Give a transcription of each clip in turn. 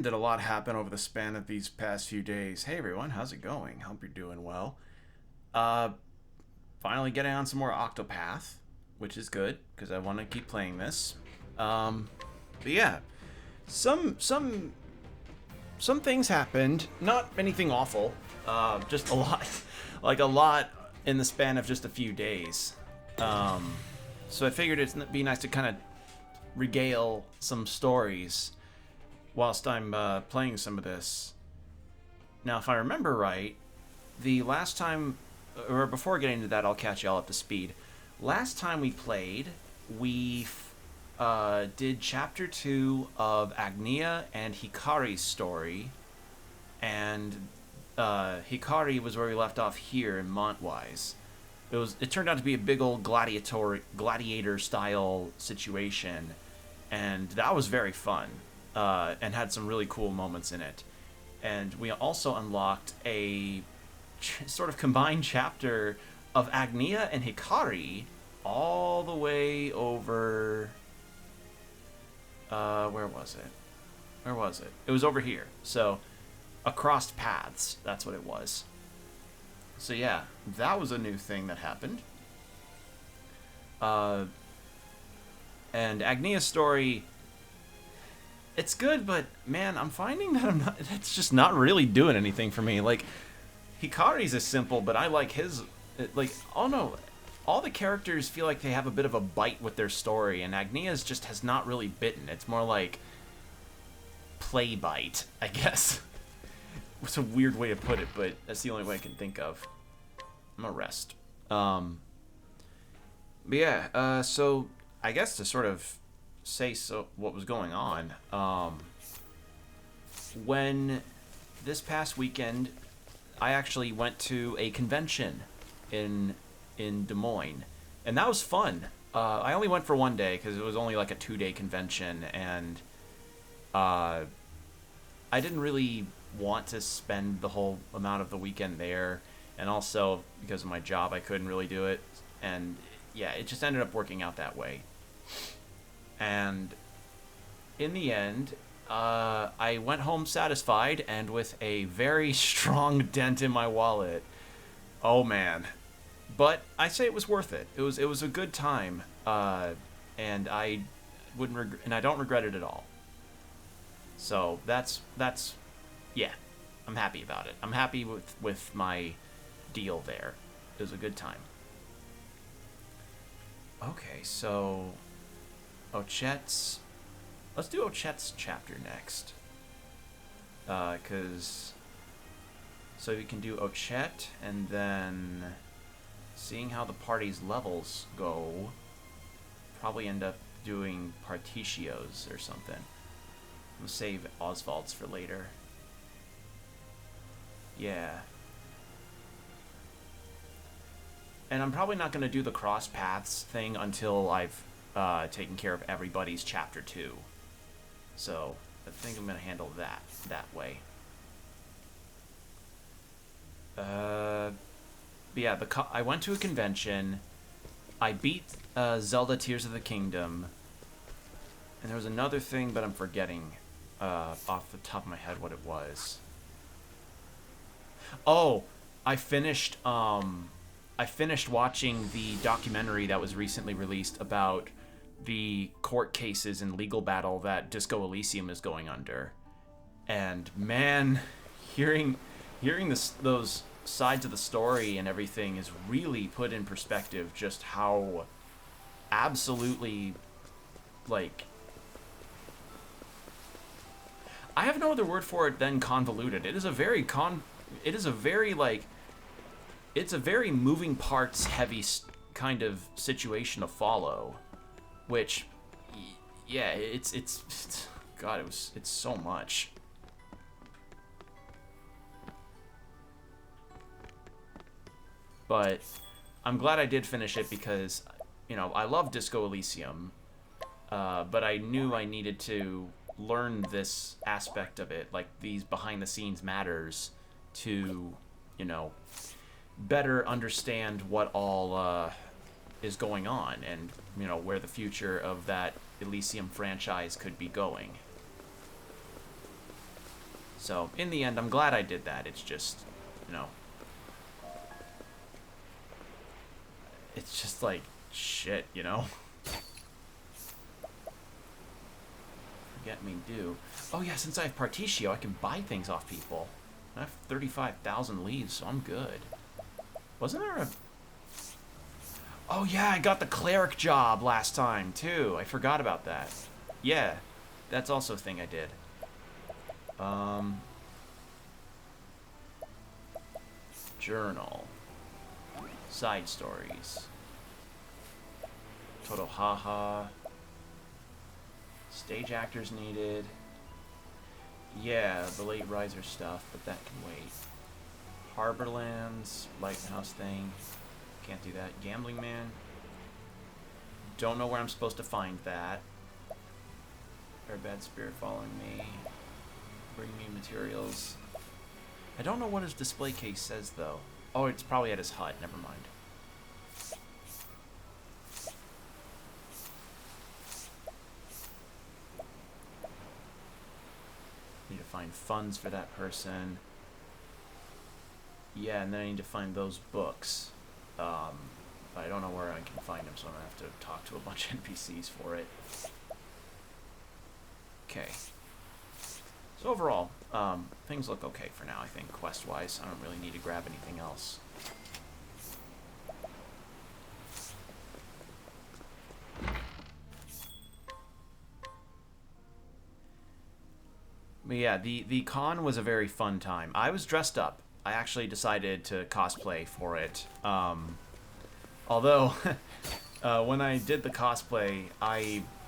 Did a lot happen over the span of these past few days. Hey everyone, how's it going? Hope you're doing well. Uh, Finally getting on some more Octopath, which is good because I want to keep playing this. Um, but yeah, some some some things happened. Not anything awful. Just a lot, like a lot in the span of just a few days. Um, so I figured it'd be nice to kind of regale some stories whilst I'm playing some of this. Now, if I remember right, the last time, or before getting into that, I'll catch y'all up to speed. Last time we played, we did chapter 2 of Agnia and Hikari's story, and Hikari was where we left off here in Montwise. It turned out to be a big old gladiator style situation, and that was very fun, and had some really cool moments in it. And we also unlocked a sort of combined chapter of Agnia and Hikari all the way over. Where was it? Where was it? It was over here. So, across paths. That's what it was. So yeah, that was a new thing that happened. Uh, and Agnia's story, it's good, but man, I'm finding that it's just not really doing anything for me. Like, Hikari's is simple, but I like his, like, oh no, all the characters feel like they have a bit of a bite with their story, and Agnia's just has not really bitten. It's more like play bite, I guess. It's a weird way to put it, but that's the only way I can think of. I'm gonna rest. But yeah, so I guess to sort of say what was going on, when this past weekend, I actually went to a convention in Des Moines, and that was fun. I only went for one day because it was only like a 2-day convention, and I didn't really want to spend the whole amount of the weekend there, and also because of my job, I couldn't really do it, and yeah, it just ended up working out that way. And in the end, I went home satisfied and with a very strong dent in my wallet. Oh man! But I say it was worth it. It was a good time, and I and I don't regret it at all. So that's yeah, I'm happy about it. I'm happy with my deal there. It was a good time. Okay, so Ochet's. Let's do Ochet's chapter next. Cause so we can do Ochet, and then seeing how the party's levels go, probably end up doing Partitios or something. We'll save Oswald's for later. Yeah. And I'm probably not going to do the cross paths thing until I've taken care of everybody's chapter 2. So I think I'm going to handle that way. But yeah, I went to a convention. I beat Zelda Tears of the Kingdom. And there was another thing, but I'm forgetting off the top of my head what it was. Oh, I finished watching the documentary that was recently released about the court cases and legal battle that Disco Elysium is going under. And man, hearing those sides of the story and everything is really put in perspective just how absolutely, like, I have no other word for it than convoluted. It is a very like, it's a very moving parts heavy kind of situation to follow, which, yeah, it's God, it's so much. But I'm glad I did finish it because, you know, I love Disco Elysium, but I knew I needed to learn this aspect of it, like these behind the scenes matters, to, you know, better understand what all is going on, and, you know, where the future of that Elysium franchise could be going. So, in the end, I'm glad I did that. It's just, you know... It's just like, shit, you know? Forget me do. Oh yeah, since I have Partitio, I can buy things off people. I have 35,000 leaves, so I'm good. Wasn't there a... Oh yeah, I got the cleric job last time, too. I forgot about that. Yeah, that's also a thing I did. Journal. Side stories. Totohaha. Stage actors needed. Yeah, the late riser stuff, but that can wait. Harborlands, lighthouse thing. Can't do that. Gambling man. Don't know where I'm supposed to find that. Bad spirit following me. Bring me materials. I don't know what his display case says though. Oh, it's probably at his hut. Never mind. Need to find funds for that person. Yeah, and then I need to find those books. But I don't know where I can find them, so I'm gonna have to talk to a bunch of NPCs for it. Okay. So overall, things look okay for now, I think, quest-wise. I don't really need to grab anything else. But yeah, the con was a very fun time. I was dressed up. I actually decided to cosplay for it. Although, when I did the cosplay,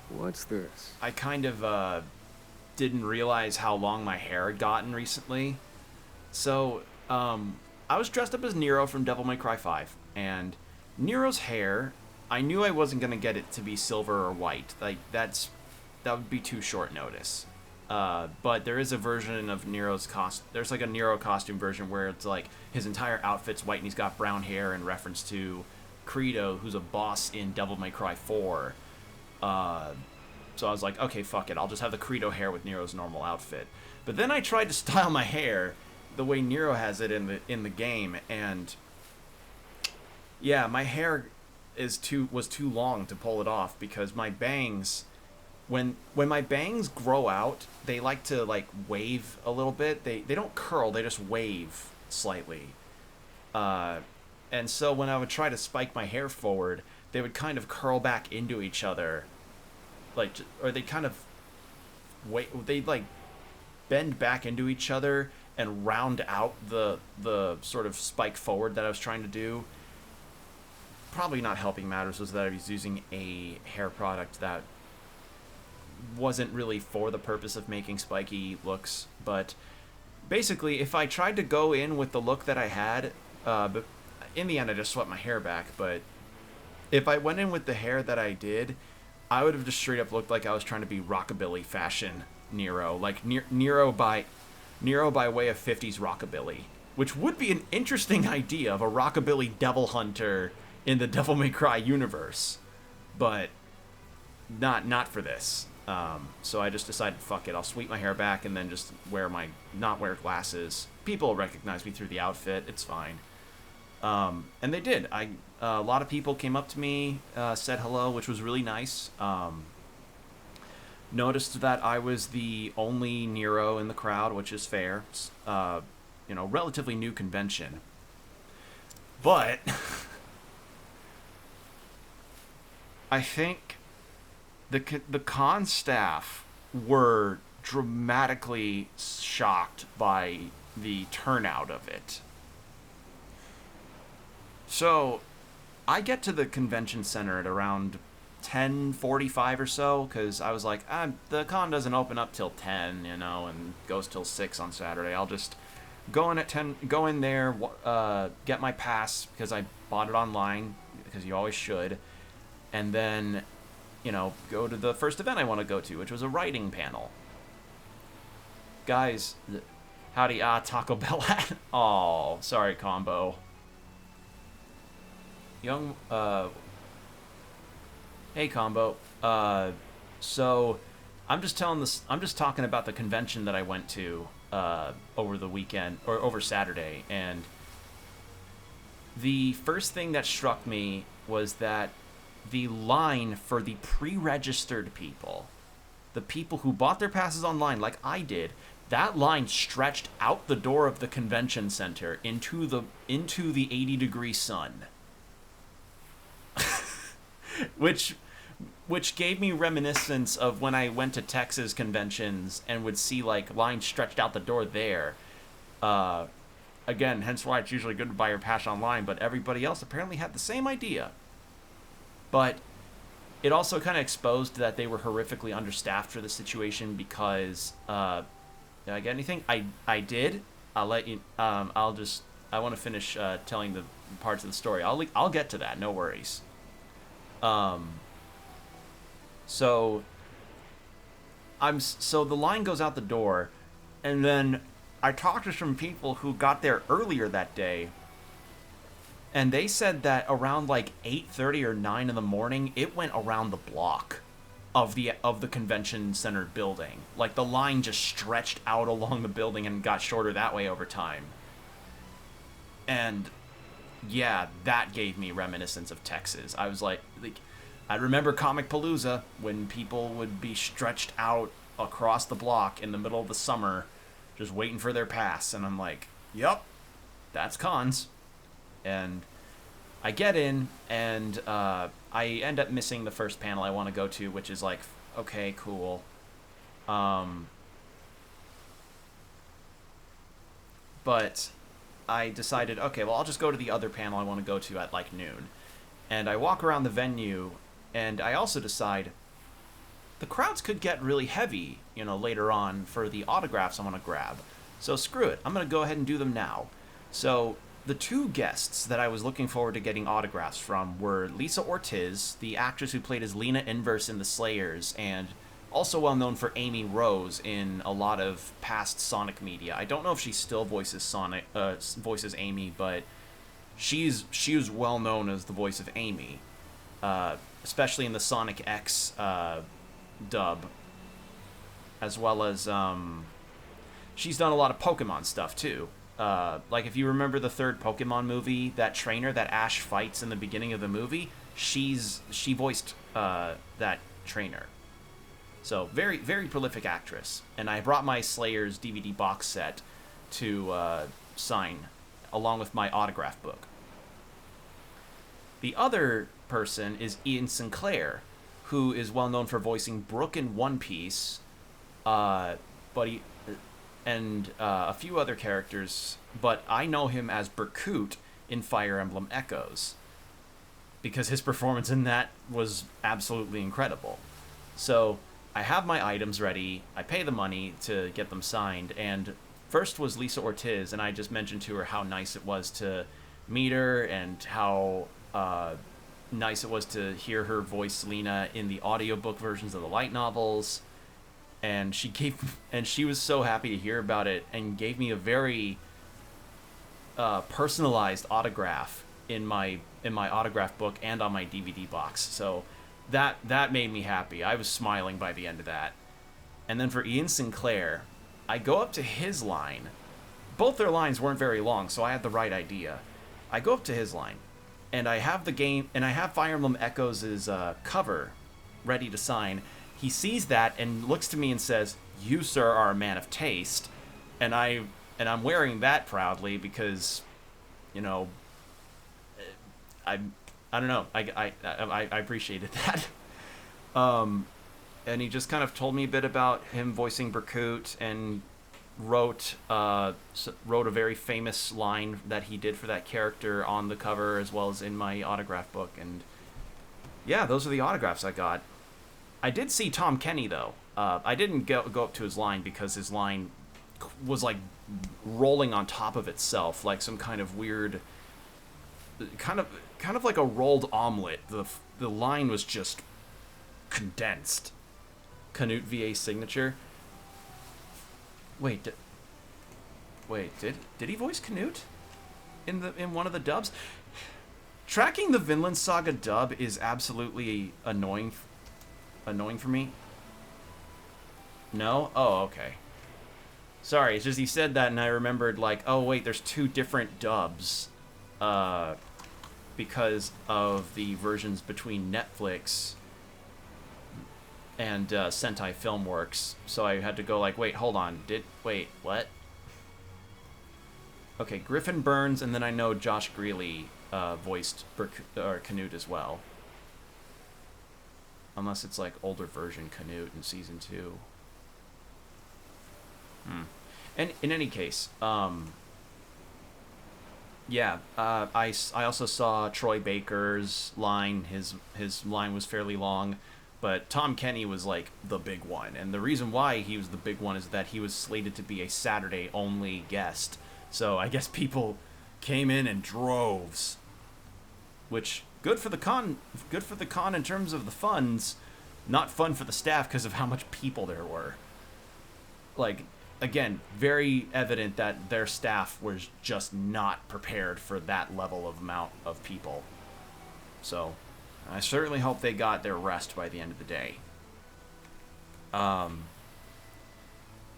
What's this? I kind of didn't realize how long my hair had gotten recently. So, I was dressed up as Nero from Devil May Cry 5, and Nero's hair, I knew I wasn't going to get it to be silver or white. Like, that would be too short notice. But there is a version of Nero's there's like a Nero costume version where it's like his entire outfit's white and he's got brown hair in reference to Credo, who's a boss in Devil May Cry 4. So I was like, okay, fuck it. I'll just have the Credo hair with Nero's normal outfit. But then I tried to style my hair the way Nero has it in the game, and yeah, my hair was too long to pull it off because my bangs, when my bangs grow out, they like to like wave a little bit. They don't curl, they just wave slightly. And so when I would try to spike my hair forward, they would kind of curl back into each other. Like, or they kind of they'd like bend back into each other and round out the sort of spike forward that I was trying to do. Probably not helping matters was that I was using a hair product that wasn't really for the purpose of making spiky looks, but basically if I tried to go in with the look that I had, but in the end I just swept my hair back, but if I went in with the hair that I did, I would have just straight up looked like I was trying to be rockabilly fashion Nero, like Nero by way of 50s rockabilly, which would be an interesting idea of a rockabilly devil hunter in the Devil May Cry universe, but not for this. So I just decided, fuck it, I'll sweep my hair back and then just not wear glasses. People will recognize me through the outfit, it's fine. And they did. A lot of people came up to me, said hello, which was really nice. Noticed that I was the only Nero in the crowd, which is fair. Relatively new convention. But I think the con staff were dramatically shocked by the turnout of it. So, I get to the convention center at around 10:45 or so, because I was like, the con doesn't open up till 10, and goes till 6 on Saturday. I'll just go in at 10, go in there, get my pass, because I bought it online, because you always should, and then, go to the first event I want to go to, which was a writing panel. Guys, howdy, Taco Bell. Oh, sorry, combo. Hey, combo. So, I'm just telling this. I'm just talking about the convention that I went to over the weekend or over Saturday, and the first thing that struck me was that the line for the pre-registered people, the people who bought their passes online like I did, that line stretched out the door of the convention center into the 80-degree sun. which gave me reminiscence of when I went to Texas conventions and would see like lines stretched out the door there. Again, hence why it's usually good to buy your pass online, but everybody else apparently had the same idea. But it also kind of exposed that they were horrifically understaffed for the situation because, did I get anything? I did. I'll let you, I want to finish telling the parts of the story. I'll get to that, no worries. So the line goes out the door, and then I talked to some people who got there earlier that day, and they said that around like 8:30 or 9 in the morning, it went around the block of the convention center building. Like the line just stretched out along the building and got shorter that way over time. And yeah, that gave me reminiscence of Texas. I was like I remember Comic Palooza when people would be stretched out across the block in the middle of the summer just waiting for their pass, and I'm like, yup, that's cons. And I get in, and I end up missing the first panel I want to go to, which is like, okay, cool. But I decided, okay, well, I'll just go to the other panel I want to go to at like noon. And I walk around the venue, and I also decide the crowds could get really heavy, later on for the autographs I want to grab. So screw it. I'm going to go ahead and do them now. So the two guests that I was looking forward to getting autographs from were Lisa Ortiz, the actress who played as Lena Inverse in The Slayers, and also well known for Amy Rose in a lot of past Sonic media. I don't know if she still voices Amy, but she was well known as the voice of Amy, especially in the Sonic X dub, as well as she's done a lot of Pokemon stuff too. Like if you remember the third Pokemon movie, that trainer that Ash fights in the beginning of the movie, she voiced that trainer. So very, very prolific actress. And I brought my Slayers DVD box set to sign along with my autograph book. The other person is Ian Sinclair, who is well known for voicing Brook in One Piece, and a few other characters, but I know him as Berkut in Fire Emblem Echoes, because his performance in that was absolutely incredible. So I have my items ready, I pay the money to get them signed, and first was Lisa Ortiz, and I just mentioned to her how nice it was to meet her, and how nice it was to hear her voice Lena in the audiobook versions of the light novels. And she was so happy to hear about it and gave me a very personalized autograph in my autograph book and on my DVD box. So that made me happy. I was smiling by the end of that. And then for Ian Sinclair, I go up to his line. Both their lines weren't very long, so I had the right idea. I go up to his line, and I have the game, and I have Fire Emblem Echoes' cover ready to sign. He sees that and looks to me and says, "You, sir, are a man of taste," and I'm wearing that proudly because, I don't know, I appreciated that. And he just kind of told me a bit about him voicing Berkut, and wrote a very famous line that he did for that character on the cover as well as in my autograph book. And yeah, those are the autographs I got. I did see Tom Kenny though. I didn't go up to his line because his line was like rolling on top of itself, like some kind of weird, kind of like a rolled omelet. The line was just condensed. Canute VA signature. Wait, did he voice Canute in one of the dubs? Tracking the Vinland Saga dub is absolutely annoying for me. No? Oh, okay. Sorry, it's just he said that and I remembered, like, oh, wait, there's 2 different dubs. Because of the versions between Netflix and Sentai Filmworks. So I had to go like, wait, hold on. Wait, what? Okay, Griffin Burns, and then I know Josh Greeley voiced Canute as well. Unless it's like older version Canute in season 2. And in any case, yeah, I also saw Troy Baker's line. His line was fairly long, but Tom Kenny was like the big one. And the reason why he was the big one is that he was slated to be a Saturday-only guest. So I guess people came in droves, which good for the con in terms of the funds, not fun for the staff because of how much people there were. Like, again, very evident that their staff was just not prepared for that level of amount of people. So, I certainly hope they got their rest by the end of the day.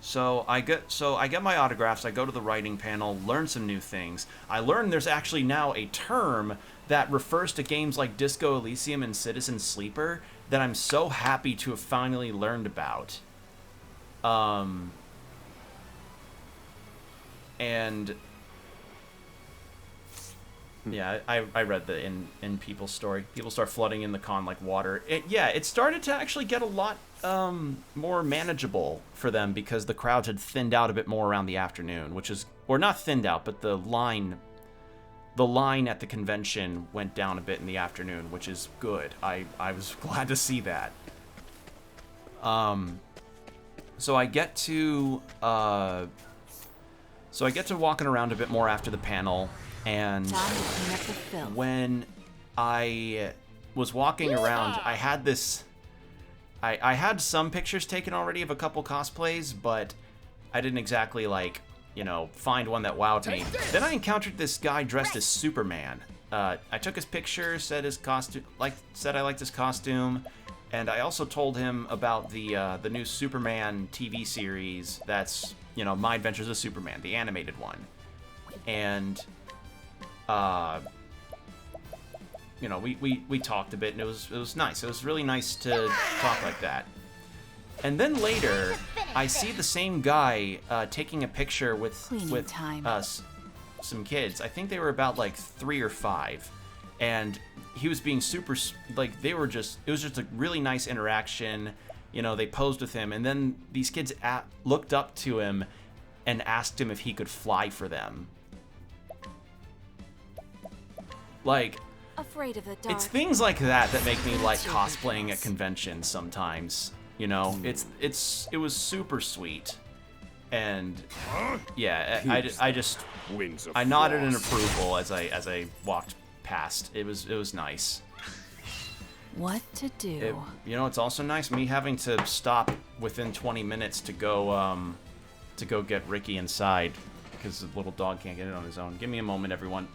So I get my autographs, I go to the writing panel, learn some new things. I learned there's actually now a term that refers to games like Disco Elysium and Citizen Sleeper that I'm so happy to have finally learned about. And yeah, I read the in people's story. People start flooding in the con like water. It started to actually get a lot more manageable for them because the crowds had thinned out a bit more around the afternoon, which is, or not thinned out, but the line at the convention went down a bit in the afternoon, which is good. I was glad to see that. So I get to walking around a bit more after the panel, and when I was walking around, I had this... I had some pictures taken already of a couple cosplays, but I didn't exactly, like, you know, find one that wowed me. Then I encountered this guy dressed as Superman. I took his picture, said I liked his costume, and I also told him about the new Superman TV series that's, you know, My Adventures of Superman, the animated one. And, you know, we talked a bit, and it was nice. It was really nice to talk like that. And then later, I see the same guy taking a picture with some kids. I think they were about like 3 or 5, and he was being super, like, it was just a really nice interaction. You know, they posed with him, and then these kids looked up to him and asked him if he could fly for them. Like, afraid of the dark. It's things like that that make me like cosplaying at conventions sometimes. You know, it was super sweet, and yeah, I nodded in approval as I walked past. It was nice. What to do? You know, it's also nice me having to stop within 20 minutes to go get Ricky inside because the little dog can't get it on his own. Give me a moment, everyone.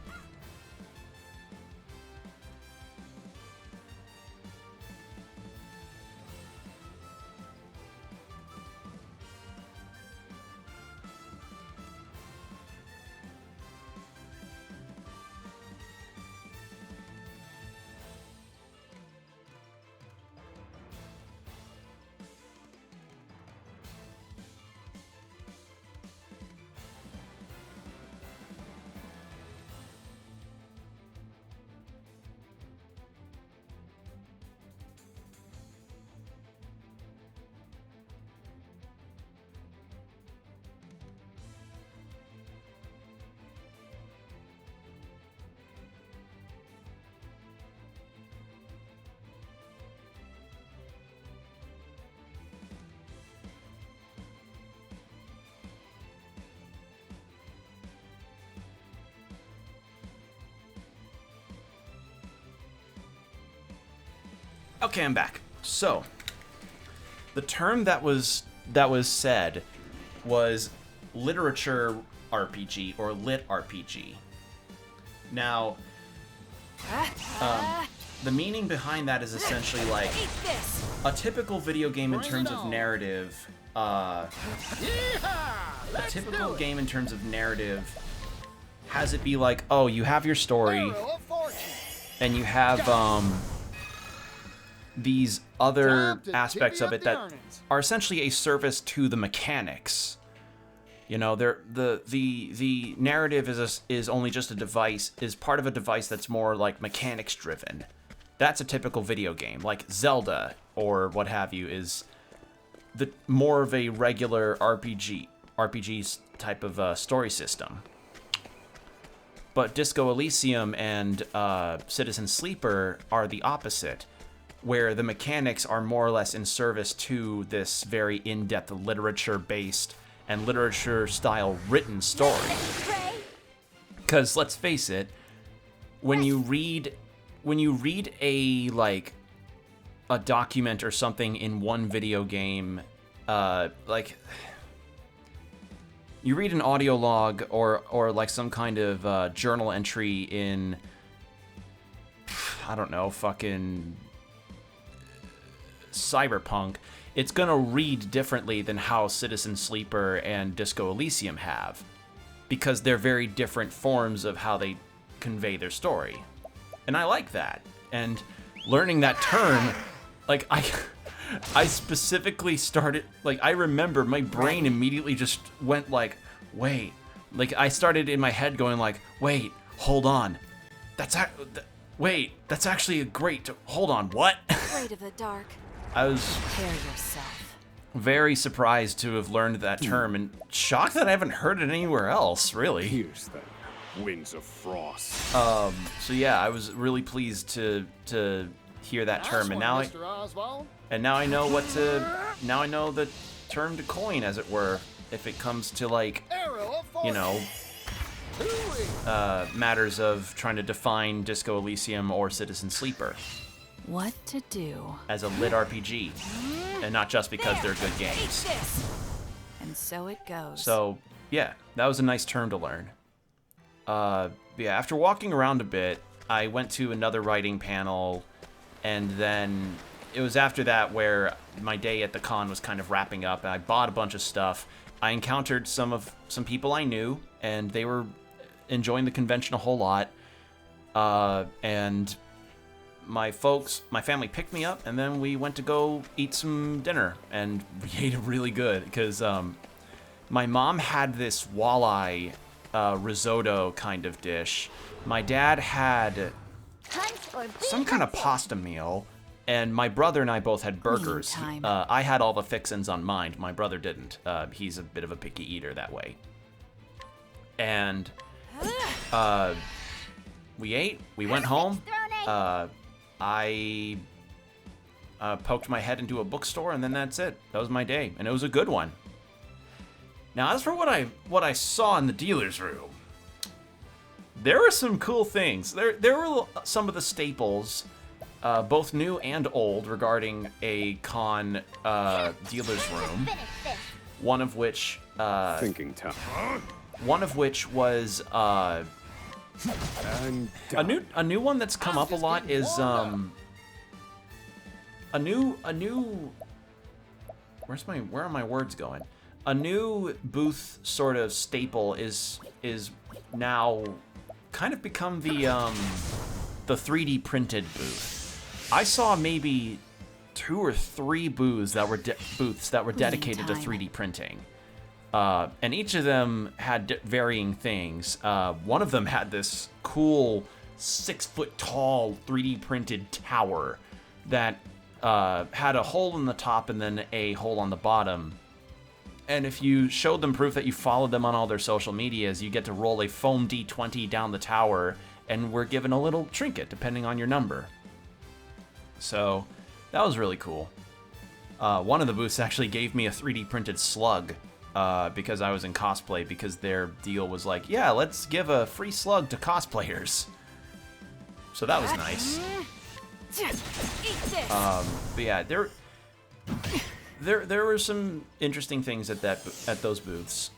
Okay, I'm back. So, the term that was said was literature RPG or lit RPG. Now, the meaning behind that is essentially like Eat this. a typical video game in terms of narrative. A typical game in terms of narrative has it be like, oh, you have your story, and you have these other aspects of it that are essentially a service to the mechanics. You know, the narrative is only just a device, is part of a device that's more like mechanics driven. That's a typical video game, like Zelda or what have you, is the more of a regular RPG type of story system. But Disco Elysium and Citizen Sleeper are the opposite, where the mechanics are more or less in service to this very in-depth literature-based and literature-style written story. Because let's face it, when you read a document or something in one video game, like you read an audio log or like some kind of journal entry in, I don't know, fucking Cyberpunk, it's gonna read differently than how Citizen Sleeper and Disco Elysium have, because they're very different forms of how they convey their story. And I like that. And learning that term, like, I specifically started, like, I remember my brain immediately just went like, wait. Like, I started in my head going like, wait, hold on. That's actually a great, hold on, what? Afraid of the dark. I was Prepare yourself. very surprised to have learned that term and shocked that I haven't heard it anywhere else, really. Here's the winds of frost. So yeah, I was really pleased to hear that term, and now I know now I know the term to coin, as it were, if it comes to, like, you know, matters of trying to define Disco Elysium or Citizen Sleeper What to do. as a lit RPG, and not just because they're good Eat games. this. And so it goes. So yeah, that was a nice term to learn. Yeah, after walking around a bit, I went to another writing panel, and then it was after that where my day at the con was kind of wrapping up, and I bought a bunch of stuff. I encountered some people I knew, and they were enjoying the convention a whole lot. And my family picked me up, and then we went to go eat some dinner, and we ate really good, because my mom had this walleye risotto kind of dish. My dad had some kind of pasta meal, and my brother and I both had burgers. Meantime. I had all the fixins on mine. My brother didn't. He's a bit of a picky eater that way. And we ate. We went home. I poked my head into a bookstore, and then that's it. That was my day, and it was a good one. Now, as for what I saw in the dealer's room, there were some cool things. There were some of the staples, both new and old, regarding a con dealer's room. One of which Thinking time. one of which was And a new one that's come up a lot is a new where are my words going? A new booth sort of staple is now kind of become the 3D printed booth. I saw maybe 2 or 3 booths that were dedicated to 3D printing. And each of them had varying things. One of them had this cool 6-foot tall 3D printed tower that had a hole in the top and then a hole on the bottom. And if you showed them proof that you followed them on all their social medias, you get to roll a foam D20 down the tower, and we're given a little trinket depending on your number. So that was really cool. One of the booths actually gave me a 3D printed slug because I was in cosplay, because their deal was like, yeah, let's give a free slug to cosplayers. So that was nice. Eat this. But yeah, there were some interesting things at those booths.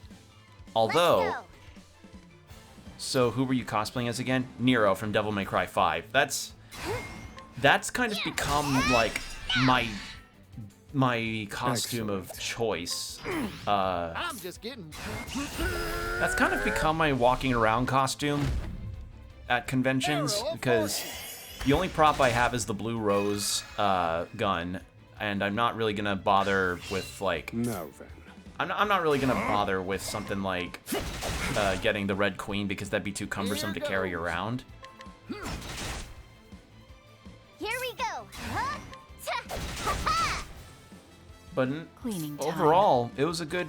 Although, so who were you cosplaying as again? Nero from Devil May Cry 5. that's kind of become like my costume of choice. I'm just getting. That's kind of become my walking around costume at conventions, because the only prop I have is the blue rose gun, and I'm not really gonna bother with like. Now then. I'm not really gonna bother with something like getting the Red Queen, because that'd be too cumbersome to carry around. Here we go. Huh? But Cleaning time. overall, it was a good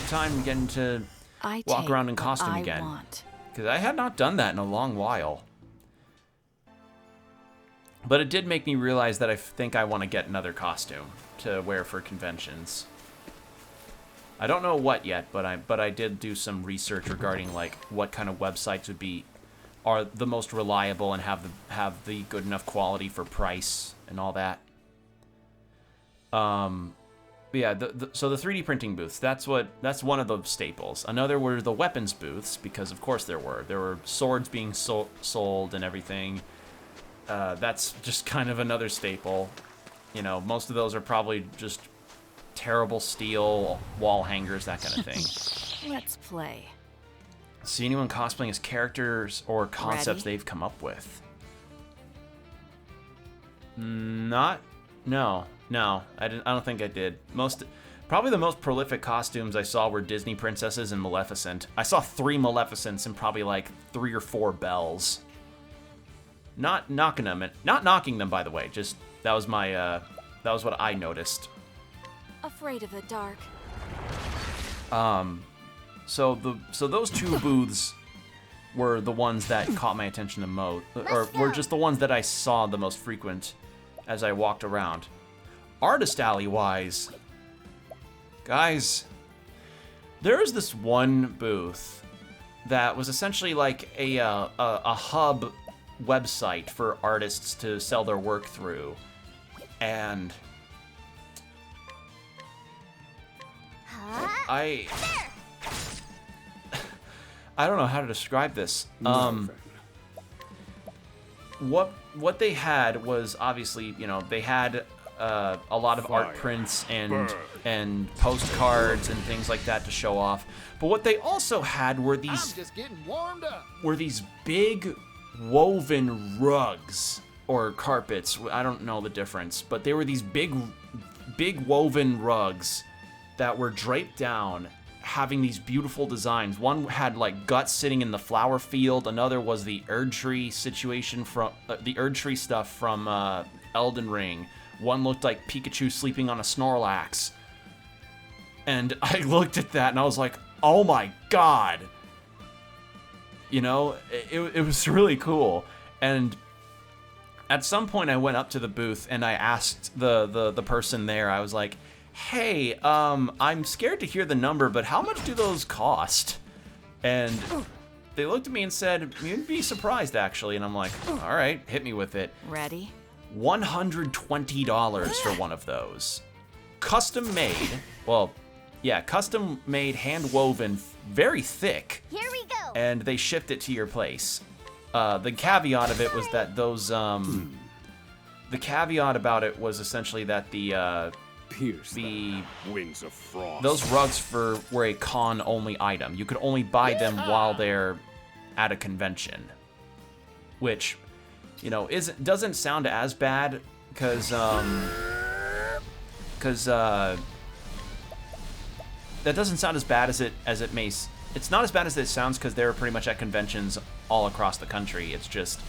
time getting to I walk take around in what costume I again. want. Because I had not done that in a long while. But it did make me realize that I think I want to get another costume to wear for conventions. I don't know what yet, but I did do some research regarding like what kind of websites are the most reliable and have the good enough quality for price and all that. Yeah, so the 3D printing booths, that's one of the staples. Another were the weapons booths, because of course there were swords being sold and everything. That's just kind of another staple. You know, most of those are probably just terrible steel wall hangers, that kind of thing. Let's play. See anyone cosplaying as characters or concepts Ready? they've come up with? No, I don't think I did. Probably the most prolific costumes I saw were Disney princesses and Maleficent. I saw 3 Maleficents and probably like 3 or 4 Bells. Not knocking them, by the way. Just that was what I noticed. Afraid of the dark. So those 2 booths were the ones that caught my attention the most, or were just the ones that I saw the most frequent as I walked around. Artist alley wise, guys, there was this one booth that was essentially like a hub website for artists to sell their work through, and I don't know how to describe this. What they had was obviously, you know, they had a lot of art prints and postcards and things like that to show off. But what they also had were I'm just getting warmed up. these big woven rugs or carpets. I don't know the difference, but they were these big woven rugs that were draped down, having these beautiful designs. One had like guts sitting in the flower field. Another was the Erd Tree situation from the Erd Tree stuff from Elden Ring. One looked like Pikachu sleeping on a Snorlax. And I looked at that and I was like, oh my god. You know, it was really cool. And at some point I went up to the booth and I asked the person there, I was like, hey, I'm scared to hear the number, but how much do those cost? And they looked at me and said, you'd be surprised actually. And I'm like, all right, hit me with it. Ready? $120 for one of those. Custom made, well, yeah, custom made, hand woven, very thick. Here we go. And they shipped it to your place. The caveat of it was that those, the caveat about it was essentially that Pierce the winds of frost. those rugs were a con-only item. You could only buy them while they're at a convention, which, you know, doesn't sound as bad because that doesn't sound as bad as it may. It's not as bad as it sounds because they're pretty much at conventions all across the country. It's just,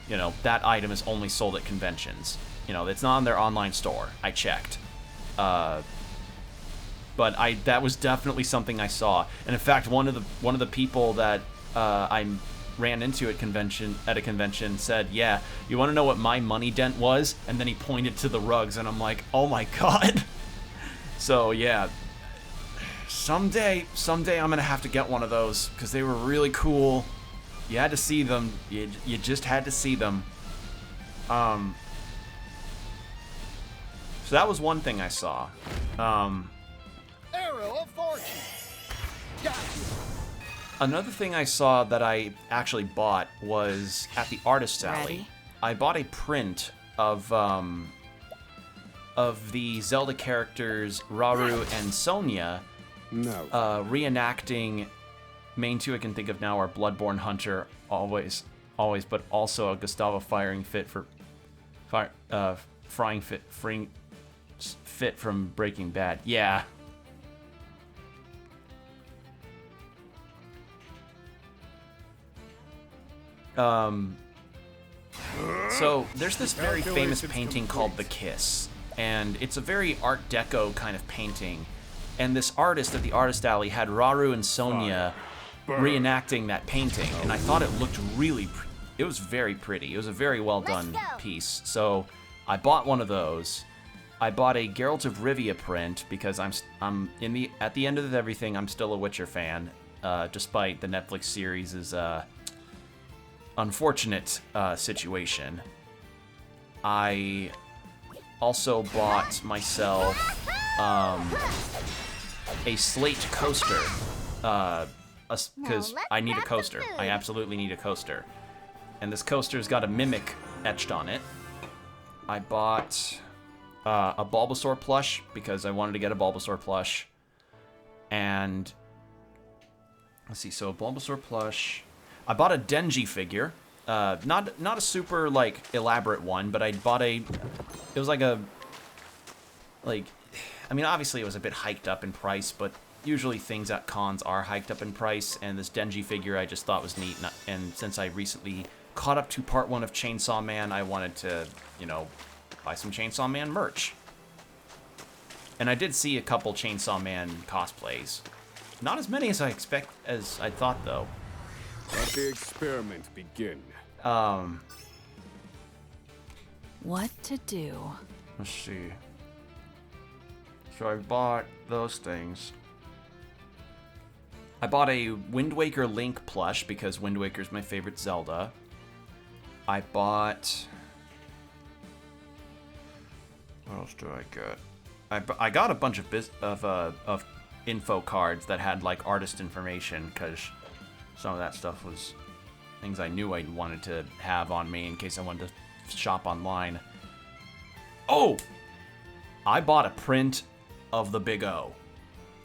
you know, that item is only sold at conventions. You know, it's not on their online store. I checked. But that was definitely something I saw. And in fact, one of the people that I ran into at a convention said, yeah, you want to know what my money dent was? And then he pointed to the rugs, and I'm like, oh my god. So yeah, someday I'm gonna have to get one of those because they were really cool. You had to see them. You just had to see them. So that was one thing I saw. Arrow of fortune. Got you. Another thing I saw that I actually bought was at the Artist Alley. Ready? I bought a print of the Zelda characters Rauru and Sonia No. reenacting. Main two I can think of now are Bloodborne Hunter, always, but also a Gustavo frying fit from Breaking Bad. Yeah. So there's this very famous painting called The Kiss, and it's a very Art Deco kind of painting. And this artist at the Artist Alley had Rauru and Sonia reenacting that painting, and I thought it looked it was very pretty. It was a very well done piece. So I bought one of those. I bought a Geralt of Rivia print because at the end of everything, I'm still a Witcher fan, despite the Netflix series' unfortunate situation. I also bought myself a slate coaster, because I need a coaster. I absolutely need a coaster. And this coaster's got a Mimic etched on it. I bought a Bulbasaur plush because I wanted to get a Bulbasaur plush. And let's see, so a Bulbasaur plush. I bought a Denji figure. Not a super like elaborate one, but I bought it was like I mean, obviously it was a bit hiked up in price, but usually things at cons are hiked up in price, and this Denji figure I just thought was neat, and since I recently caught up to part 1 of Chainsaw Man, I wanted to, buy some Chainsaw Man merch. And I did see a couple Chainsaw Man cosplays. Not as many as I thought, though. Let the experiment begin. What to do? Let's see. So I bought those things. I bought a Wind Waker Link plush because Wind Waker's my favorite Zelda. I bought... What else do I get? I got a bunch of info cards that had like artist information, because some of that stuff was things I knew I wanted to have on me in case I wanted to shop online. Oh! I bought a print of the Big O.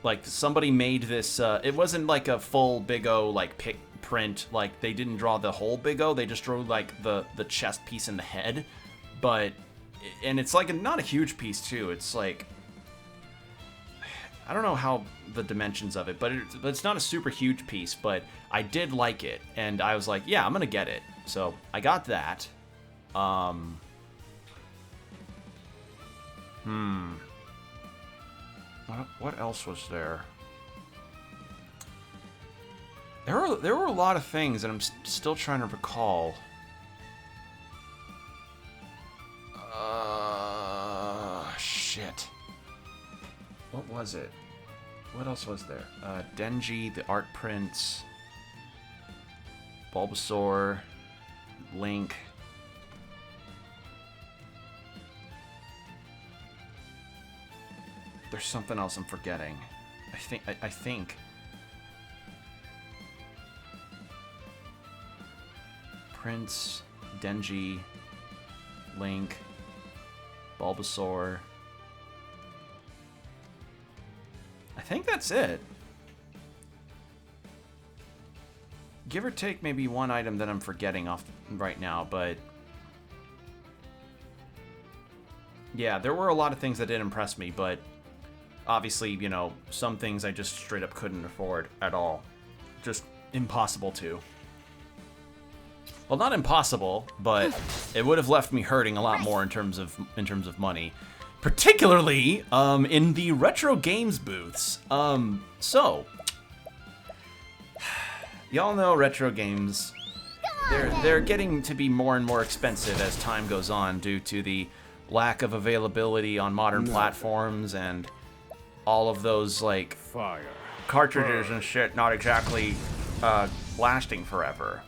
Like, somebody made this, it wasn't like a full Big O, like, print. Like, they didn't draw the whole Big O, they just drew, like, the chest piece and the head. But, and it's, like, not a huge piece, too. It's, like, I don't know how the dimensions of it, but it's not a super huge piece, but I did like it. And I was like, yeah, I'm gonna get it. So, I got that. What else was there? There were a lot of things, and I'm still trying to recall. Shit. What was it? What else was there? Denji, the art prints, Bulbasaur, Link. There's something else I'm forgetting. I think. Prince, Denji, Link, Bulbasaur. I think that's it. Give or take maybe one item that I'm forgetting off right now, but yeah, there were a lot of things that did impress me, but obviously, some things I just straight up couldn't afford at all. Just impossible to. Well, not impossible, but it would have left me hurting a lot more in terms of money. Particularly in the retro games booths. So y'all know retro games, they're getting to be more and more expensive as time goes on due to the lack of availability on modern platforms and all of those like cartridges and shit not exactly lasting forever.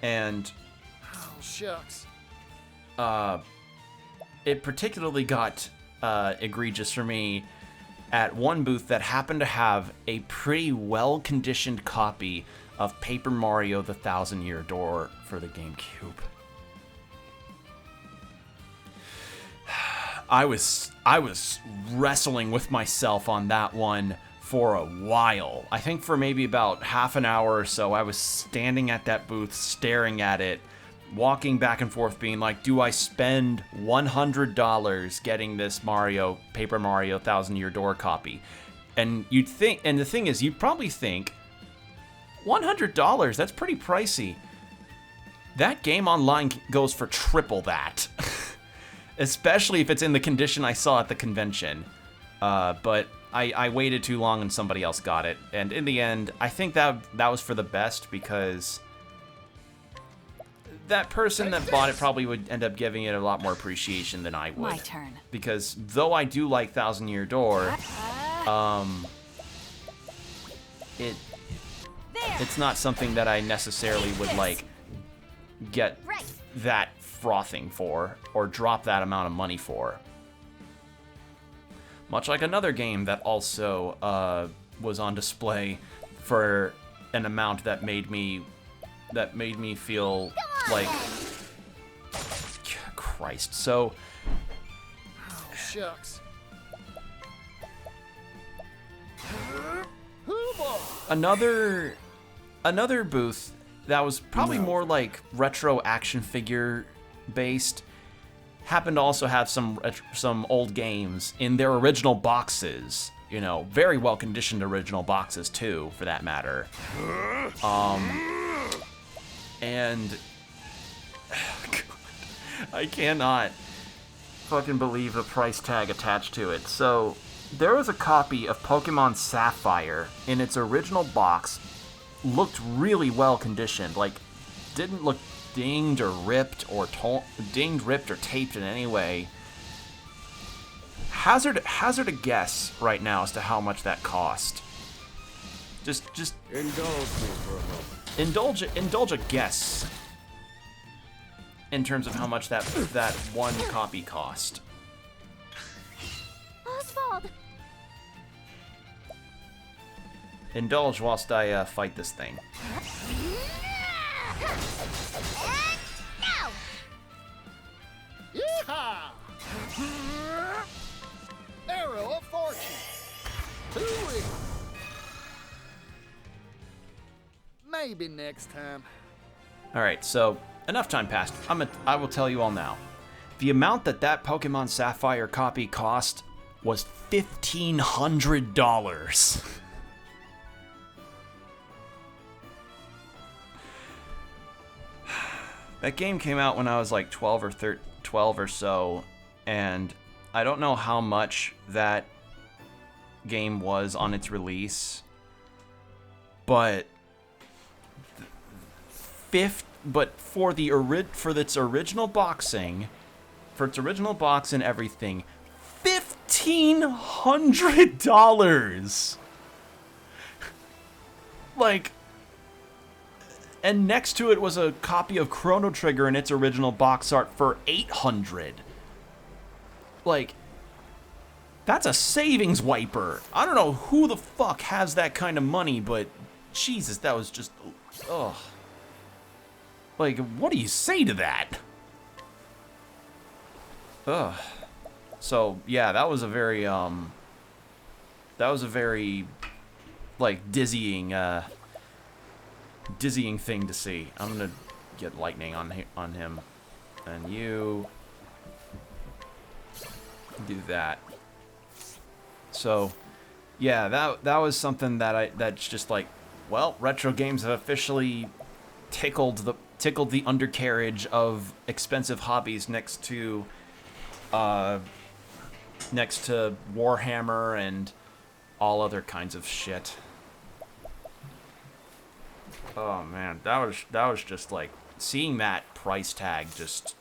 And Oh, shucks. it particularly got egregious for me at one booth that happened to have a pretty well-conditioned copy of Paper Mario: The Thousand Year Door for the GameCube. I was wrestling with myself on that one for a while. I think for maybe about half an hour or so, I was standing at that booth, staring at it, walking back and forth, being like, do I spend $100 getting this Paper Mario Thousand Year Door copy? And you'd think, and the thing is, you'd probably think, $100, that's pretty pricey. That game online goes for triple that. Especially if it's in the condition I saw at the convention. But I waited too long and somebody else got it. And in the end, I think that was for the best, because that person that bought it probably would end up giving it a lot more appreciation than I would. My turn. Because though I do like Thousand Year Door, it's not something that I necessarily would like get that frothing for or drop that amount of money for. Much like another game that also was on display for an amount that made me feel like Christ. So Oh, shucks. another booth that was probably more like retro action figure based happened to also have some old games in their original boxes. You know, very well conditioned original boxes too, for that matter. And I cannot fucking believe the price tag attached to it. So there was a copy of Pokemon Sapphire in its original box. Looked really well conditioned, like didn't look dinged or ripped or ripped or taped in any way. Hazard a guess right now as to how much that cost. Just Indulge me for a moment. indulge a guess in terms of how much that one copy cost. Oswald! Indulge whilst I fight this thing. Now! Yeehaw! Arrow of Fortune. Hooey! Maybe next time. All right, so enough time passed. I will tell you all now. The amount that Pokemon Sapphire copy cost was $1,500. That game came out when I was like 12 or so, and I don't know how much that game was on its release, but for its original boxing, and everything, $1,500. Like, and next to it was a copy of Chrono Trigger in its original box art for $800. Like, that's a savings wiper. I don't know who the fuck has that kind of money, but Jesus, that was just, ugh. Like, what do you say to that? Ugh. So, yeah, that was a very, like, dizzying thing to see. I'm gonna get lightning on him. And you do that. So, yeah, that was something that's just like, well, retro games have officially tickled the undercarriage of expensive hobbies next to Warhammer and all other kinds of shit. Oh man, that was just like seeing that price tag. Just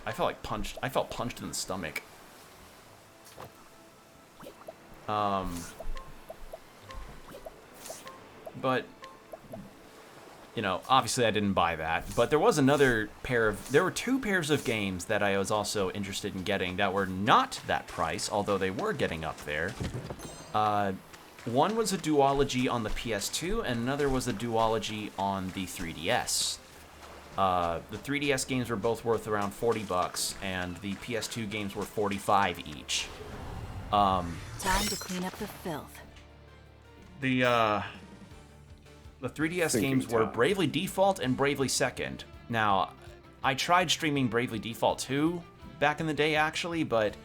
I felt punched in the stomach. But you know, obviously I didn't buy that. But there were two pairs of games that I was also interested in getting that were not that price, although they were getting up there. one was a duology on the PS2, and another was a duology on the 3DS. The 3DS games were both worth around $40, and the PS2 games were $45 each. Time to clean up the filth. The 3DS Thinking games were time. Bravely Default and Bravely Second. Now, I tried streaming Bravely Default 2 back in the day, actually, but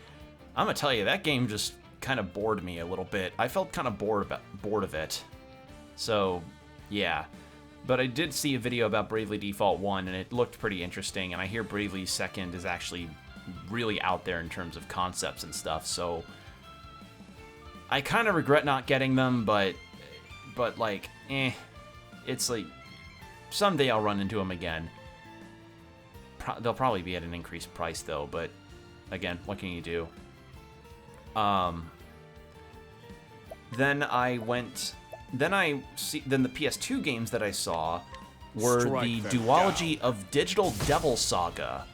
I'm gonna tell you, that game just kind of bored me a little bit. I felt kind of bored of it. So, yeah. But I did see a video about Bravely Default 1, and it looked pretty interesting, and I hear Bravely Second is actually really out there in terms of concepts and stuff, so I kind of regret not getting them, but like, it's like, someday I'll run into them again. They'll probably be at an increased price, though, but again, what can you do? Then the PS2 games that I saw were Strike the them duology of Digital Devil Saga,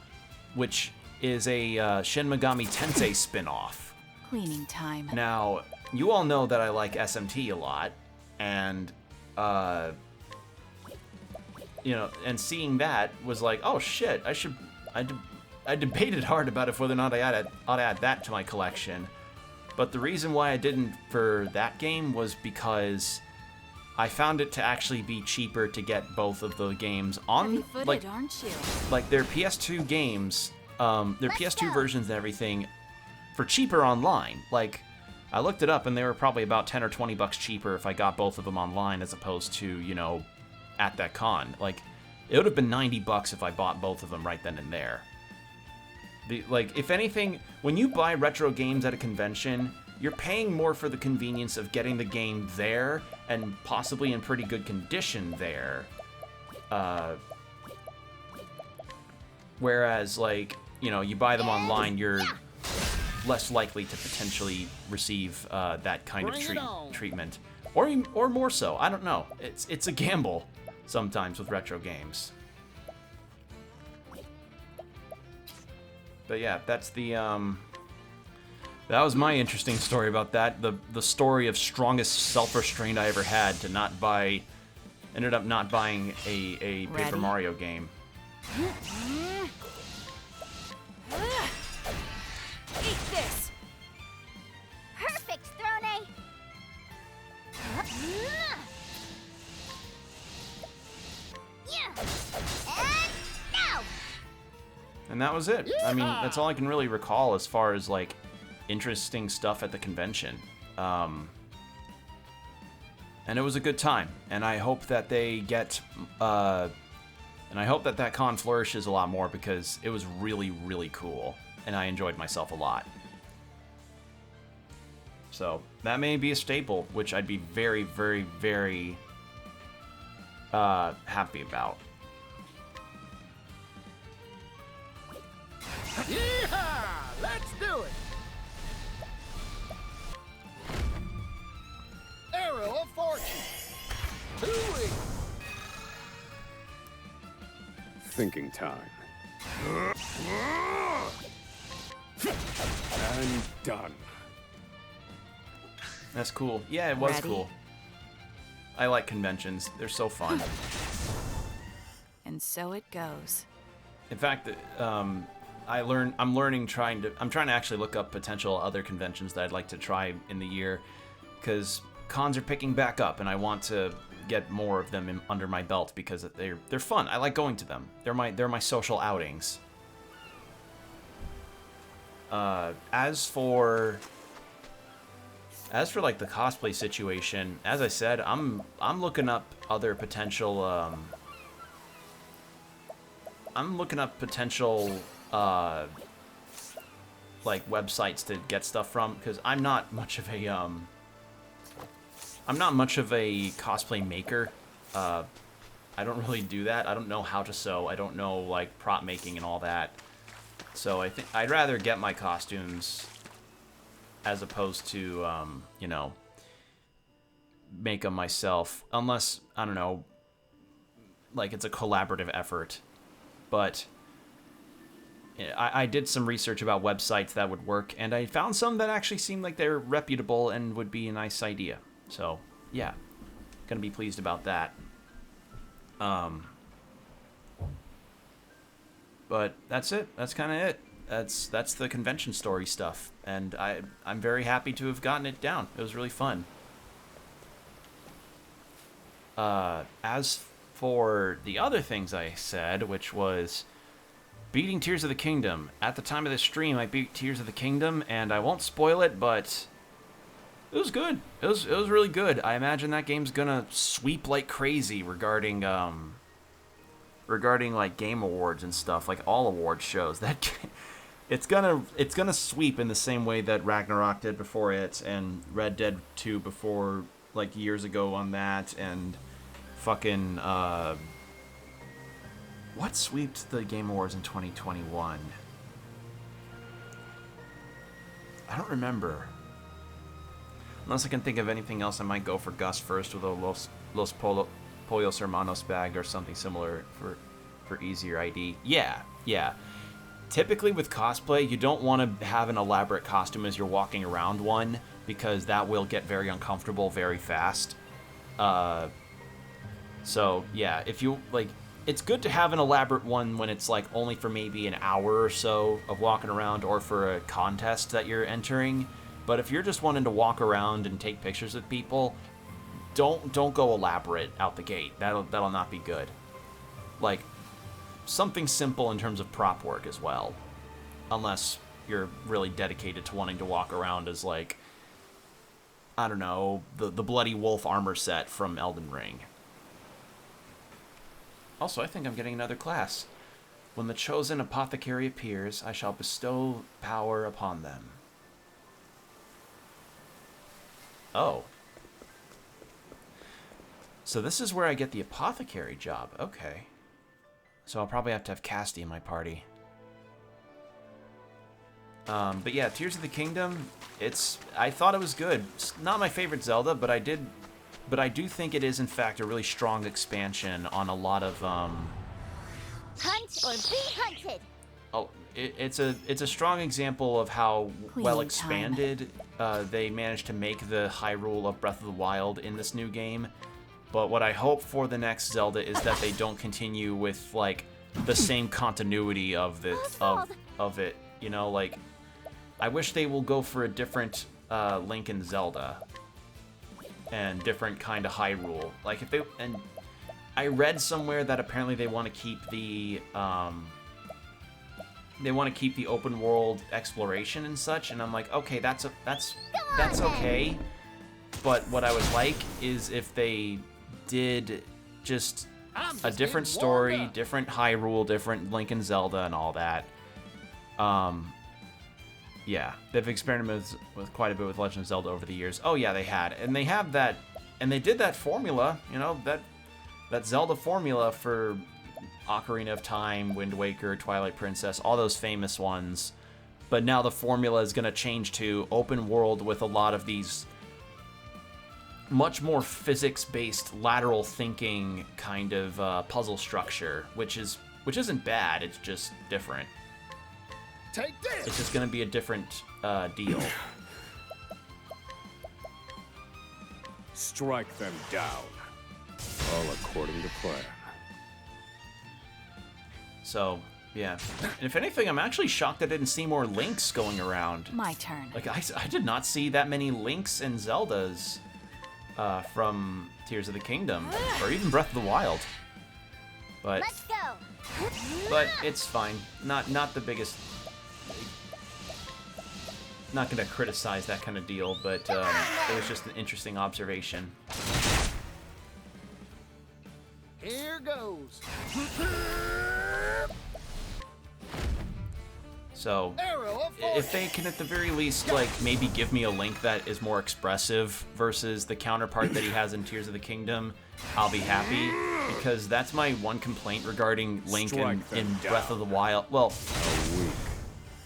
which is a Shin Megami Tensei spin-off. Cleaning time. Now, you all know that I like SMT a lot, and and seeing that was like, oh shit, I debated hard about whether or not I ought to add that to my collection. But the reason why I didn't for that game was because I found it to actually be cheaper to get both of the games on, Heavy-footed, like aren't you? their PS2 games, their PS2 versions and everything, for cheaper online. Like, I looked it up and they were probably about 10 or 20 bucks cheaper if I got both of them online as opposed to, at that con. Like, it would have been 90 bucks if I bought both of them right then and there. If anything, when you buy retro games at a convention, you're paying more for the convenience of getting the game there and possibly in pretty good condition there. Whereas, you buy them online, you're less likely to potentially receive that kind Bring it on. of treatment. Or more so. I don't know. It's a gamble sometimes with retro games. But yeah, that's the that was my interesting story about that. The story of strongest self-restraint I ever had to ended up not buying a Paper Ready? Mario game. Eat this. Perfect, Throne. Yeah. And now. And that was it. I mean, that's all I can really recall as far as interesting stuff at the convention. And it was a good time. And I hope that they get and I hope that con flourishes a lot more because it was really, really cool. And I enjoyed myself a lot. So that may be a staple, which I'd be very, very, very happy about. Yeehaw! Let's do it! Arrow of Fortune. 2 weeks. Thinking time. And done. That's cool. Yeah, it was Ready? cool. I like conventions. They're so fun. And so it goes. In fact, I'm trying to actually look up potential other conventions that I'd like to try in the year, because cons are picking back up, and I want to get more of them under my belt because they're fun. I like going to them. They're my social outings. As for like the cosplay situation, as I said, I'm looking up other potential like websites to get stuff from, because I'm not much of a cosplay maker. I don't really do that. I don't know how to sew. I don't know like prop making and all that. So I think I'd rather get my costumes as opposed to make them myself, unless, I don't know, like it's a collaborative effort. But I did some research about websites that would work, and I found some that actually seemed like they're reputable and would be a nice idea. So, yeah. Gonna be pleased about that. But that's it. That's kind of it. That's the convention story stuff. And I'm very happy to have gotten it down. It was really fun. As for the other things I said, which was beating Tears of the Kingdom. At the time of the stream, I beat Tears of the Kingdom, and I won't spoil it, but it was good. It was really good. I imagine that game's gonna sweep like crazy regarding like Game Awards and stuff, like all award shows. That it's gonna sweep in the same way that Ragnarok did before it, and Red Dead 2 before, like years ago on that, and fucking what sweeped the Game Awards in 2021? I don't remember. Unless I can think of anything else, I might go for Gus first with a Los Pollos Hermanos bag or something similar for easier ID. Yeah. Typically with cosplay, you don't want to have an elaborate costume as you're walking around one, because that will get very uncomfortable very fast. So yeah, if you like, it's good to have an elaborate one when it's like only for maybe an hour or so of walking around, or for a contest that you're entering. But if you're just wanting to walk around and take pictures with people, don't go elaborate out the gate. That'll not be good. Like, something simple in terms of prop work as well. Unless you're really dedicated to wanting to walk around as, like, I don't know, the Bloody Wolf armor set from Elden Ring. Also, I think I'm getting another class. When the chosen apothecary appears, I shall bestow power upon them. Oh. So this is where I get the apothecary job. Okay. So I'll probably have to have Casty in my party. But yeah, Tears of the Kingdom, I thought it was good. It's not my favorite Zelda, but I do think it is in fact a really strong expansion on a lot of Hunt or be hunted. Oh, it's a strong example of how well expanded they managed to make the Hyrule of Breath of the Wild in this new game. But what I hope for the next Zelda is that they don't continue with like the same continuity of it. You know, like I wish they will go for a different Link and Zelda and different kind of Hyrule. Like if they, and I read somewhere that apparently they want to keep the open world exploration and such, and I'm like, okay, that's okay. But what I would like is if they did just a different story, different Hyrule, different Link and Zelda and all that. Yeah, they've experimented with quite a bit with Legend of Zelda over the years. Oh yeah, they had, and they have that, and they did that formula, you know, that Zelda formula for Ocarina of Time, Wind Waker, Twilight Princess, all those famous ones. But now the formula is going to change to open world with a lot of these much more physics-based, lateral thinking kind of puzzle structure, which isn't bad. It's just different. Take this. It's just going to be a different deal. Strike them down. All according to plan. So, yeah. And if anything, I'm actually shocked I didn't see more Links going around. My turn. Like, I did not see that many Links and Zeldas from Tears of the Kingdom, or even Breath of the Wild. But Let's go. but it's fine. Not the biggest. Not gonna criticize that kind of deal, but it was just an interesting observation. Here goes. So, Arrow of if they can at the very least, like, maybe give me a Link that is more expressive versus the counterpart that he has in Tears of the Kingdom, I'll be happy. Because that's my one complaint regarding Link in Breath of the Wild. Well,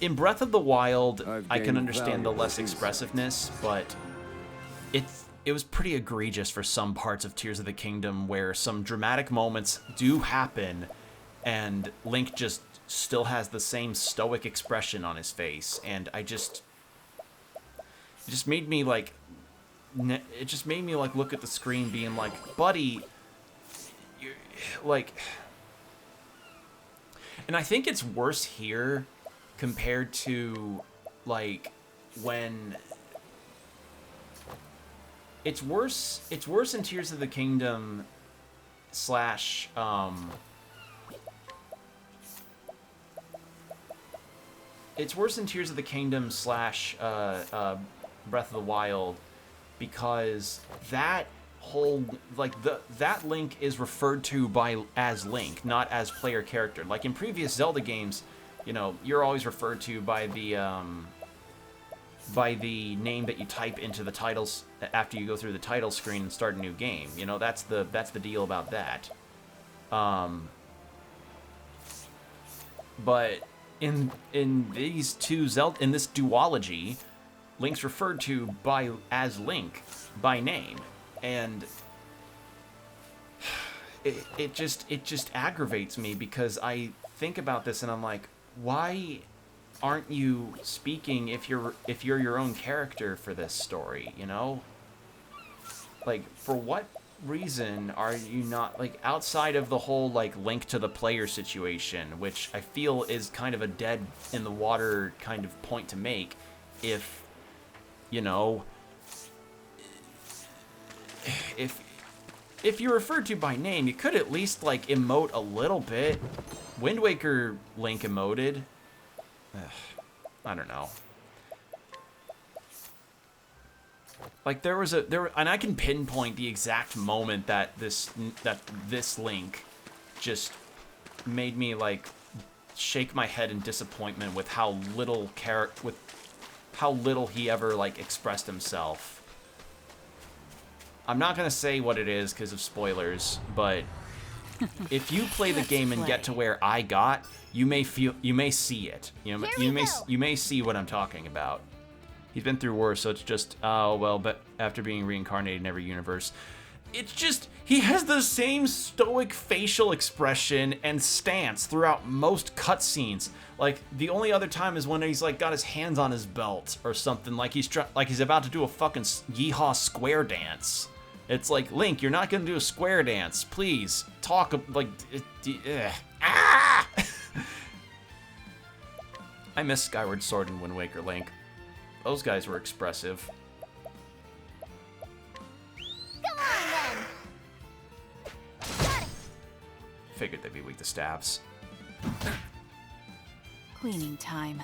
in Breath of the Wild, I can understand the less expressiveness, but it was pretty egregious for some parts of Tears of the Kingdom where some dramatic moments do happen, and Link just still has the same stoic expression on his face, and it just made me like it just made me like look at the screen being like, buddy, you're like, and I think it's worse here compared to like when it's worse in Tears of the Kingdom slash it's worse in Tears of the Kingdom slash Breath of the Wild, because that whole that Link is referred to as Link, not as player character. Like in previous Zelda games, you know, you're always referred to by the name that you type into the titles after you go through the title screen and start a new game. You know, that's the deal about that. But in these two in this duology, Link's referred to as Link by name, and it just aggravates me, because I think about this and I'm like, why aren't you speaking if you're your own character for this story, you know? Like, for what reason are you not, like, outside of the whole like Link to the player situation, which I feel is kind of a dead in the water kind of point to make, if you know, if you're referred to by name, you could at least like emote a little bit. Wind Waker Link emoted. I don't know. Like and I can pinpoint the exact moment that this Link just made me like shake my head in disappointment with how little he ever like expressed himself. I'm not gonna say what it is because of spoilers, but if you play the game and get to where I got, you may see it. You may see what I'm talking about. He's been through worse, so it's just, oh well, but after being reincarnated in every universe, it's just, he has the same stoic facial expression and stance throughout most cutscenes. Like, the only other time is when he's like got his hands on his belt or something, like he's about to do a fucking yeehaw square dance. It's like, Link, you're not gonna do a square dance. Please talk like. Ah! I miss Skyward Sword and Wind Waker Link. Those guys were expressive. Come on, then. Got it. Figured they'd be weak to staffs. Cleaning time.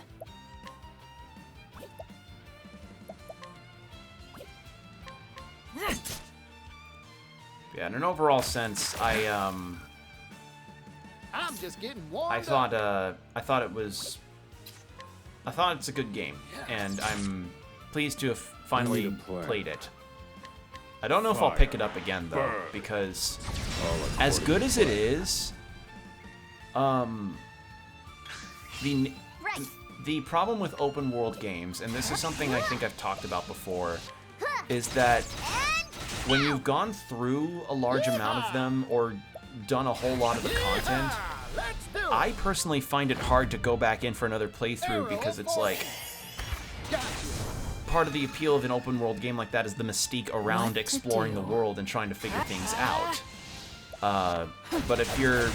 Yeah, in an overall sense, I'm just getting warmed I thought it's a good game, and I'm pleased to have finally played it. I don't know if I'll pick it up again though, because as good as it is, the problem with open world games, and this is something I think I've talked about before, is that when you've gone through a large amount of them or done a whole lot of the content, I personally find it hard to go back in for another playthrough, because it's like, part of the appeal of an open world game like that is the mystique around exploring the world and trying to figure things out. But if you're,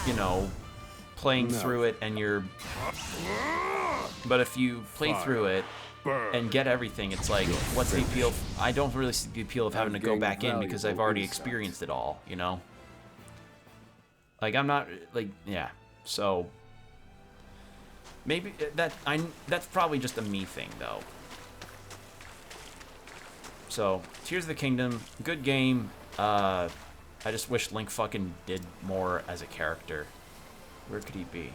you know, playing through it and but if you play through it and get everything, it's like, what's the appeal? I don't really see the appeal of having to go back in, because I've already experienced it all, you know? Like, I'm not, like, yeah. So, maybe that's probably just a me thing, though. So, Tears of the Kingdom, good game. I just wish Link fucking did more as a character. Where could he be?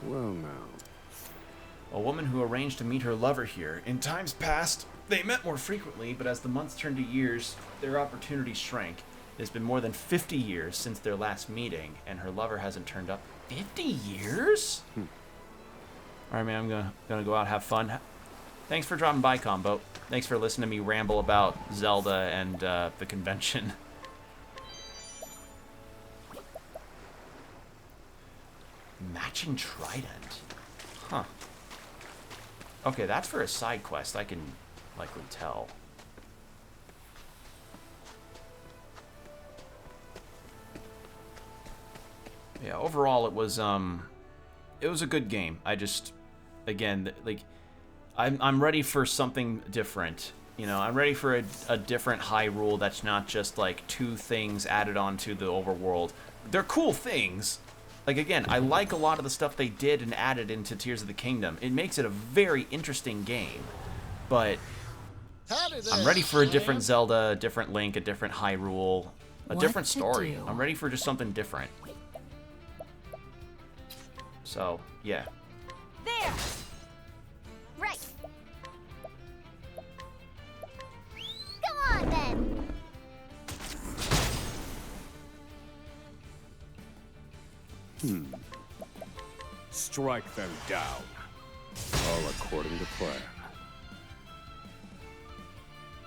Well, now. A woman who arranged to meet her lover here. In times past, they met more frequently, but as the months turned to years, their opportunities shrank. It's been more than 50 years since their last meeting, and her lover hasn't turned up. 50 years? Alright, man, I'm gonna go out and have fun. Thanks for dropping by, Combo. Thanks for listening to me ramble about Zelda and the convention. Matching trident. Huh. Okay, that's for a side quest. I can likely tell. Yeah, overall it was a good game. I just, again, like, I'm ready for something different. You know, I'm ready for a different Hyrule that's not just like 2 things added onto the overworld. They're cool things. Like, again, I like a lot of the stuff they did and added into Tears of the Kingdom. It makes it a very interesting game. But I'm ready for a different Zelda, a different Link, a different Hyrule, a different story. I'm ready for just something different. So, yeah. There. Right. Come on then. Strike them down. All according to plan.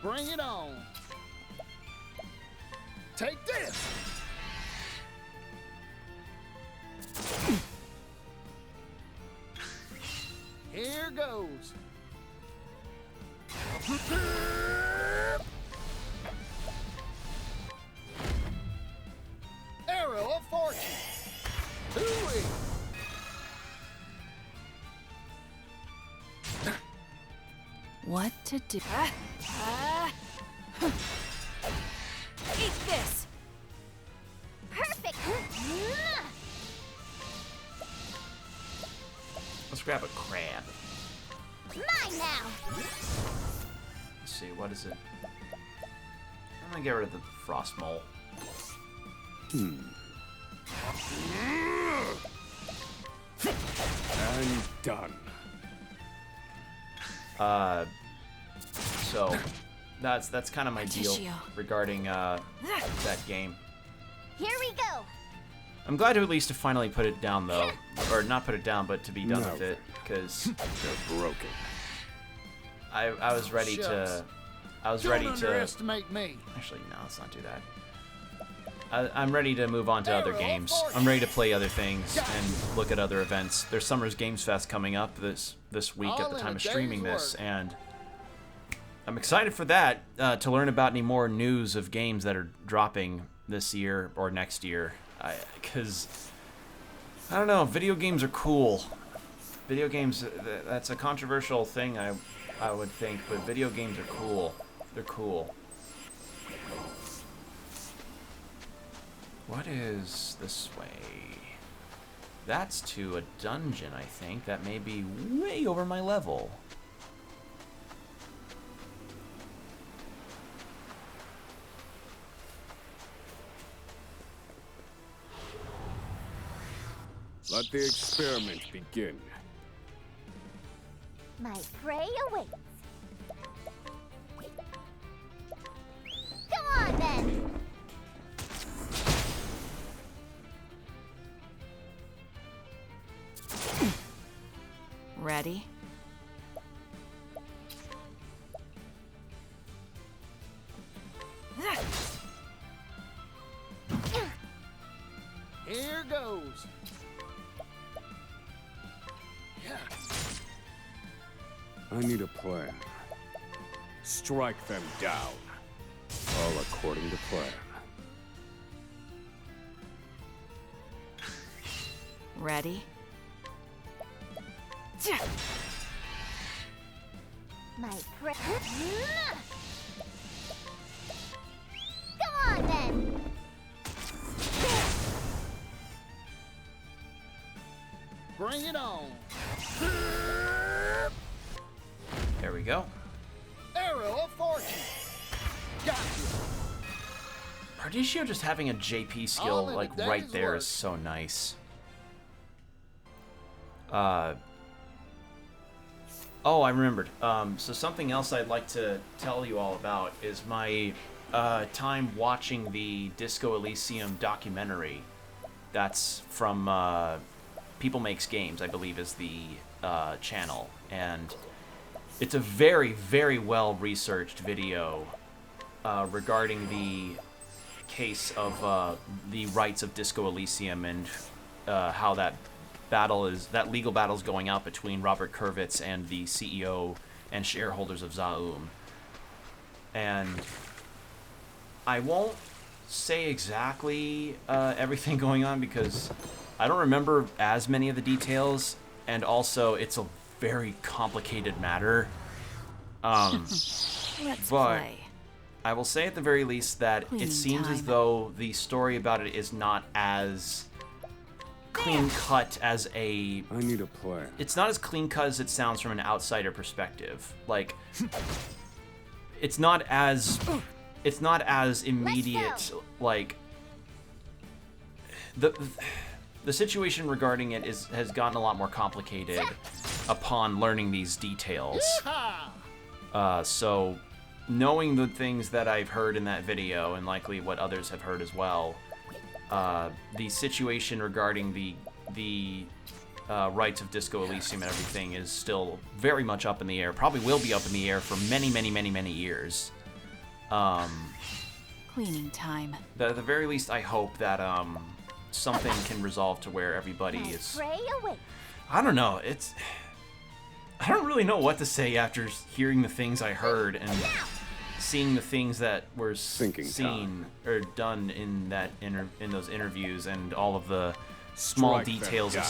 Bring it on. Take this. Here goes. Arrow of fortune. Hooey. What to do? Eat this! Perfect. Let's grab a crab. Mine now. Let's see, what is it? I'm gonna get rid of the frost mole. And done. So that's kind of my deal Tissue. regarding that game. Here we go. I'm glad to at least to finally put it down though, or not put it down, but to be done No. with it, because They're broken. I was ready Shucks. to. I was Don't ready to. underestimate me. Actually, no, let's not do that. I'm ready to move on to other games. I'm ready to play other things and look at other events. There's Summer's Games Fest coming up this week at All the in time a of streaming day's this, work. and I'm excited for that, to learn about any more news of games that are dropping this year or next year. Because, I don't know, video games are cool. Video games, that's a controversial thing, I would think, but video games are cool. They're cool. What is this way? That's to a dungeon, I think. That may be way over my level. Let the experiment begin. My prey awaits. Come on then. Ready? Here goes. Yeah. I need a plan. Strike them down. All according to plan. Ready? My prey. Come on then. Bring it on. There we go. Arrow of fortune. Got you. Pardisio just having a JP skill, All in a like, day's right there work. is so nice. Oh, I remembered. So something else I'd like to tell you all about is my time watching the Disco Elysium documentary. That's from People Makes Games, I believe, is the channel. And it's a very, very well-researched video regarding the case of the rights of Disco Elysium and how that that legal battle is going out between Robert Kurvitz and the CEO and shareholders of Zaum. And I won't say exactly everything going on because I don't remember as many of the details, and also it's a very complicated matter. Let's But play. I will say at the very least that Cleaning it seems as time. though the story about it is not as clean cut as a... I need a plan. It's not as clean cut as it sounds from an outsider perspective. Like, it's not as immediate. Like, the situation regarding it has gotten a lot more complicated upon learning these details. So, knowing the things that I've heard in that video, and likely what others have heard as well, the situation regarding the rights of Disco Elysium and everything is still very much up in the air. Probably will be up in the air for many, many, many, many years. Cleaning time. At the very least, I hope that something can resolve to where everybody My is... prey awaits. I don't know. I don't really know what to say after hearing the things I heard and seeing the things that were Thinking seen time. or done in those interviews and all of the small Strike them details down.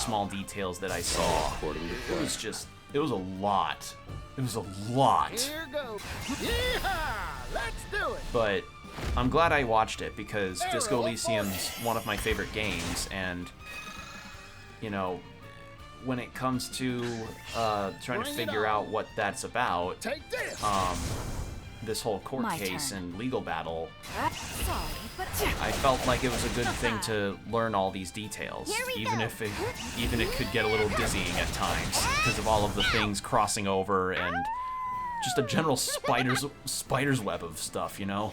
that I saw. According to It plan. was just, it was a lot. It was a lot. Here goes. Yeehaw! Let's do it. But I'm glad I watched it because Disco Arrow, Elysium's one of my favorite games, and you know, when it comes to trying to Bring it figure on. out what that's about, Take this. this whole court My case turn. and legal battle, Sorry, but I felt like it was a good thing to learn all these details, Here we even go. if it could get a little dizzying at times because of all of the things crossing over and just a general spider's web of stuff, you know.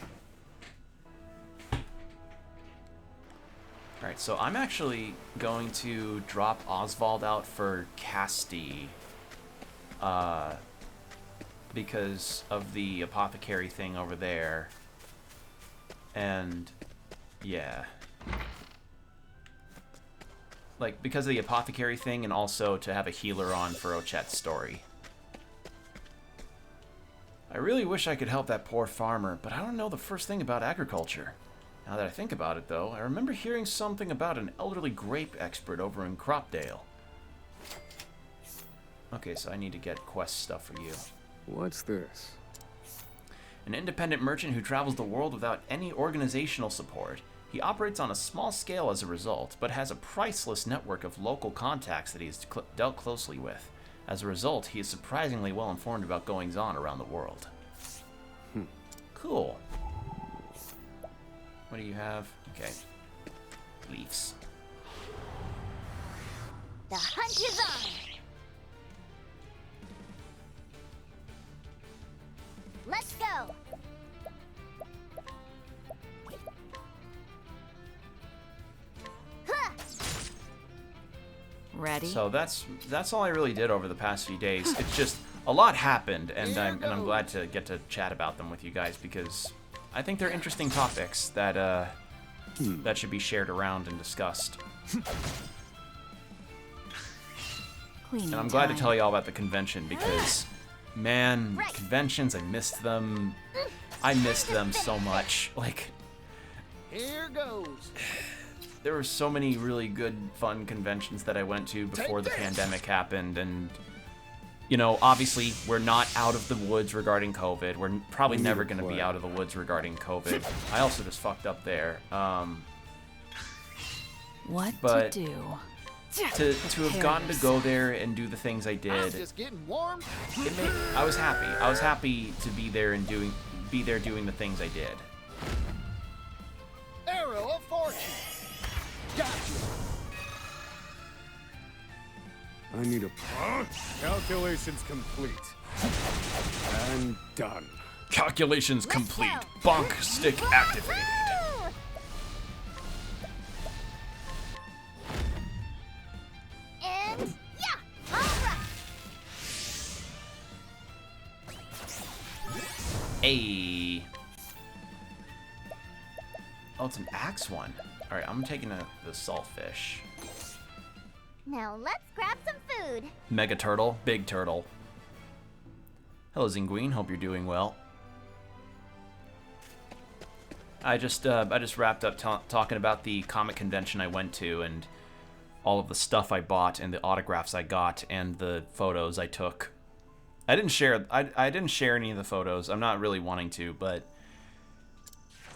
All right, so I'm actually going to drop Oswald out for Casti, because of the apothecary thing over there. And yeah, like because of the apothecary thing, and also to have a healer on for Ochet's story. I really wish I could help that poor farmer, but I don't know the first thing about agriculture. Now that I think about it, though, I remember hearing something about an elderly grape expert over in Cropdale. Okay, so I need to get quest stuff for you. What's this? An independent merchant who travels the world without any organizational support. He operates on a small scale as a result, but has a priceless network of local contacts that he has dealt closely with. As a result, he is surprisingly well informed about goings-on around the world. Cool. What do you have? Okay. Leaves. The hunt is on. Let's go. Huh. ready? So that's all I really did over the past few days. It's just a lot happened, and I'm glad to get to chat about them with you guys because I think they're interesting topics that that should be shared around and discussed. Cleaning And I'm glad to time. tell you all about the convention because, man, conventions, I missed them. I missed them so much. Like, Here goes. there were so many really good, fun conventions that I went to before the Take this. pandemic happened, and you know, obviously, we're not out of the woods regarding COVID. We're probably We need never a going to be plan. out of the woods regarding COVID. I also just fucked up there. What but- to do? To have gotten to go there and do the things I I'm did, just getting warm. I was happy. I was happy to be there and doing the things I did. Arrow of fortune. Gotcha. I need a... Calculations complete. And done. Calculations Let's complete. go. Bonk stick activated. Woo! And yeah, all right. Hey. Oh, it's an axe one. All right, I'm taking the saltfish. Now let's grab some food. Mega Turtle, Big Turtle. Hello, Zinguine. Hope you're doing well. I just wrapped up talking about the comic convention I went to and all of the stuff I bought and the autographs I got and the photos I took. I didn't share any of the photos. I'm not really wanting to, but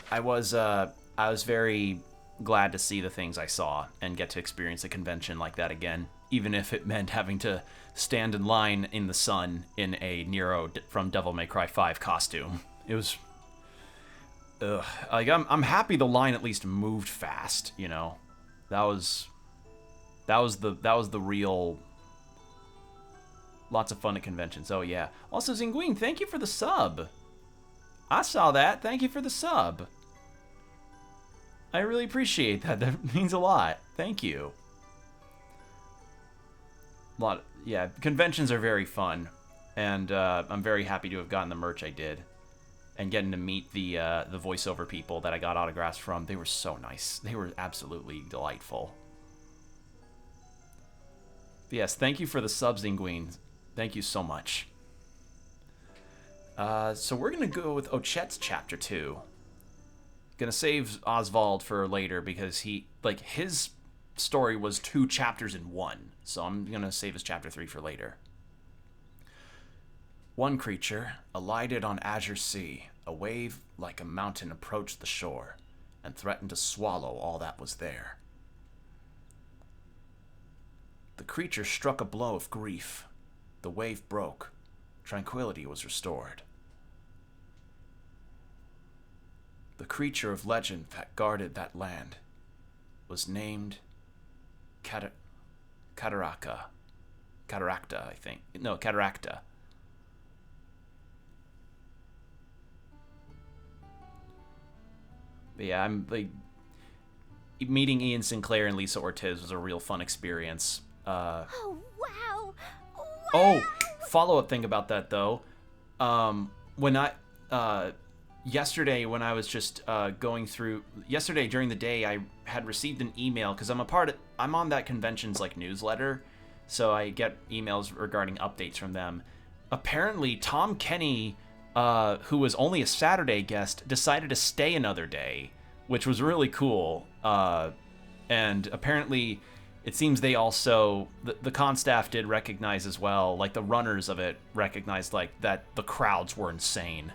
I was very glad to see the things I saw and get to experience a convention like that again, even if it meant having to stand in line in the sun in a Nero from Devil May Cry 5 costume. It was like I'm happy the line at least moved fast, you know. That was the real lots of fun at conventions. Oh yeah. Also Zinguine, thank you for the sub. I saw that. Thank you for the sub. I really appreciate that. That means a lot. Thank you. Yeah, conventions are very fun, and I'm very happy to have gotten the merch I did, and getting to meet the voiceover people that I got autographs from. They were so nice. They were absolutely delightful. But yes, thank you for the subs, Zinguine. Thank you so much. So we're gonna go with Ochet's chapter 2. Gonna save Oswald for later because his story was 2 chapters in 1. So I'm gonna save his chapter 3 for later. One creature alighted on Azure Sea. A wave like a mountain approached the shore and threatened to swallow all that was there. The creature struck a blow of grief. The wave broke. Tranquility was restored. The creature of legend that guarded that land was named Cataracta, I think. No, Cataracta. But yeah, I'm like meeting Ian Sinclair and Lisa Ortiz was a real fun experience. Oh, wow. Oh, follow-up thing about that though. Yesterday when I was just going through yesterday during the day, I had received an email because I'm on that convention's like newsletter, so I get emails regarding updates from them. Apparently Tom Kenny, who was only a Saturday guest, decided to stay another day, which was really cool. And apparently it seems they also, the con staff did recognize as well, like the runners of it recognized like that the crowds were insane.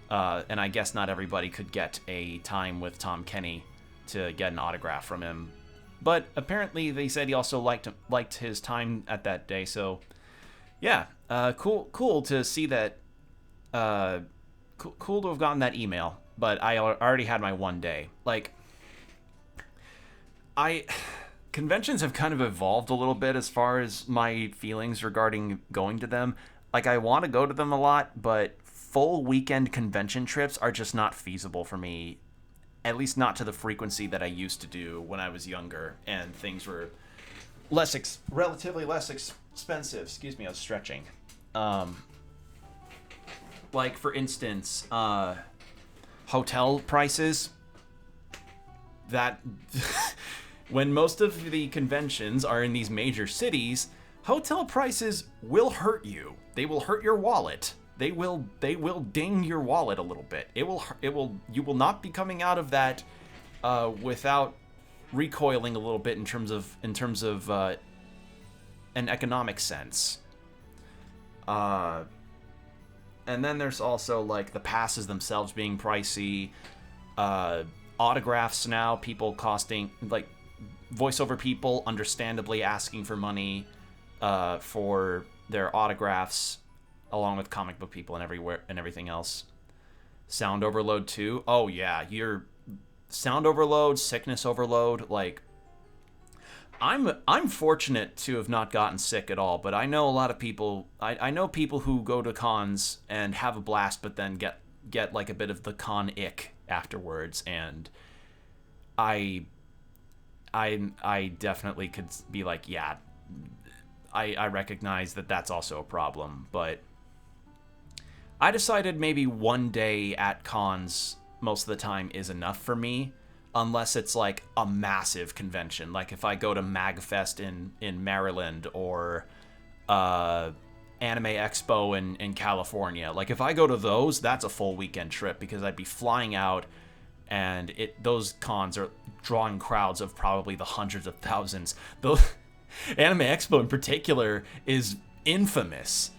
And I guess not everybody could get a time with Tom Kenny to get an autograph from him. But apparently they said he also liked his time at that day. So yeah, cool to see that. Cool to have gotten that email. But I already had my one day. Like, conventions have kind of evolved a little bit as far as my feelings regarding going to them. Like, I want to go to them a lot, but full weekend convention trips are just not feasible for me, at least not to the frequency that I used to do when I was younger and things were relatively less expensive. Excuse me, I was stretching. Like for instance, hotel prices. That when most of the conventions are in these major cities, hotel prices will hurt you. They will hurt your wallet. They will ding your wallet a little bit. You will not be coming out of that without recoiling a little bit in terms of an economic sense. And then there's also like the passes themselves being pricey, autographs now, people costing, like voiceover people understandably asking for money for their autographs, along with comic book people and everything else. Sound overload too. Oh yeah, your sound overload, sickness overload. Like, I'm fortunate to have not gotten sick at all, but I know a lot of people. I know people who go to cons and have a blast, but then get like a bit of the con ick afterwards, and I definitely could be like, yeah, I recognize that that's also a problem, but I decided maybe one day at cons most of the time is enough for me. unless it's like a massive convention. Like if I go to MagFest in Maryland or Anime Expo in California. Like if I go to those, that's a full weekend trip because I'd be flying out, and those cons are drawing crowds of probably the hundreds of thousands. Though Anime Expo in particular is infamous,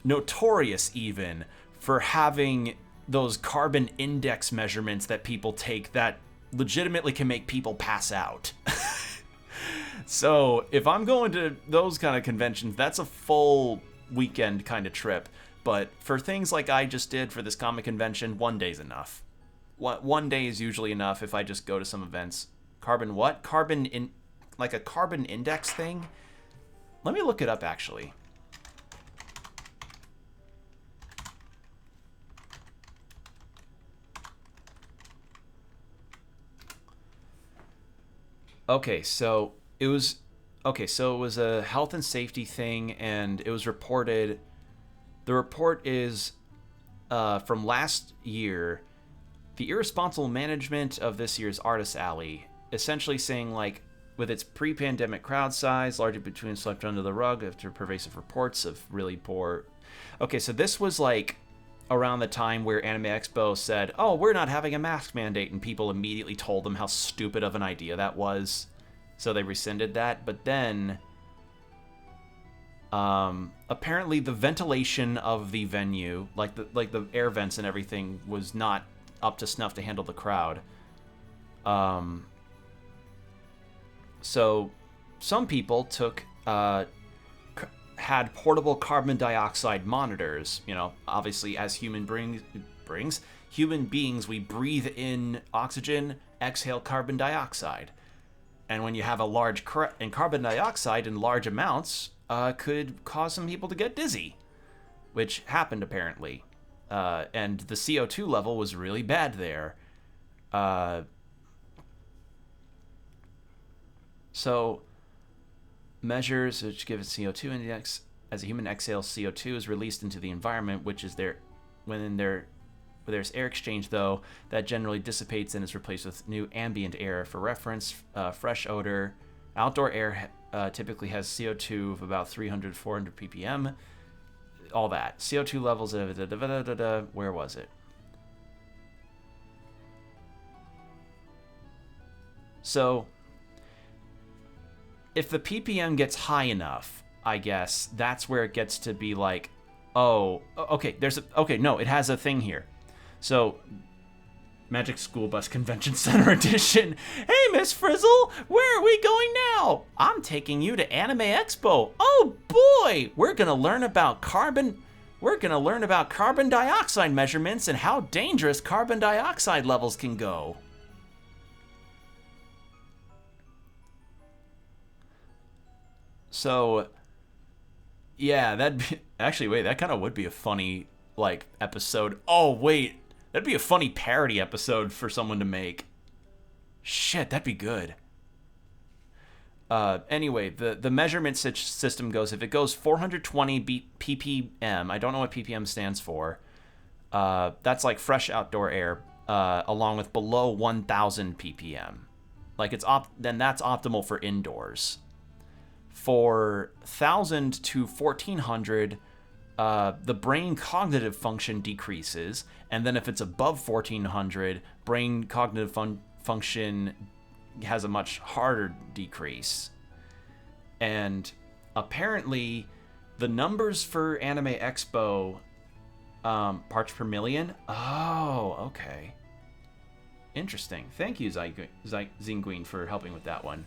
notorious even, for having those carbon index measurements that people take that legitimately can make people pass out. So if I'm going to those kind of conventions, that's a full weekend kind of trip. But for things like I just did for this comic convention, 1 day's enough. One day is usually enough if I just go to some events. Carbon what? Like a carbon index thing? Let me look it up, actually. Okay, so it was a health and safety thing, and it was reported. The report is from last year. The irresponsible management of this year's Artist Alley, essentially saying, like, with its pre-pandemic crowd size, largely between swept under the rug after pervasive reports of really poor... Okay, so this was, like, around the time where Anime Expo said, oh, we're not having a mask mandate, and people immediately told them how stupid of an idea that was. So they rescinded that, but then... apparently the ventilation of the venue, like the air vents and everything, was not up to snuff to handle the crowd. So some people had portable carbon dioxide monitors. You know, obviously as human beings, we breathe in oxygen, exhale carbon dioxide. And when you have a large and carbon dioxide in large amounts, could cause some people to get dizzy, which happened apparently. And the CO2 level was really bad there. So measures which give a CO2 index as a human exhales CO2 is released into the environment, which is there when there's air exchange, though, that generally dissipates and is replaced with new ambient air. For reference, fresh odor, outdoor air typically has CO2 of about 300 to 400 ppm. All that. CO2 levels, where was it? So, if the ppm gets high enough, I guess, that's where it gets to be like, oh, okay, it has a thing here. So, Magic School Bus Convention Center Edition. Hey, Miss Frizzle, where are we going now? I'm taking you to Anime Expo. Oh boy, we're gonna learn about carbon dioxide measurements and how dangerous carbon dioxide levels can go. So, yeah, that kind of would be a funny, like, episode. Oh, wait. That'd be a funny parody episode for someone to make. Shit, that'd be good. Anyway, the measurement system goes, if it goes 420 ppm, I don't know what ppm stands for, that's like fresh outdoor air, along with below 1000 ppm. Like, then that's optimal for indoors. For 1000 to 1400, the brain cognitive function decreases, and then if it's above 1400, brain cognitive function has a much harder decrease. And apparently, the numbers for Anime Expo, parts per million. Oh, okay. Interesting. Thank you, Zinguin, for helping with that one.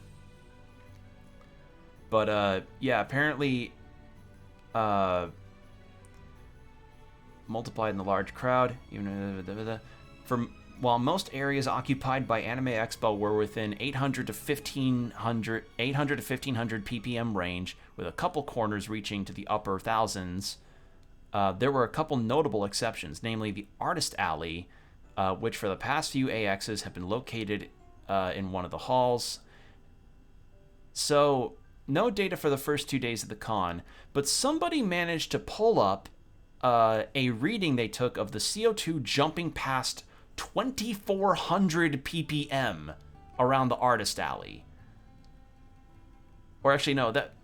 But yeah, apparently, multiplied in the large crowd, while most areas occupied by Anime Expo were within 800 to 1500 ppm range, with a couple corners reaching to the upper thousands, there were a couple notable exceptions, namely the Artist Alley, which for the past few AXs have been located in one of the halls. So, no data for the first 2 days of the con, but somebody managed to pull up a reading they took of the CO2 jumping past 2400 ppm. around the artist alley. Or actually, no, that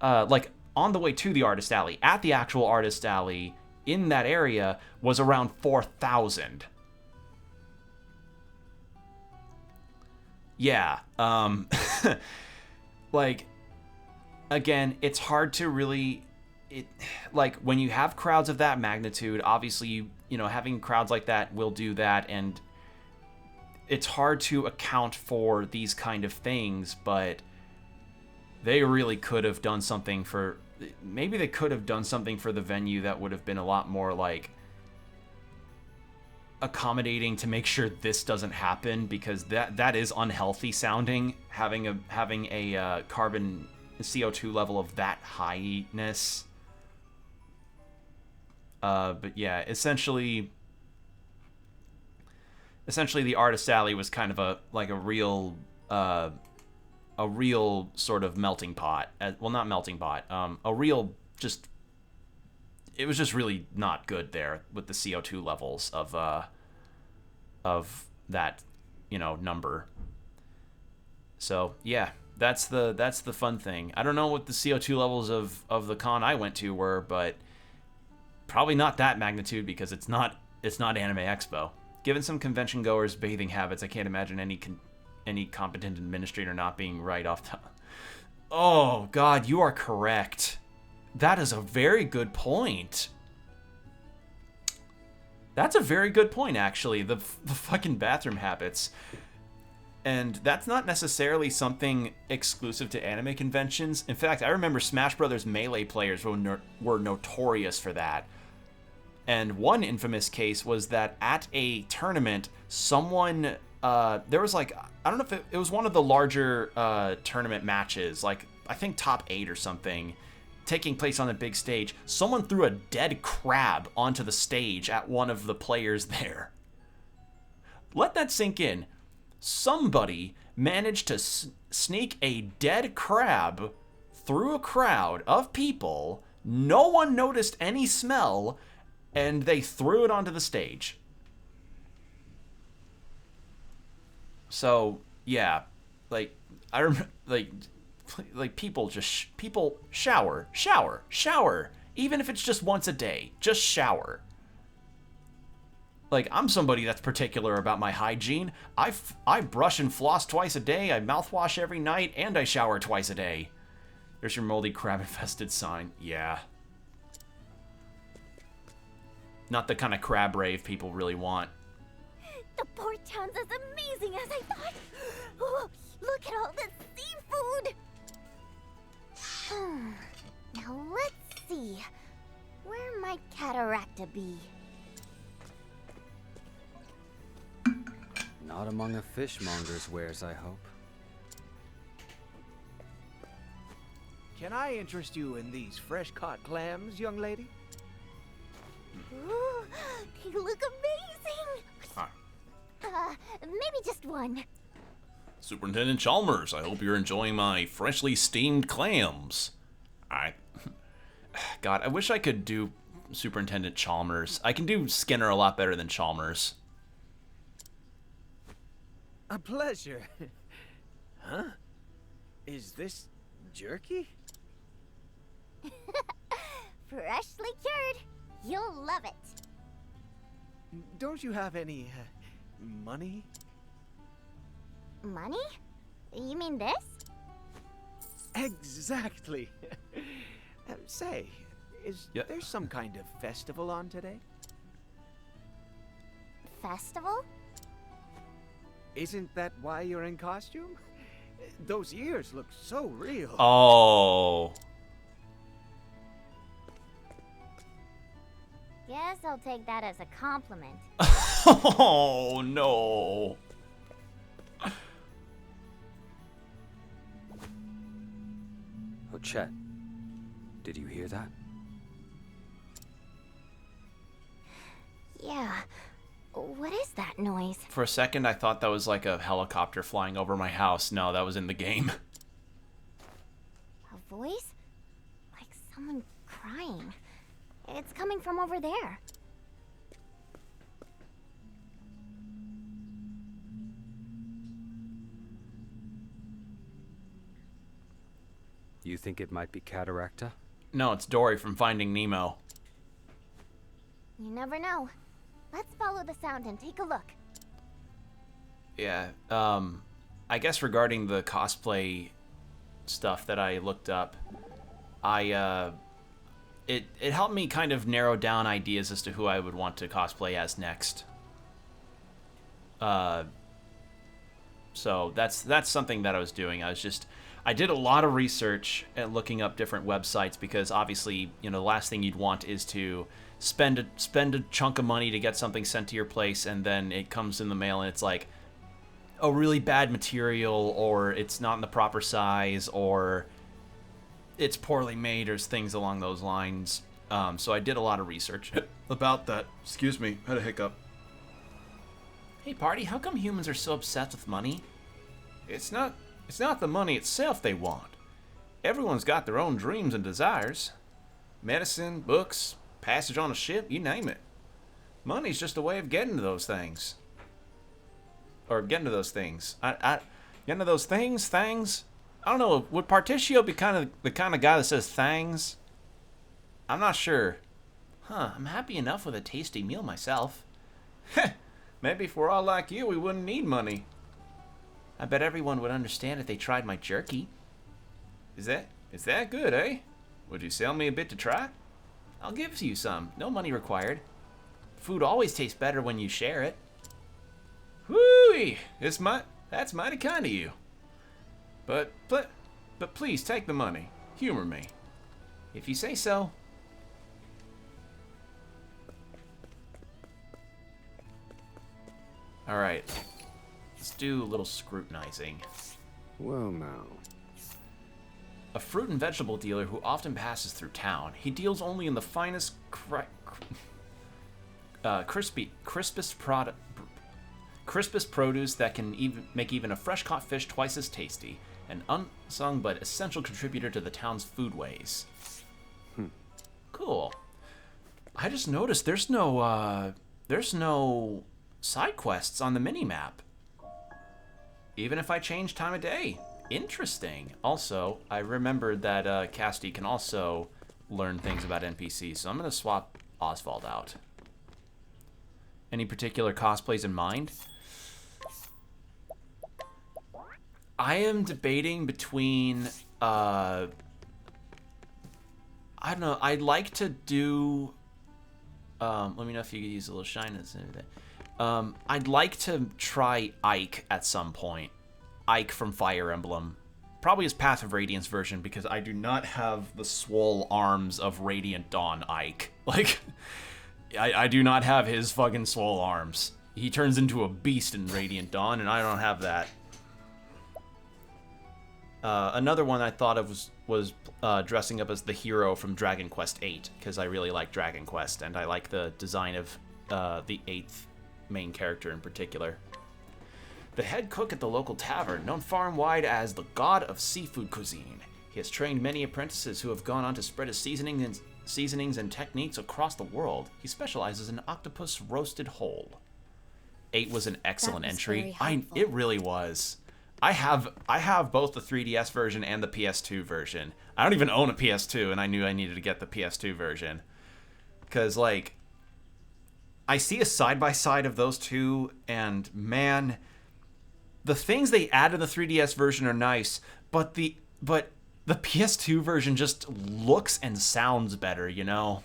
like on the way to the artist alley, at the actual artist alley in that area was around 4,000. Yeah, like, again, it's hard to really, like, when you have crowds of that magnitude, obviously, you know, having crowds like that will do that, and it's hard to account for these kind of things, but they really could have done something for, maybe they could have done something for the venue that would have been a lot more, like, accommodating to make sure this doesn't happen, because that is unhealthy sounding, having a carbon CO2 level of that highness. But yeah, essentially the artist alley was kind of a real sort of melting pot. Well, not melting pot. A real just. It was just really not good there with the CO2 levels of that, you know, number. So yeah, that's the fun thing. I don't know what the CO2 levels of the con I went to were, but probably not that magnitude, because it's not Anime Expo. Given some convention goers' bathing habits, I can't imagine any competent administrator not being right off top. Oh God, you are correct. That is a very good point. That's a very good point, actually. The fucking bathroom habits. And that's not necessarily something exclusive to anime conventions. In fact, I remember Smash Brothers Melee players were notorious for that. And one infamous case was that at a tournament, someone, there was like, I don't know if it was one of the larger tournament matches, like I think top 8 or something, taking place on a big stage. Someone threw a dead crab onto the stage at one of the players there. Let that sink in. Somebody managed to sneak a dead crab through a crowd of people. No one noticed any smell, and they threw it onto the stage. So yeah, like I remember, like people shower, even if it's just once a day. Just shower. Like, I'm somebody that's particular about my hygiene. I brush and floss twice a day, I mouthwash every night, and I shower twice a day. There's your moldy crab-infested sign. Yeah. Not the kind of crab rave people really want. The port sounds as amazing as I thought. Oh, look at all this seafood. Now let's see. Where might Cataracta be? Not among a fishmonger's wares, I hope. Can I interest you in these fresh-caught clams, young lady? Ooh, they look amazing. Hi. Maybe just one. Superintendent Chalmers, I hope you're enjoying my freshly steamed clams. God, I wish I could do Superintendent Chalmers. I can do Skinner a lot better than Chalmers. A pleasure. Huh? Is this jerky? Freshly cured. You'll love it. Don't you have any money? Money? You mean this? Exactly. Say, is Yeah. there some kind of festival on today? Festival? Isn't that why you're in costume? Those ears look so real. Oh. Guess I'll take that as a compliment. Oh, no. Oh, Chet. Did you hear that? Yeah. What is that noise? For a second, I thought that was like a helicopter flying over my house. No, that was in the game. A voice? Like someone crying. It's coming from over there. You think it might be Cataracta? No, it's Dory from Finding Nemo. You never know. Let's follow the sound and take a look. Yeah, I guess regarding the cosplay stuff that I looked up, it helped me kind of narrow down ideas as to who I would want to cosplay as next. So that's something that I was doing. I did a lot of research and looking up different websites because obviously, you know, the last thing you'd want is to spend a chunk of money to get something sent to your place and then it comes in the mail and it's like a really bad material, or it's not in the proper size, or it's poorly made, or things along those lines. So I did a lot of research about that. Excuse me, I had a hiccup. Hey, party, how come humans are so obsessed with money? It's not the money itself they want. Everyone's got their own dreams and desires. Medicine, books, passage on a ship, you name it. Money's just a way of getting to those things. Or getting to those things. Getting to those things? I don't know, would Particio be the kind of guy that says thangs? I'm not sure. I'm happy enough with a tasty meal myself. Heh, maybe if we're all like you, we wouldn't need money. I bet everyone would understand if they tried my jerky. Is that good, eh? Would you sell me a bit to try? I'll give you some, no money required. Food always tastes better when you share it. Whoo-wee! That's mighty kind of you. But please take the money. Humor me. If you say so. Alright. Let's do a little scrutinizing. Well, now. A fruit and vegetable dealer who often passes through town. He deals only in the finest crispest produce that can make even a fresh-caught fish twice as tasty. An unsung but essential contributor to the town's foodways. Cool. I just noticed there's no side quests on the mini-map. Even if I change time of day. Interesting. Also, I remembered that Cassidy can also learn things about NPCs, so I'm going to swap Oswald out. Any particular cosplays in mind? I am debating between, I don't know, I'd like to do, let me know if you could use a little shyness and everything. I'd like to try Ike at some point. Ike from Fire Emblem. Probably his Path of Radiance version, because I do not have the swole arms of Radiant Dawn Ike. Like, I do not have his fucking swole arms. He turns into a beast in Radiant Dawn, and I don't have that. Another one I thought of was dressing up as the hero from Dragon Quest VIII, because I really like Dragon Quest, and I like the design of the 8th main character in particular. The head cook at the local tavern, known far and wide as the god of seafood cuisine. He has trained many apprentices who have gone on to spread his seasonings and techniques across the world. He specializes in octopus roasted whole. 8 was an excellent entry. It really was. I have both the 3DS version and the PS2 version. I don't even own a PS2, and I knew I needed to get the PS2 version. Because, like, I see a side-by-side of those two, and, man, the things they add in the 3DS version are nice, but the PS2 version just looks and sounds better, you know?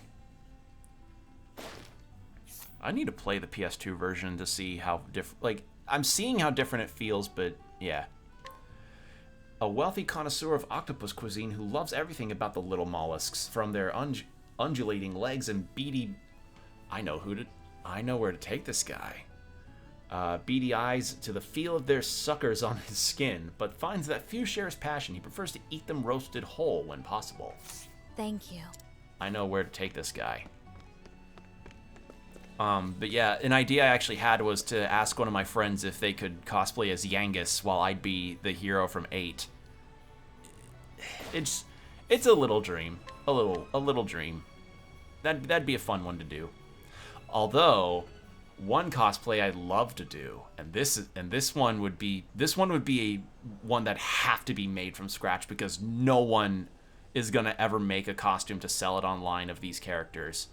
I need to play the PS2 version to see how different... Like, I'm seeing how different it feels, but... yeah. A wealthy connoisseur of octopus cuisine who loves everything about the little mollusks, from their undulating legs and beady... I know where to take this guy. Beady eyes to the feel of their suckers on his skin, but finds that few share his passion. He prefers to eat them roasted whole when possible. Thank you. I know where to take this guy. But yeah, an idea I actually had was to ask one of my friends if they could cosplay as Yangus while I'd be the hero from 8. It's a little dream. A little dream. That'd be a fun one to do. Although, one cosplay I'd love to do, and this one would be one that have to be made from scratch because no one is gonna ever make a costume to sell it online of these characters.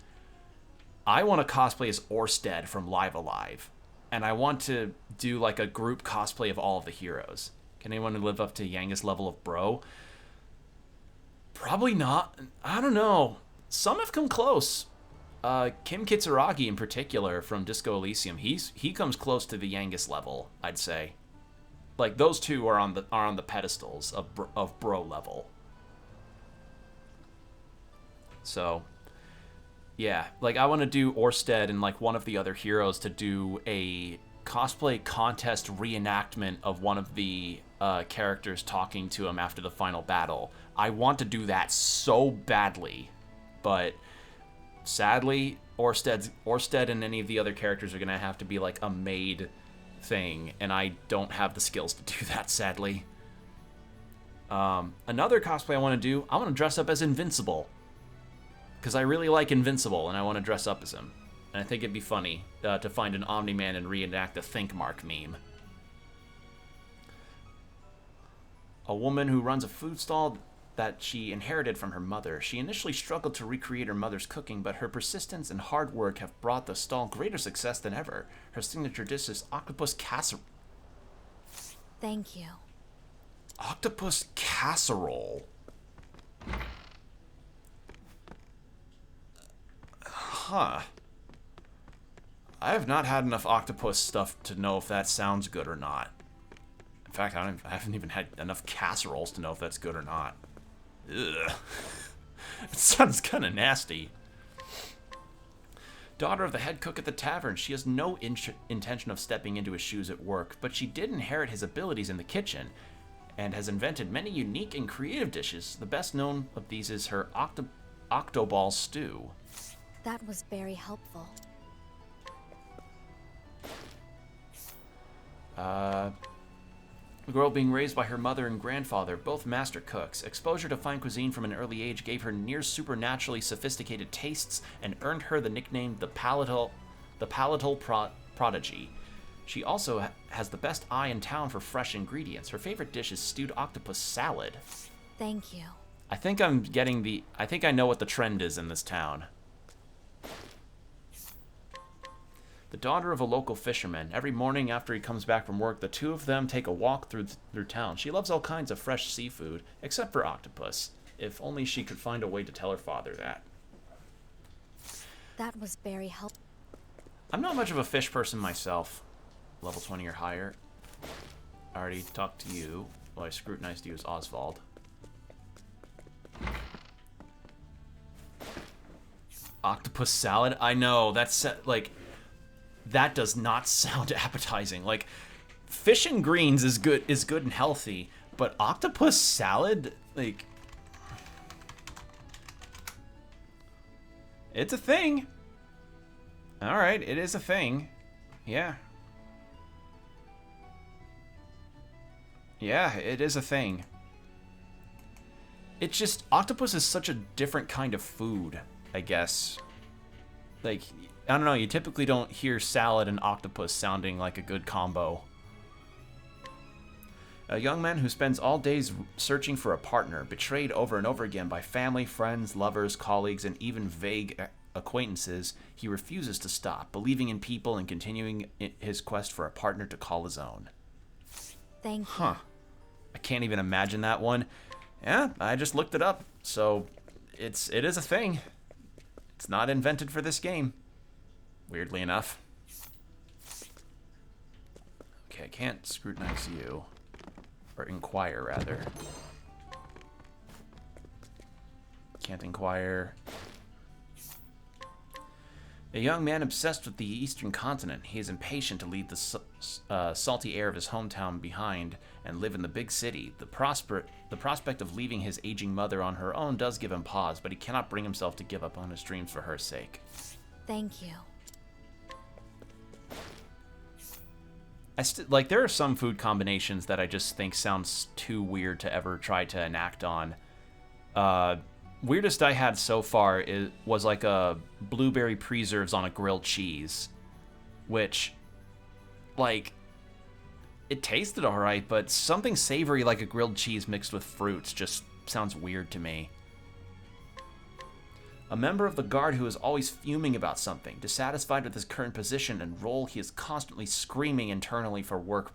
I want to cosplay as Orsted from Live Alive, and I want to do like a group cosplay of all of the heroes. Can anyone live up to Yanga's level of bro? Probably not. I don't know. Some have come close. Kim Kitsuragi in particular from Disco Elysium, he comes close to the Yangus level, I'd say. Like those two are on the pedestals of bro level. So, yeah, like I want to do Orsted and like one of the other heroes to do a cosplay contest reenactment of one of the characters talking to him after the final battle. I want to do that so badly, but sadly, Orsted and any of the other characters are gonna have to be like a made thing, and I don't have the skills to do that, sadly. Another cosplay I want to do, I want to dress up as Invincible. Because I really like Invincible, and I want to dress up as him. And I think it'd be funny to find an Omni-Man and reenact the Think Mark meme. A woman who runs a food stall that she inherited from her mother. She initially struggled to recreate her mother's cooking, but her persistence and hard work have brought the stall greater success than ever. Her signature dish is octopus casserole. Thank you. Octopus casserole. Huh. I have not had enough octopus stuff to know if that sounds good or not. In fact, I haven't even had enough casseroles to know if that's good or not. Ugh. It sounds kind of nasty. Daughter of the head cook at the tavern, she has no intention of stepping into his shoes at work, but she did inherit his abilities in the kitchen and has invented many unique and creative dishes. The best known of these is her octoball stew. That was very helpful. A girl being raised by her mother and grandfather, both master cooks. Exposure to fine cuisine from an early age gave her near supernaturally sophisticated tastes and earned her the nickname the palatal prodigy. She also has the best eye in town for fresh ingredients. Her favorite dish is stewed octopus salad. Thank you. I think I know what the trend is in this town. The daughter of a local fisherman. Every morning after he comes back from work, the two of them take a walk through town. She loves all kinds of fresh seafood, except for octopus. If only she could find a way to tell her father that. That was very helpful. I'm not much of a fish person myself. Level 20 or higher. I already talked to you. Well, I scrutinized you as Oswald. Octopus salad? I know, that's like... That does not sound appetizing. Like, fish and greens is good and healthy, but octopus salad, like, it's a thing. All right, it is a thing. Yeah. Yeah, it is a thing. It's just, octopus is such a different kind of food, I guess. Like, I don't know, you typically don't hear salad and octopus sounding like a good combo. A young man who spends all days searching for a partner, betrayed over and over again by family, friends, lovers, colleagues, and even vague acquaintances, he refuses to stop, believing in people and continuing his quest for a partner to call his own. Thank you. Huh. I can't even imagine that one. Yeah, I just looked it up, so it is a thing. It's not invented for this game. Weirdly enough. Okay, I can't scrutinize you. Or inquire, rather. Can't inquire. A young man obsessed with the eastern continent. He is impatient to leave the salty air of his hometown behind and live in the big city. The prospect of leaving his aging mother on her own does give him pause, but he cannot bring himself to give up on his dreams for her sake. Thank you. Like, there are some food combinations that I just think sounds too weird to ever try to enact on. Weirdest I had so far was like a blueberry preserves on a grilled cheese. which, like, it tasted alright, but something savory like a grilled cheese mixed with fruits just sounds weird to me. A member of the guard who is always fuming about something, dissatisfied with his current position and role, he is constantly screaming internally for work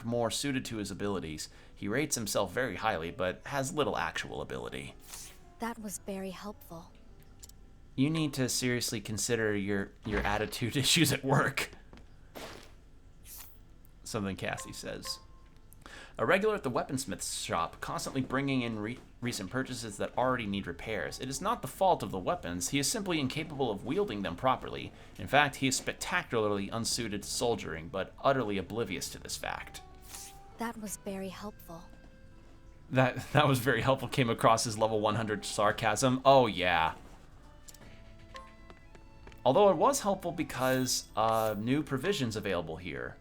more suited to his abilities. He rates himself very highly, but has little actual ability. That was very helpful. You need to seriously consider your attitude issues at work. Something Cassie says. A regular at the weaponsmith's shop, constantly bringing in recent purchases that already need repairs. It is not the fault of the weapons, he is simply incapable of wielding them properly. In fact, he is spectacularly unsuited to soldiering, but utterly oblivious to this fact. That was very helpful. That was very helpful came across as level 100 sarcasm. Oh, yeah. Although it was helpful because new provisions available here.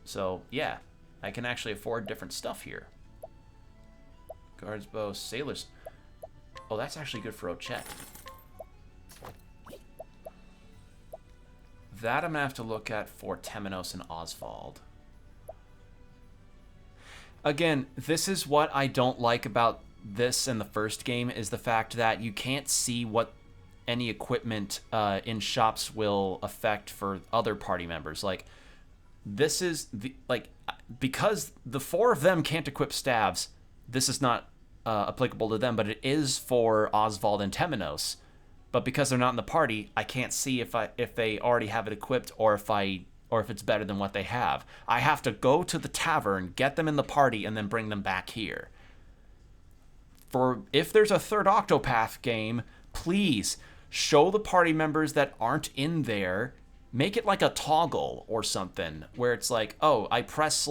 So, yeah. I can actually afford different stuff here. Guards bow, sailors. Oh, that's actually good for Ochette. That I'm gonna have to look at for Temenos and Oswald. Again, this is what I don't like about this and the first game, is the fact that you can't see what any equipment in shops will affect for other party members. Like, this is the, like, because the 4 of them can't equip staves, this is not applicable to them, but it is for Oswald and Temenos. But because they're not in the party, I can't see if they already have it equipped or if it's better than what they have. I have to go to the tavern, get them in the party, and then bring them back here. For if there's a third Octopath game, please show the party members that aren't in there. Make it like a toggle or something where it's like, oh, I press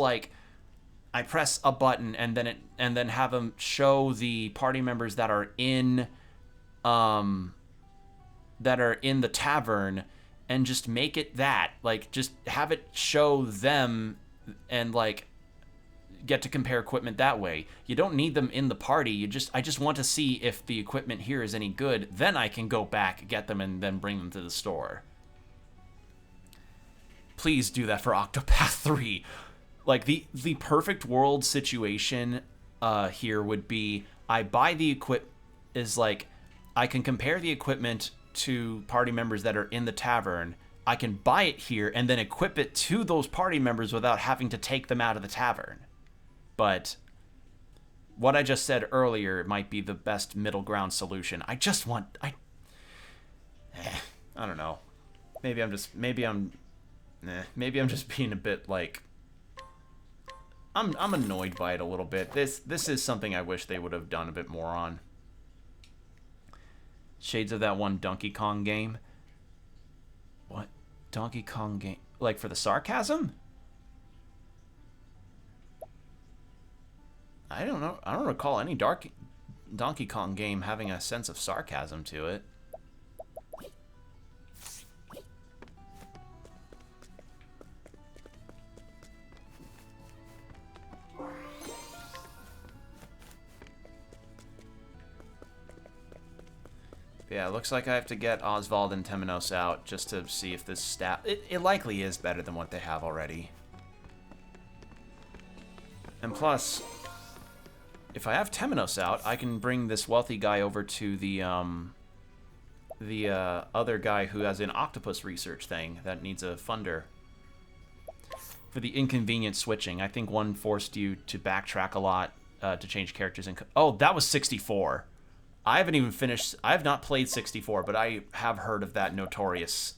a button and then have them show the party members that are in the tavern, and just make it that, like, just have it show them and like get to compare equipment that way. You don't need them in the party. I just want to see if the equipment here is any good. Then I can go back, get them, and then bring them to the store. Please do that for Octopath 3. Like, the perfect world situation here would be, I buy the is like, I can compare the equipment to party members that are in the tavern. I can buy it here and then equip it to those party members without having to take them out of the tavern. But what I just said earlier might be the best middle ground solution. I don't know. Maybe I'm just being a bit like, I'm annoyed by it a little bit. This is something I wish they would have done a bit more on. Shades of that one Donkey Kong game. What? Donkey Kong game? Like, for the sarcasm? I don't know. I don't recall any Donkey Kong game having a sense of sarcasm to it. Yeah, it looks like I have to get Oswald and Temenos out just to see if this staff... It likely is better than what they have already. And plus, if I have Temenos out, I can bring this wealthy guy over to the other guy who has an octopus research thing that needs a funder. For the inconvenient switching. I think one forced you to backtrack a lot to change characters. Oh, that was 64. I haven't even finished. I have not played 64, but I have heard of that notoriously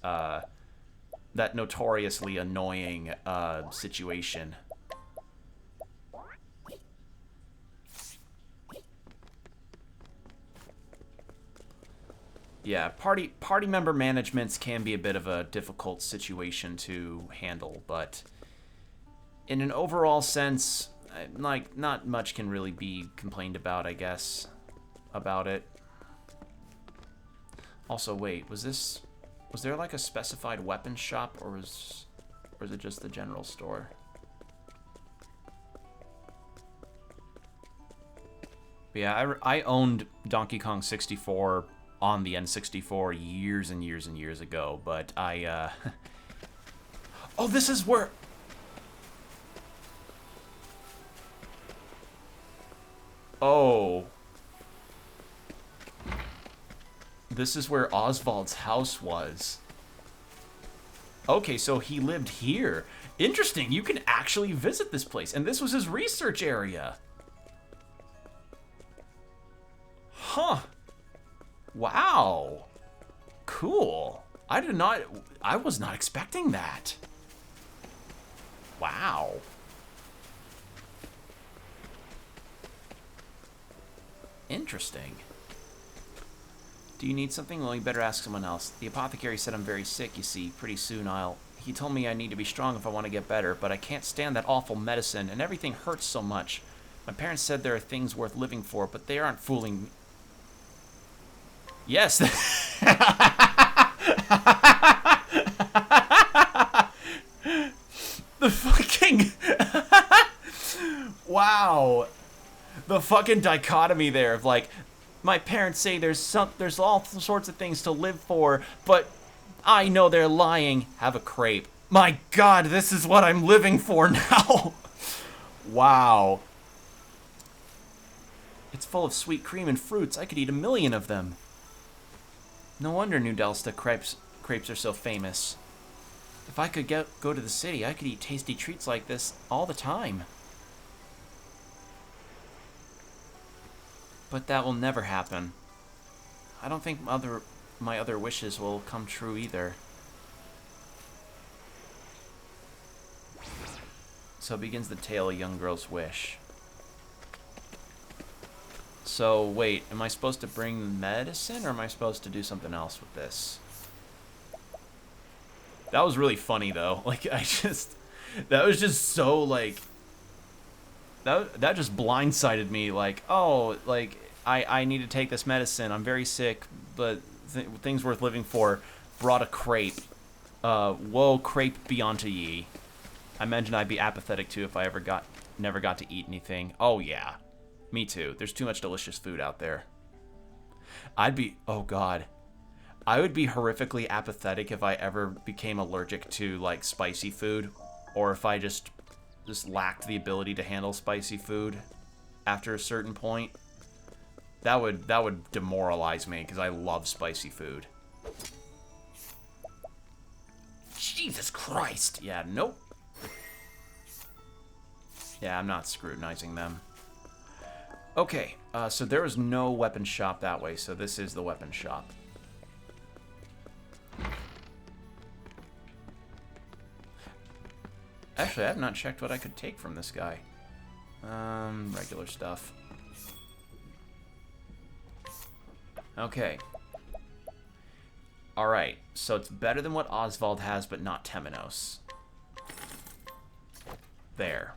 annoying situation. Yeah, party member managements can be a bit of a difficult situation to handle, but in an overall sense, like, not much can really be complained about, I guess. About it. Also, wait, was there like a specified weapons shop, or was it just the general store? But yeah, I owned Donkey Kong 64 on the N64 years and years and years ago, but I, Oh, this is where... Oh. This is where Oswald's house was. Okay, so he lived here. Interesting, you can actually visit this place, and this was his research area. Huh. Wow. Cool. I was not expecting that. Wow. Interesting. Do you need something? Well, you better ask someone else. The apothecary said I'm very sick, you see. Pretty soon He told me I need to be strong if I want to get better, but I can't stand that awful medicine, and everything hurts so much. My parents said there are things worth living for, but they aren't fooling me. Yes. The fucking... Wow. The fucking dichotomy there of like, my parents say there's all sorts of things to live for, but I know they're lying. Have a crepe. My God, this is what I'm living for now. Wow. It's full of sweet cream and fruits. I could eat 1,000,000 of them. No wonder New Delsta crepes are so famous. If I could go to the city, I could eat tasty treats like this all the time. But that will never happen. I don't think my other wishes will come true either. So begins the tale of a young girl's wish. So, wait, am I supposed to bring medicine, or am I supposed to do something else with this? That was really funny, though. Like, that was just so, like... That just blindsided me, like, oh, like, I need to take this medicine, I'm very sick, but things worth living for. Brought a crepe. Whoa, crepe be unto ye. I imagine I'd be apathetic, too, if I never got to eat anything. Oh, yeah. Me too. There's too much delicious food out there. Oh God. I would be horrifically apathetic if I ever became allergic to, like, spicy food. Or if I just lacked the ability to handle spicy food after a certain point. That would demoralize me, because I love spicy food. Jesus Christ! Yeah, nope. Yeah, I'm not scrutinizing them. Okay, so there is no weapon shop that way, so this is the weapon shop. Actually, I have not checked what I could take from this guy. Regular stuff. Okay. Alright, so it's better than what Oswald has, but not Temenos. There.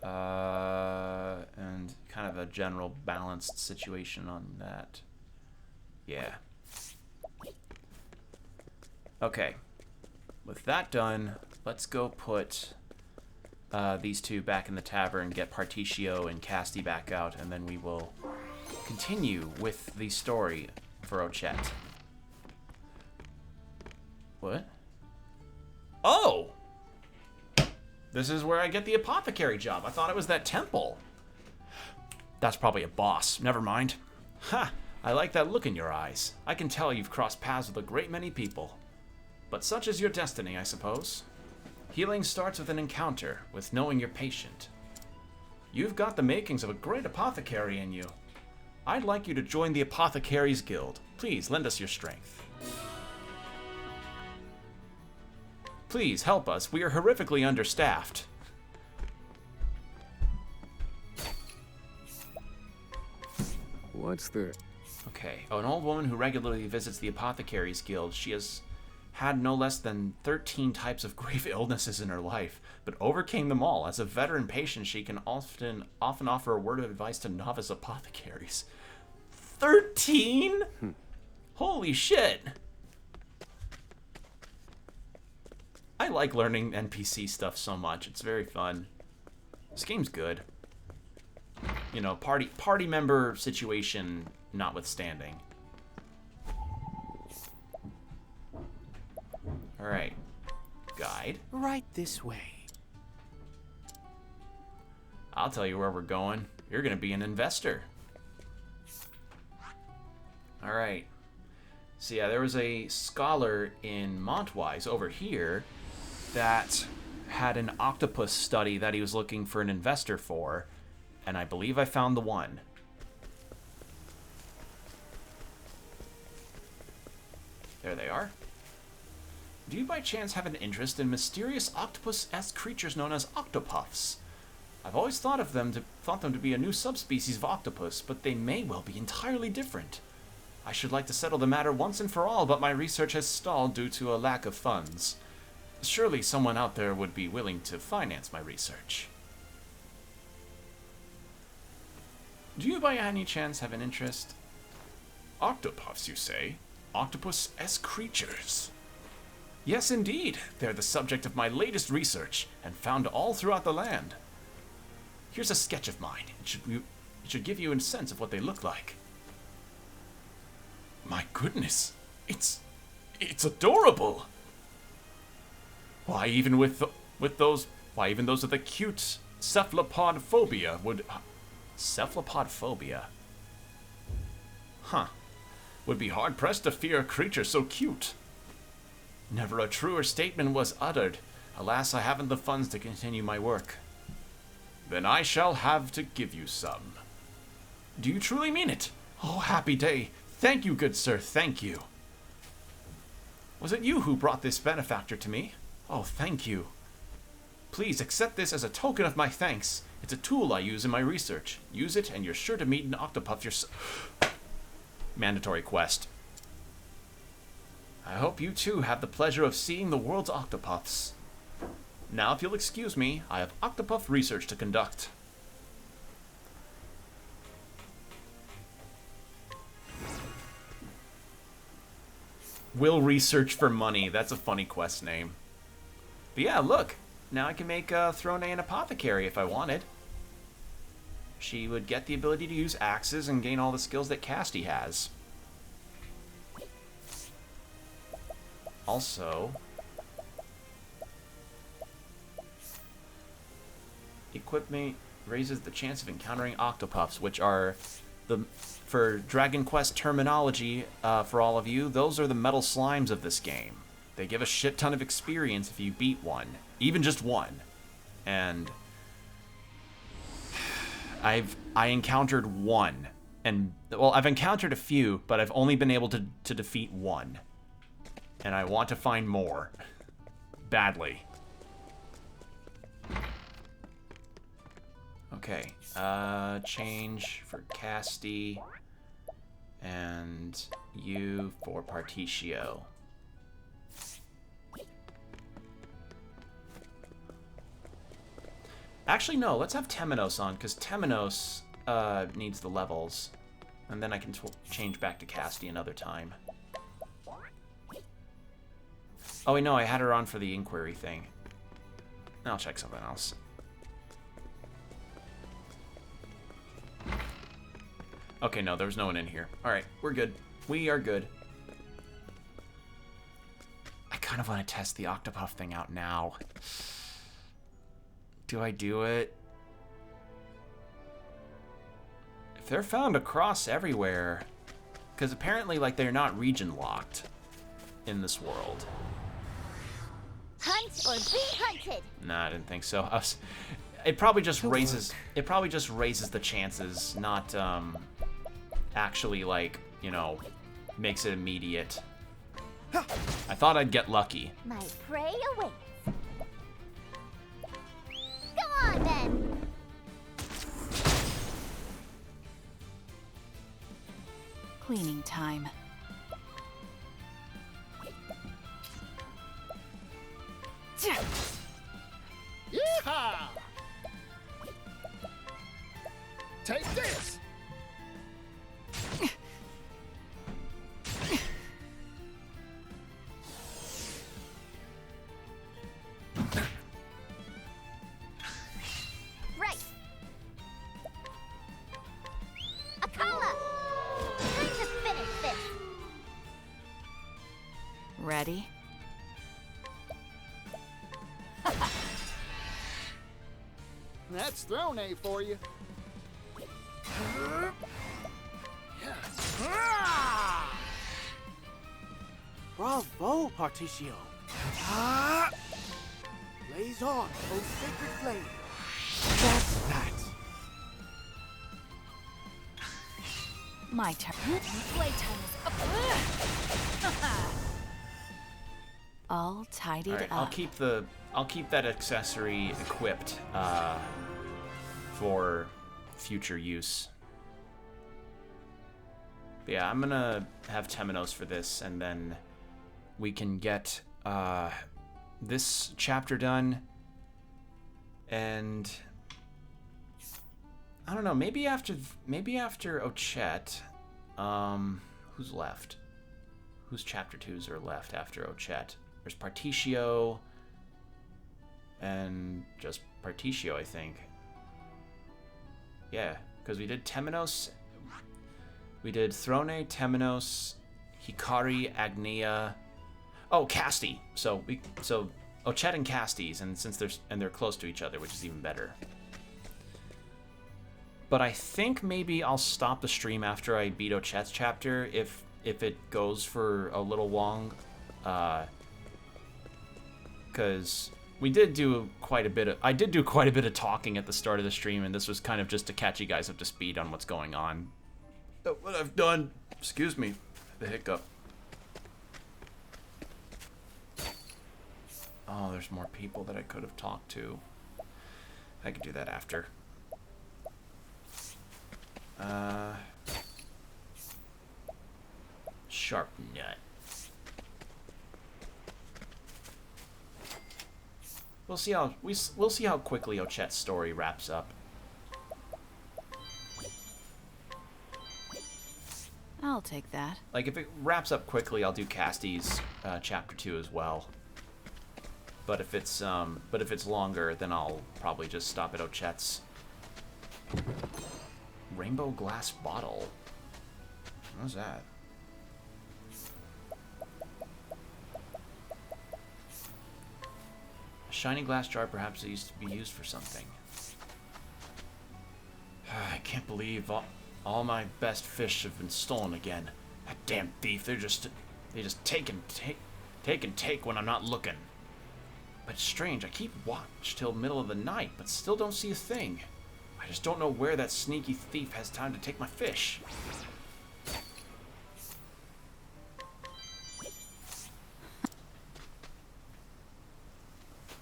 And kind of a general balanced situation on that. Yeah. Okay. With that done, let's go put these two back in the tavern, get Particio and Casti back out, and then we will continue with the story for Ochette. What? Oh! This is where I get the apothecary job. I thought it was that temple. That's probably a boss. Never mind. Ha! I like that look in your eyes. I can tell you've crossed paths with a great many people. But such is your destiny, I suppose. Healing starts with an encounter, with knowing your patient. You've got the makings of a great apothecary in you. I'd like you to join the Apothecaries Guild. Please, lend us your strength. Please, help us. We are horrifically understaffed. What's the... Okay. Oh, an old woman who regularly visits the Apothecaries Guild. She has had no less than 13 types of grave illnesses in her life, but overcame them all. As a veteran patient, she can often offer a word of advice to novice apothecaries. 13? Holy shit! I like learning NPC stuff so much. It's very fun. This game's good. You know, party member situation notwithstanding. Alright. Guide. Right this way. I'll tell you where we're going. You're gonna be an investor. Alright. So yeah, there was a scholar in Montwise over here that had an octopus study that he was looking for an investor for, and I believe I found the one. There they are. Do you by chance have an interest in mysterious octopus-esque creatures known as octopuffs? I've always thought them to be a new subspecies of octopus, but they may well be entirely different. I should like to settle the matter once and for all, but my research has stalled due to a lack of funds. Surely someone out there would be willing to finance my research. Do you by any chance have an interest? Octopuffs, you say? Octopus-esque creatures? Yes, indeed. They're the subject of my latest research, and found all throughout the land. Here's a sketch of mine. It should give you a sense of what they look like. My goodness, it's adorable. Why even those with a cute cephalopod phobia would cephalopod phobia? Huh. Would be hard pressed to fear a creature so cute. Never a truer statement was uttered. Alas, I haven't the funds to continue my work. Then I shall have to give you some. Do you truly mean it? Oh, happy day. Thank you, good sir, thank you. Was it you who brought this benefactor to me? Oh, thank you. Please accept this as a token of my thanks. It's a tool I use in my research. Use it and you're sure to meet an octopuff yourself. Mandatory quest. I hope you too have the pleasure of seeing the world's octopuffs. Now, if you'll excuse me, I have octopuff research to conduct. Will research for money. That's a funny quest name. But yeah, look. Now I can make Throne an apothecary if I wanted. She would get the ability to use axes and gain all the skills that Casty has. Also, equipment raises the chance of encountering octopuffs, which are for Dragon Quest terminology, for all of you, those are the metal slimes of this game. They give a shit ton of experience if you beat one, even just one. And I encountered one, and well, I've encountered a few, but I've only been able to defeat one. And I want to find more. Badly. Okay. Change for Casty. And you for Particio. Actually, no. Let's have Temenos on, because Temenos needs the levels. And then I can change back to Casty another time. Oh, wait, no, I had her on for the inquiry thing. I'll check something else. Okay, no, there was no one in here. Alright, we're good. We are good. I kind of want to test the Octopuff thing out now. Do I do it? If they're found across everywhere... Because apparently, like, they're not region-locked in this world. Hunt or be hunted. Nah, I didn't think so. It probably just raises the chances, not actually, like, you know, makes it immediate. I thought I'd get lucky. My prey awaits. Go on then. Cleaning time. Yeehaw! Take this! Right. Ready? That's Throne A for you. Bravo, Particio. Blaze on, O sacred flame. That's that. My turn. Playtime is up. All tidied All right, up. I'll keep that accessory equipped for future use. But yeah, I'm gonna have Temenos for this, and then we can get this chapter done. And I don't know, maybe after Ochet, who's left? Whose chapter 2s are left after Ochet? There's Particio and just Particio, I think. Yeah, because we did Temenos, we did Throne, Temenos, Hikari, Agnea. Oh, Casti. So Ochet and Castis, and since they're close to each other, which is even better. But I think maybe I'll stop the stream after I beat Ochet's chapter if it goes for a little long, because we did do quite a bit of I did do quite a bit of talking at the start of the stream, and this was kind of just to catch you guys up to speed on what's going on. What I've done. Excuse me, the hiccup. Oh, there's more people that I could have talked to. I could do that after. Sharp nut. We'll see how quickly Ochet's story wraps up. I'll take that. Like, if it wraps up quickly, I'll do Casti's chapter 2 as well. But if it's longer, then I'll probably just stop at Ochet's. Rainbow glass bottle. What's that? A shiny glass jar, perhaps it used to be used for something. I can't believe all my best fish have been stolen again. That damn thief, they just take and take when I'm not looking. But it's strange, I keep watch till middle of the night, but still don't see a thing. I just don't know where that sneaky thief has time to take my fish.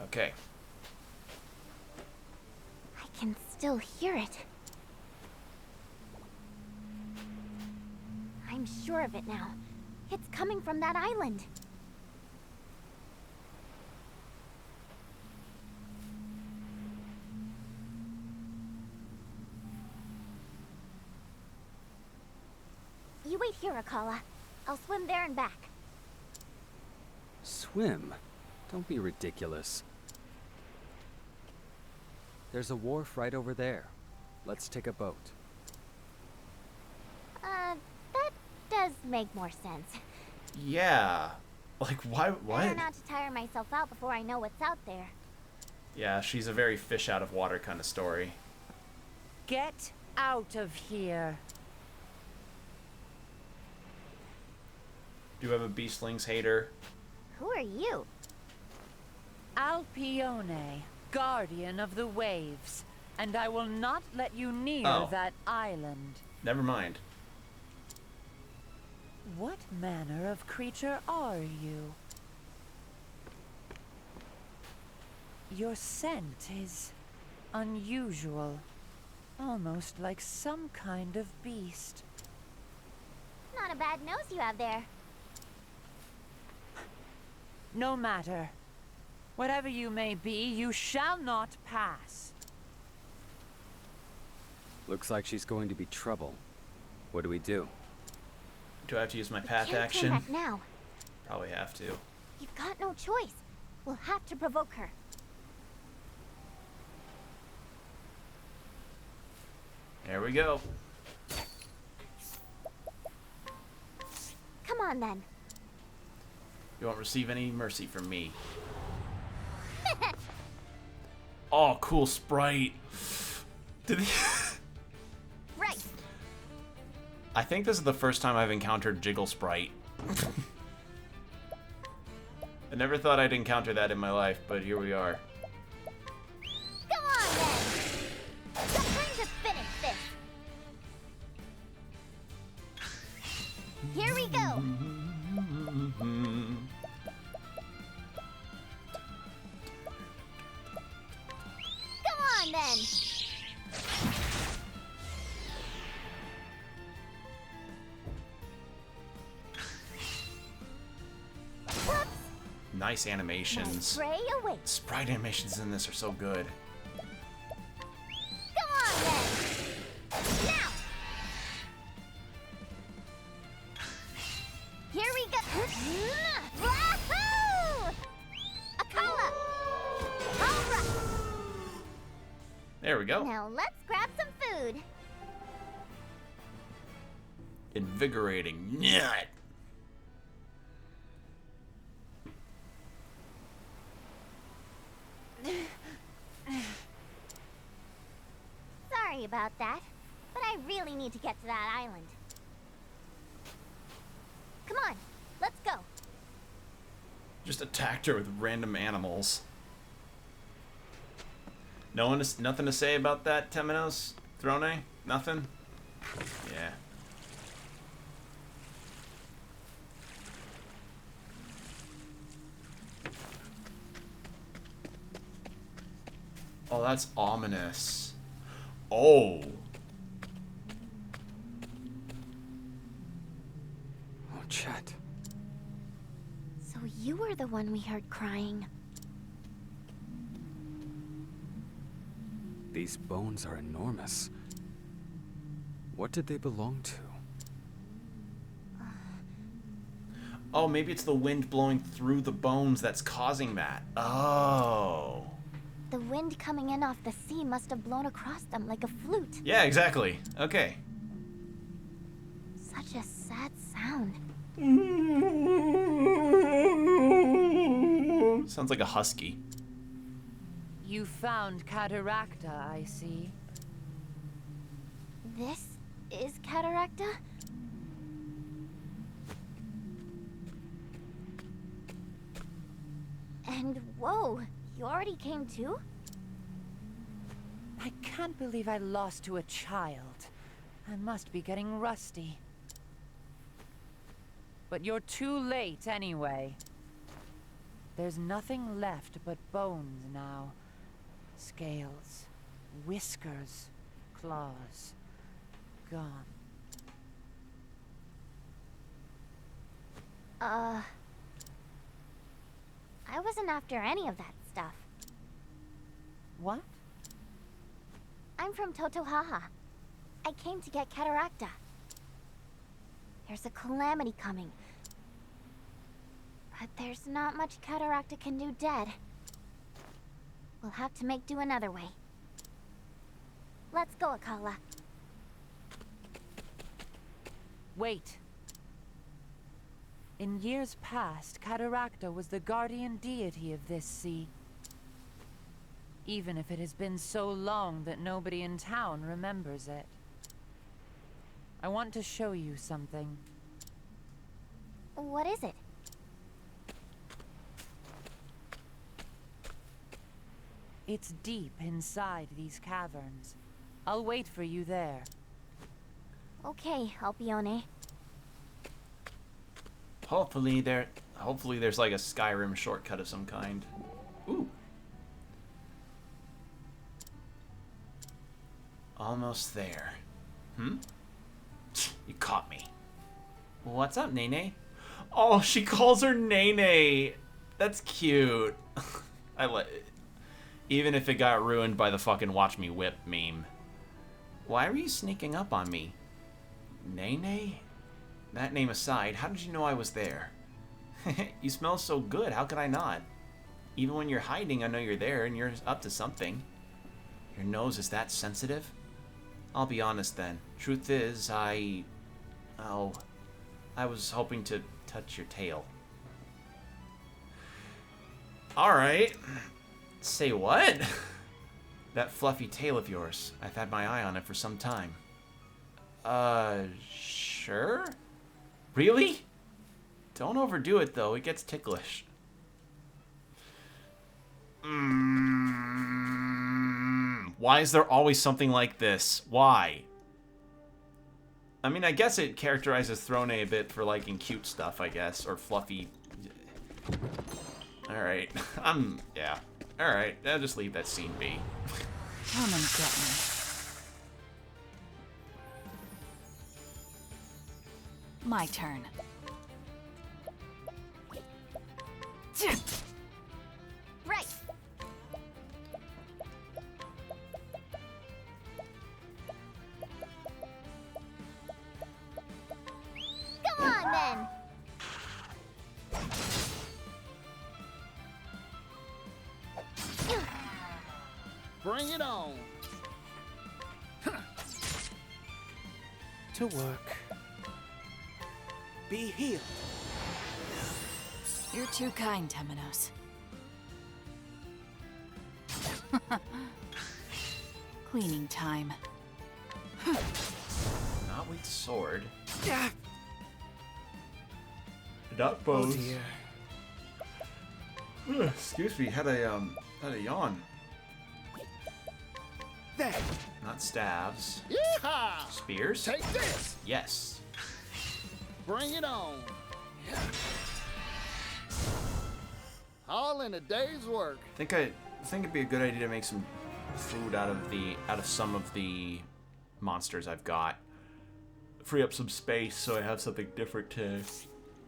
Okay. I can still hear it. I'm sure of it now. It's coming from that island. You wait here, Akala. I'll swim there and back. Swim? Don't be ridiculous. There's a wharf right over there. Let's take a boat. That does make more sense. Yeah. Like, why? What? Better not to tire myself out before I know what's out there. Yeah, she's a very fish out of water kind of story. Get out of here. Do you have a Beastlings hater? Who are you? Alpione, guardian of the waves, and I will not let you near that island. Never mind. What manner of creature are you? Your scent is unusual, almost like some kind of beast. Not a bad nose you have there. No matter. Whatever you may be, you shall not pass. Looks like she's going to be trouble. What do we do? Do I have to use my path Can't action? turn back now. Probably have to. You've got no choice. We'll have to provoke her. There we go. Come on then. You won't receive any mercy from me. Oh, cool sprite. Did he... Right. I think this is the first time I've encountered Jiggle Sprite. I never thought I'd encounter that in my life, but here we are. Come on, then. It's time to finish this. Here we go. Come on, then. Whoops. Nice My animations. prey awaits. Sprite animations in this are so good. Come on, then. Now. Here we go. Wahoo! Akala. All right. There we go. Now let's grab some food. Invigorating. Nut. Sorry about that, but I really need to get to that island. Come on, let's go. Just attacked her with random animals. Nothing to say about that, Temenos? Throne? Nothing? Yeah. Oh, that's ominous. Oh. Oh, Chet. So you were the one we heard crying. These bones are enormous. What did they belong to? Oh, maybe it's the wind blowing through the bones that's causing that. Oh. The wind coming in off the sea must have blown across them like a flute. Yeah, exactly. Okay. Such a sad sound. Sounds like a husky. You found Cataracta, I see. This is Cataracta? And whoa, you already came too? I can't believe I lost to a child. I must be getting rusty. But you're too late anyway. There's nothing left but bones now. Scales, whiskers, claws. Gone. I wasn't after any of that stuff. What? I'm from Totohaha. I came to get Cataracta. There's a calamity coming. But there's not much Cataracta can do dead. We'll have to make do another way. Let's go, Akala. Wait. In years past, Cataracta was the guardian deity of this sea. Even if it has been so long that nobody in town remembers it. I want to show you something. What is it? It's deep inside these caverns. I'll wait for you there. Okay, Alpione. Hopefully there's like a Skyrim shortcut of some kind. Ooh. Almost there. Hmm? You caught me. What's up, Nene? Oh, she calls her Nene. That's cute. I like it. Even if it got ruined by the fucking watch me whip meme. Why were you sneaking up on me? Nene? That name aside, how did you know I was there? You smell so good, how could I not? Even when you're hiding, I know you're there and you're up to something. Your nose is that sensitive? I'll be honest then. Truth is, I was hoping to touch your tail. Alright. Say what? That fluffy tail of yours. I've had my eye on it for some time. Sure? Really? Don't overdo it, though. It gets ticklish. Why is there always something like this? Why? I mean, I guess it characterizes Throne a bit for liking cute stuff, I guess. Or fluffy. Alright. Yeah. Alright. I'll just leave that scene be. Come and get me. My turn. Right. Come on, then. Bring it on. To work. Be healed. You're too kind, Temenos. Cleaning time. Not with sword. Yeah. Not Oh bows. dear. Excuse me, had a yawn. There. Not staves. Yeehaw! Spears? Take this. Yes. Bring it on. All in a day's work. I think it'd be a good idea to make some food out of some of the monsters I've got. Free up some space so I have something different to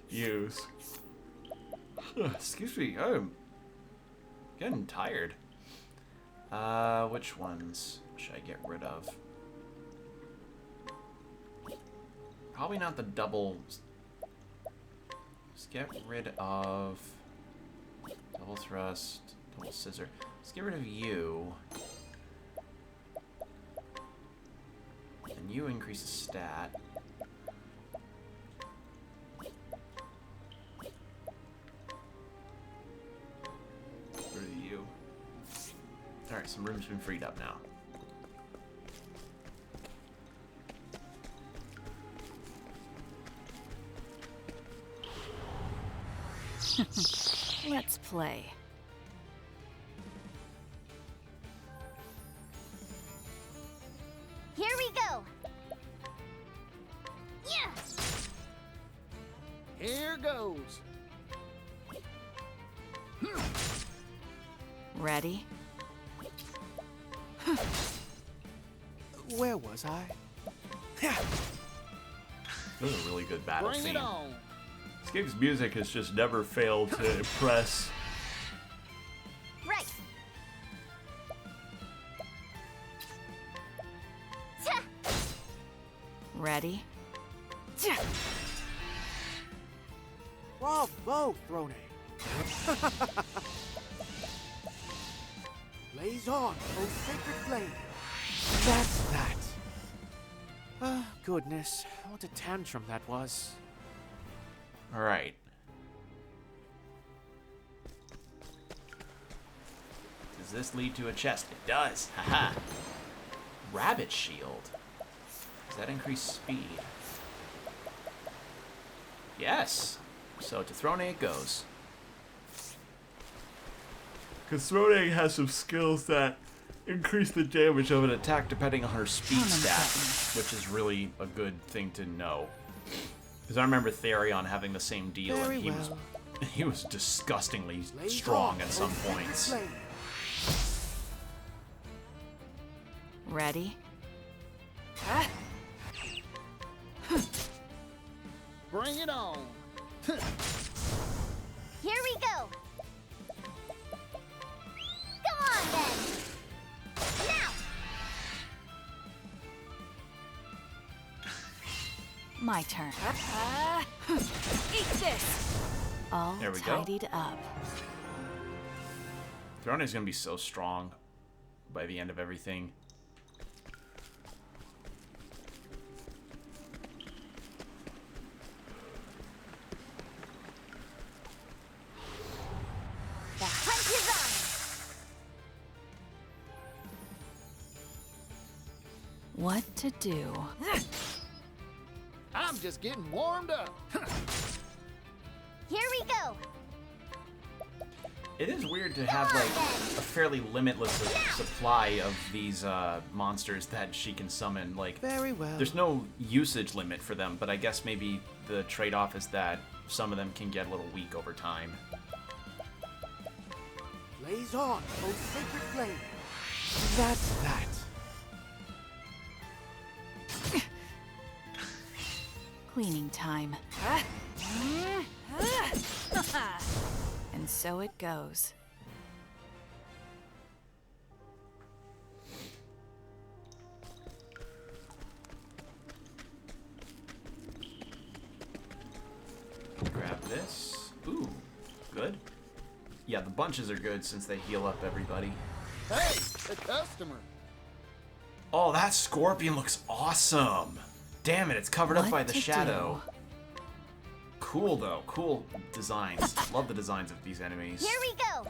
use. Excuse me, I'm getting tired. Which ones should I get rid of? Probably not the double. Let's get rid of double thrust, double scissor. Let's get rid of you. And you increase the stat. Get rid of you. Alright, some room's been freed up now. Let's play. Here we go. Yeah. Here goes. Ready? Where was I? This is a really good battle Bring scene. it on. This game's music has just never failed to impress. Right. Ta. Ready? Bravo, Throne. Blaze on, oh sacred flame. That's that. Goodness, what a tantrum that was. Alright. Does this lead to a chest? It does. Haha. Rabbit shield. Does that increase speed? Yes. So to Throne it goes. Because Throne has some skills that increase the damage of an attack depending on her speed stat, which is really a good thing to know. Because I remember Therion having the same deal, Very and well. he was disgustingly Blaze strong on, at oh some sacred points. flame. Ready? Bring it on. Here we go. Come on, then. Now. My turn. Eat this! All There we go. tidied up. Throne is going to be so strong by the end of everything. The hunt What to do? I'm just getting warmed up. Here we go. It is weird to have like a fairly limitless supply of these monsters that she can summon. Like, Very well. there's no usage limit for them, but I guess maybe the trade-off is that some of them can get a little weak over time. Blaze on, O sacred flame. That's that. Cleaning time. And so it goes. Grab this. Ooh, good. Yeah, the bunches are good since they heal up everybody. Hey, a customer. Oh, that scorpion looks awesome. Damn it, it's covered up What by the to shadow. Cool though, cool designs. Love the designs of these enemies. Here we go.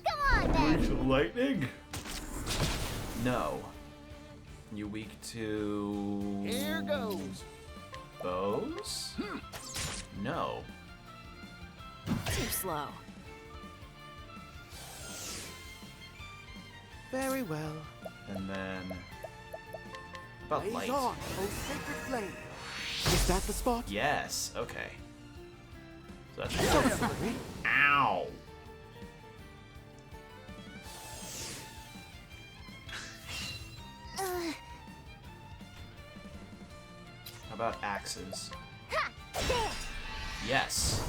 Come on, then. Weak to lightning? No. You weak to... Here goes. bows? No. Too slow. Very well. And then... about Blaze light? on, O sacred flame. Is that the spot? Yes, okay. So that's Sorry. Ow! How about axes? Ha! There. Yes.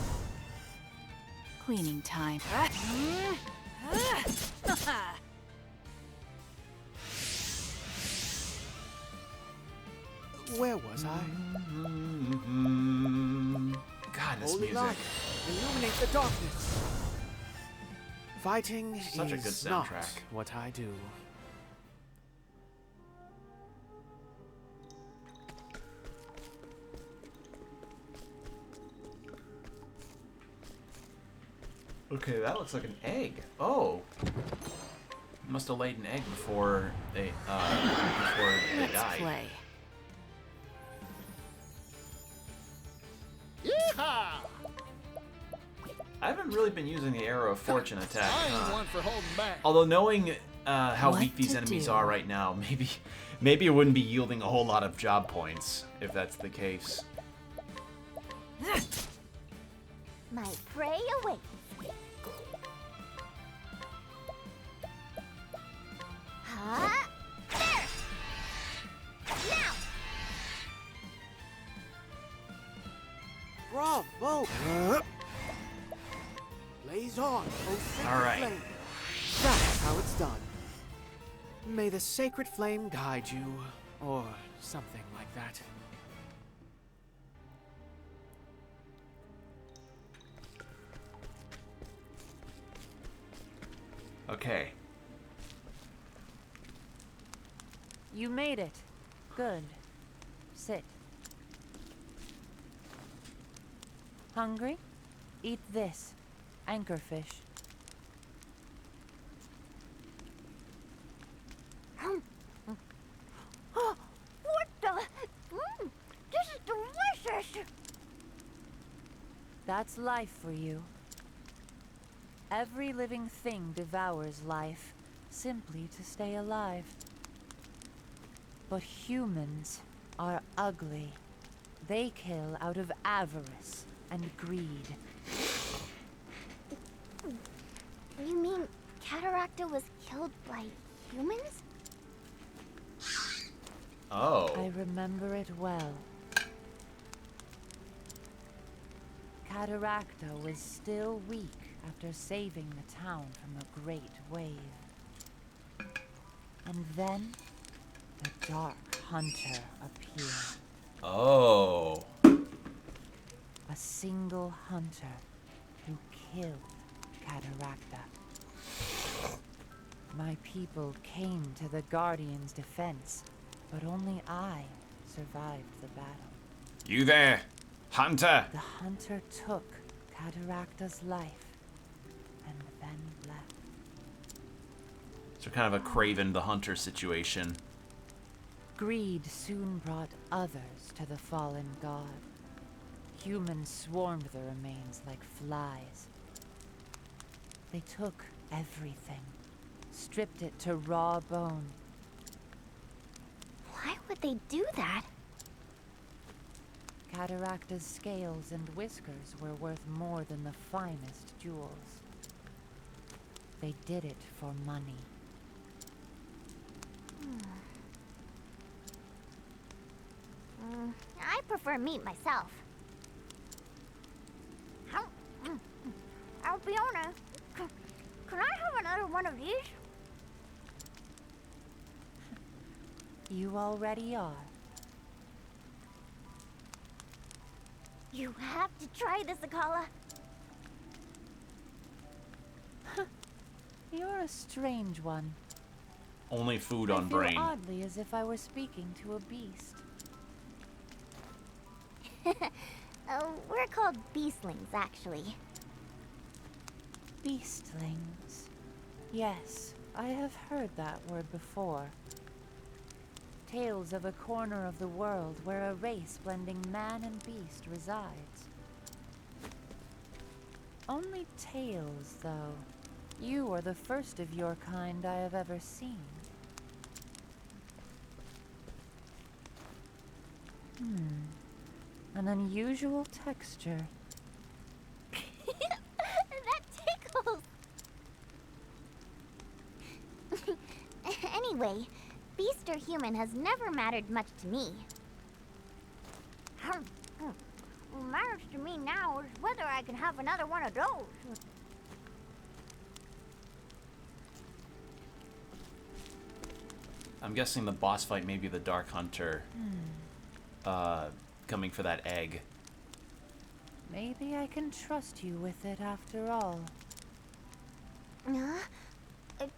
Cleaning time. Where was I? God, this Holy music. light, illuminate the darkness. Fighting Such a good is not soundtrack. what I do. Okay, that looks like an egg. Oh. Must have laid an egg before they Let's died. play. Yeehaw! I haven't really been using the arrow of fortune attack. I ain't huh? one for holding back. Although knowing how What weak these to enemies do? are right now, maybe it wouldn't be yielding a whole lot of job points if that's the case. My prey awaits. Huh? There. Now. Bravo! Blaze on, O sacred All right. flame. That's how it's done. May the sacred flame guide you, or something like that. Okay. You made it. Good. Sit. Hungry? Eat this. Anchorfish. What the? This is delicious. That's life for you. Every living thing devours life, simply to stay alive. But humans are ugly. They kill out of avarice and greed. You mean Cataracta was killed by humans? Oh. I remember it well. Cataracta was still weak after saving the town from a great wave. And then, the Dark Hunter appeared. Oh. A single hunter who killed Cataracta. My people came to the Guardian's defense, but only I survived the battle. You there, Hunter? The hunter took Cataracta's life and then left. So kind of a Craven the Hunter situation. Greed soon brought others to the fallen god. Humans swarmed the remains like flies. They took everything, stripped it to raw bone. Why would they do that? Cataracta's scales and whiskers were worth more than the finest jewels. They did it for money. I prefer meat myself. I'll be honest. Can I have another one of these? You already are. You have to try this, Akala. You're a strange one. Only food I on feel brain. oddly as if I were speaking to a beast. We're called beastlings, actually. Beastlings. Yes, I have heard that word before. Tales of a corner of the world where a race blending man and beast resides. Only tales, though. You are the first of your kind I have ever seen. An unusual texture. That tickles! Anyway, beast or human has never mattered much to me. What matters to me now is whether I can have another one of those. I'm guessing the boss fight may be the Dark Hunter coming for that egg. Maybe I can trust you with it after all.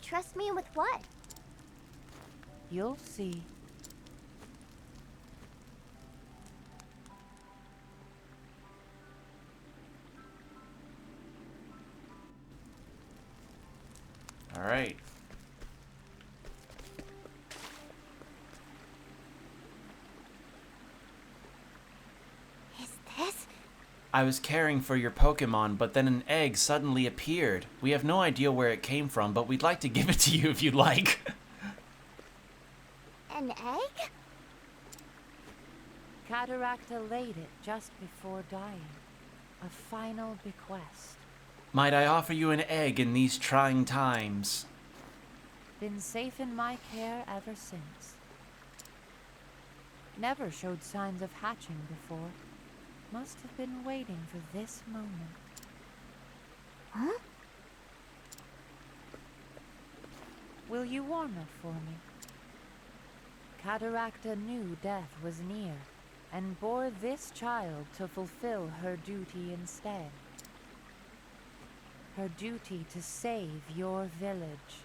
Trust me with what? You'll see. All right. Is this? I was caring for your Pokemon, but then an egg suddenly appeared. We have no idea where it came from, but we'd like to give it to you if you'd like. An egg? Cataracta laid it just before dying. A final bequest. Might I offer you an egg in these trying times? Been safe in my care ever since. Never showed signs of hatching before. Must have been waiting for this moment. Huh? Will you warm it for me? Cataracta knew death was near, and bore this child to fulfill her duty instead. Her duty to save your village.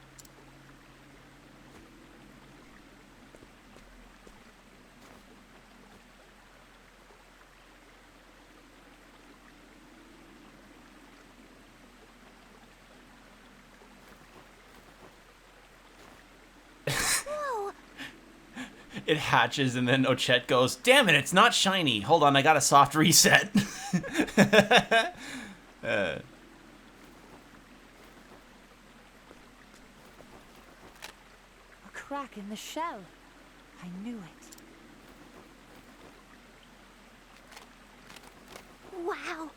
Whoa! It hatches and then Ochette goes, damn it, it's not shiny. Hold on, I got a soft reset. A crack in the shell. I knew it. Wow!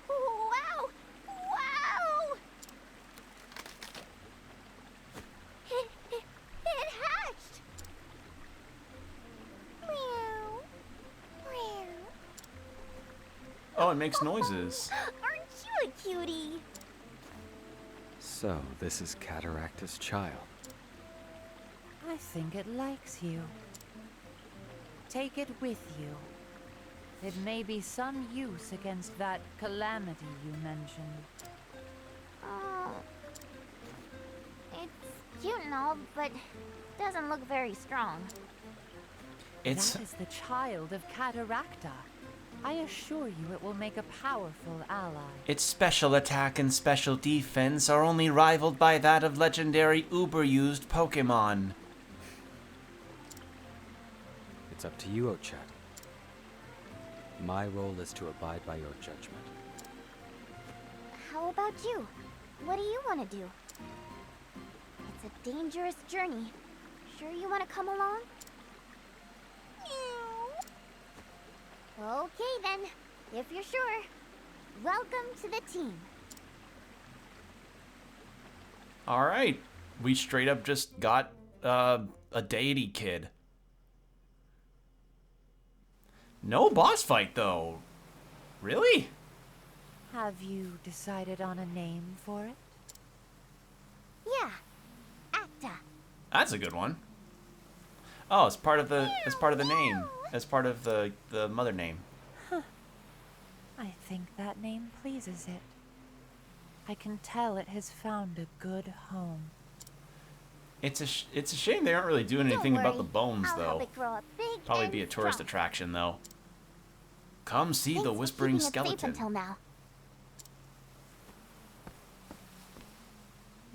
Wow! Wow! It hatched! Meow. Meow. Oh, it makes noises. Aren't you a cutie? So, this is Cataracta's child. I think it likes you. Take it with you. It may be some use against that calamity you mentioned. Oh. It's cute and all, but doesn't look very strong. It's That is the child of Cataracta. I assure you it will make a powerful ally. Its special attack and special defense are only rivaled by that of legendary uber-used Pokemon. It's up to you, Ochet. My role is to abide by your judgment. How about you? What do you want to do? It's a dangerous journey. Sure you want to come along? Okay then, if you're sure. Welcome to the team. Alright, we straight up just got a deity kid. No boss fight though. Really? Have you decided on a name for it? Yeah, Acta. That's a good one. Oh, it's part of the name. As part of the mother name. I think that name pleases it. I can tell it has found a good home. It's a shame they aren't really doing anything Don't about worry, the bones I'll though. help it grow up big Probably and be a tourist strong. attraction though. Come see Thanks the for whispering keeping it safe skeleton. until now.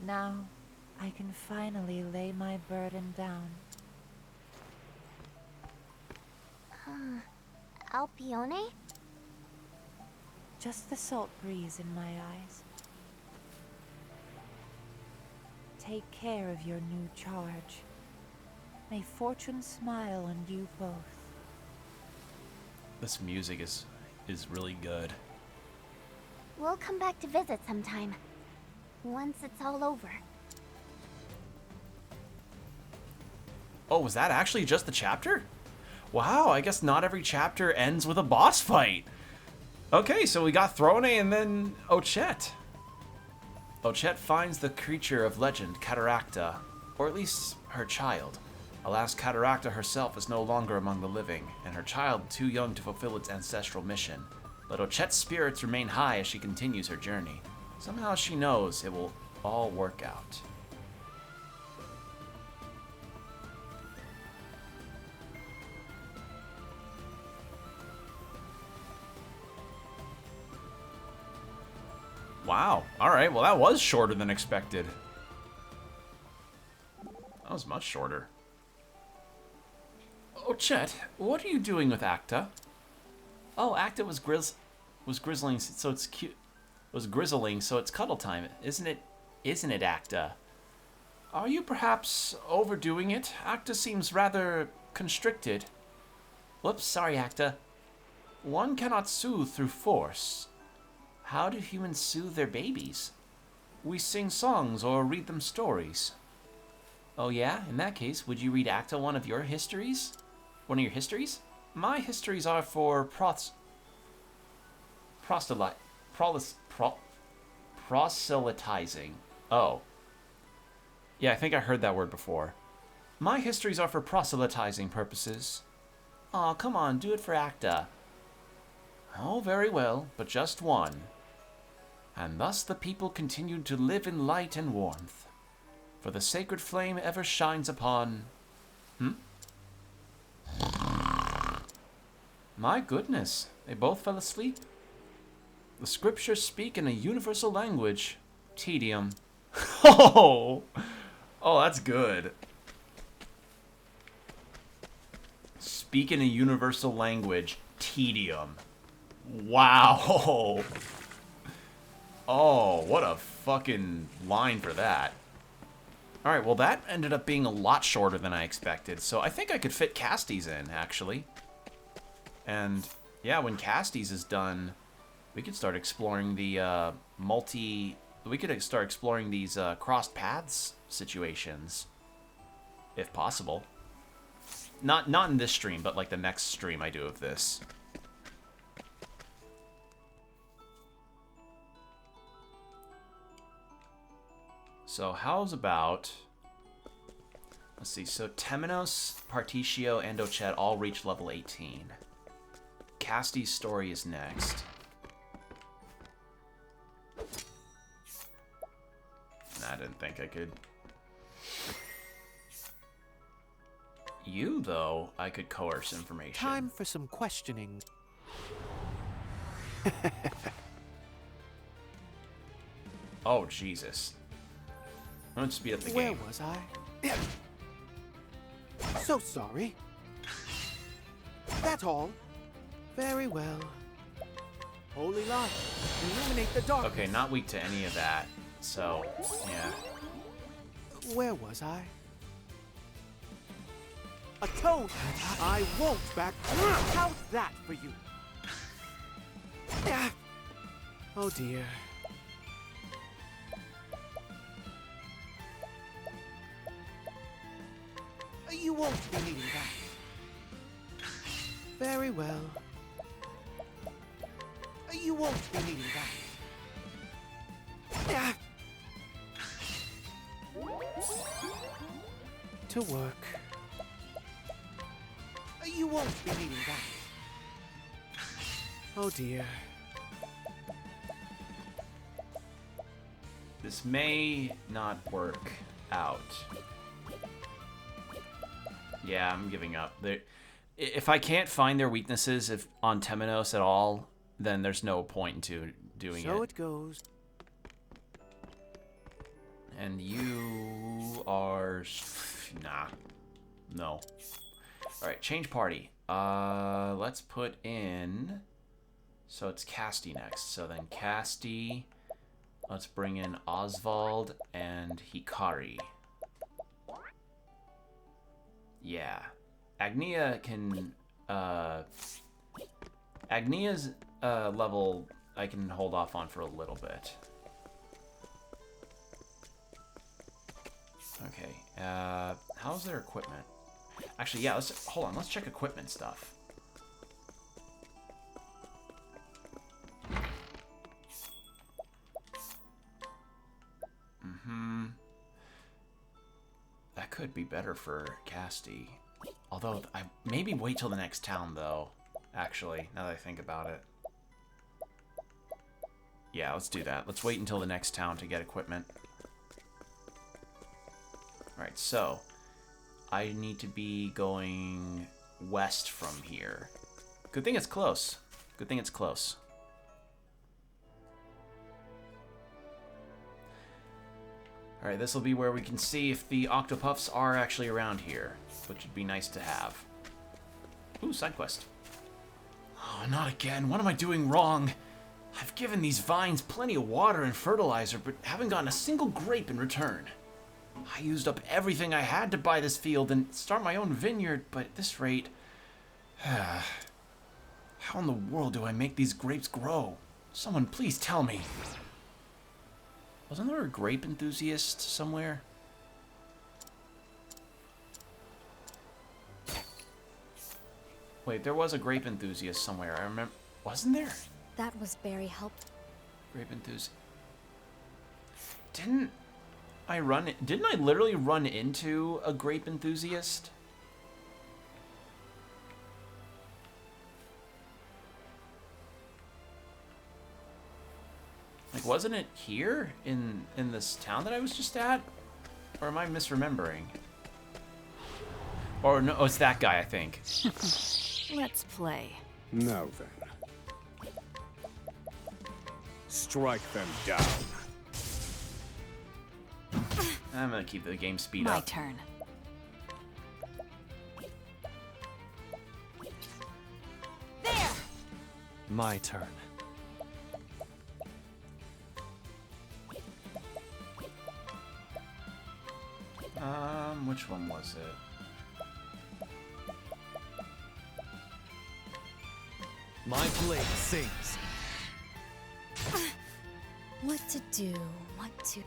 Now, I can finally lay my burden down. Alpione? Just the salt breeze in my eyes. Take care of your new charge. May fortune smile on you both. This music is really good. We'll come back to visit sometime. Once it's all over. Oh, was that actually just the chapter? Wow, I guess not every chapter ends with a boss fight. Okay, so we got Throne and then Ochet. Ochet finds the creature of legend, Cataracta, or at least her child. Alas, Cataracta herself is no longer among the living, and her child too young to fulfill its ancestral mission. But Ochet's spirits remain high as she continues her journey. Somehow she knows it will all work out. Wow. Alright, well that was shorter than expected. That was much shorter. Oh, Chet, what are you doing with Acta? Oh, Acta was grizzling, so it's cute. Was grizzling, so it's cuddle time, isn't it? Isn't it, Acta? Are you perhaps overdoing it? Acta seems rather constricted. Whoops, sorry, Acta. One cannot soothe through force. How do humans soothe their babies? We sing songs or read them stories. Oh yeah? In that case, would you read Acta one of your histories? One of your histories? My histories are for proselytizing. Oh. Yeah, I think I heard that word before. My histories are for proselytizing purposes. Aw, come on, do it for Acta. Oh, very well, but just one. And thus the people continued to live in light and warmth. For the sacred flame ever shines upon... My goodness, they both fell asleep. The scriptures speak in a universal language. Tedium. Oh, that's good. Speak in a universal language. Tedium. Wow. Oh, what a fucking line for that. Alright, well that ended up being a lot shorter than I expected, so I think I could fit Casties in, actually. And, yeah, when Casties is done, we could start exploring the, we could start exploring these, crossed paths situations. If possible. Not in this stream, but, like, the next stream I do of this. So how's about... Let's see, so Temenos, Particio, and Ochet all reach level 18. Casty's story is next. I didn't think I could. You, though, I could coerce information. Time for some questioning. Oh, Jesus. I'm gonna speed up the Where game. was I? So sorry. That's all. Very well. Holy light, illuminate the dark. Okay, not weak to any of that. So, yeah. Where was I? Atone! I won't back. How's that for you? Oh dear. You won't be needing that. Very well. You won't be needing that. To work. You won't be needing that. Oh dear. This may not work out. Yeah, I'm giving up. If I can't find their weaknesses on Temenos at all, then there's no point into doing it. So it goes. And you are... Nah. No. Alright, change party. Let's put in... So it's Casti next. So then Casti... Let's bring in Oswald and Hikari. Yeah. Agnea can... Agnea's level I can hold off on for a little bit. Okay. How's their equipment? Actually, yeah, hold on. Let's check equipment stuff. That could be better for Casti. Although, maybe wait till the next town, though. Actually, now that I think about it. Yeah, let's do that. Let's wait until the next town to get equipment. Alright, so... I need to be going west from here. Good thing it's close. Good thing it's close. Alright, this will be where we can see if the Octopuffs are actually around here, which would be nice to have. Ooh, side quest. Oh, not again. What am I doing wrong? I've given these vines plenty of water and fertilizer, but haven't gotten a single grape in return. I used up everything I had to buy this field and start my own vineyard, but at this rate... How in the world do I make these grapes grow? Someone please tell me. Wasn't there a grape enthusiast somewhere? Wait, there was a grape enthusiast somewhere. I remember. Wasn't there? That was very helpful. Grape enthusiast. Didn't I literally run into a grape enthusiast? Like, wasn't it here in this town that I was just at? Or am I misremembering? Or no, it's that guy, I think. Let's play. Now then. Strike them down. I'm gonna keep the game speed My up. turn. There! My turn. Which one was it? My blade sings. What to do? What to...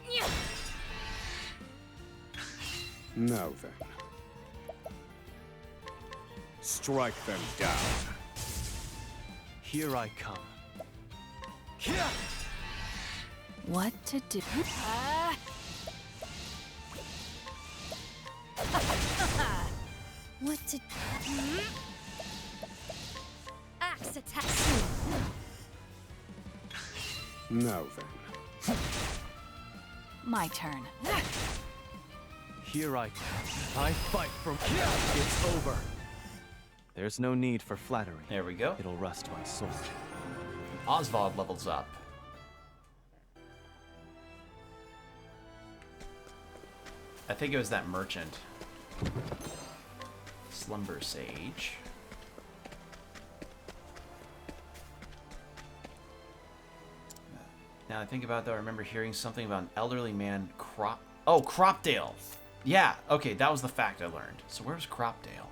Now then. Strike them down. Here I come. What to do? What to... Axe attack! Now then. My turn. Here I come. I fight from... It's over. There's no need for flattery. There we go. It'll rust my sword. Oswald levels up. I think it was that merchant. Slumber Sage. Now I think about it, though, I remember hearing something about an elderly man, Cropdale. Yeah, okay, that was the fact I learned. So where's Cropdale?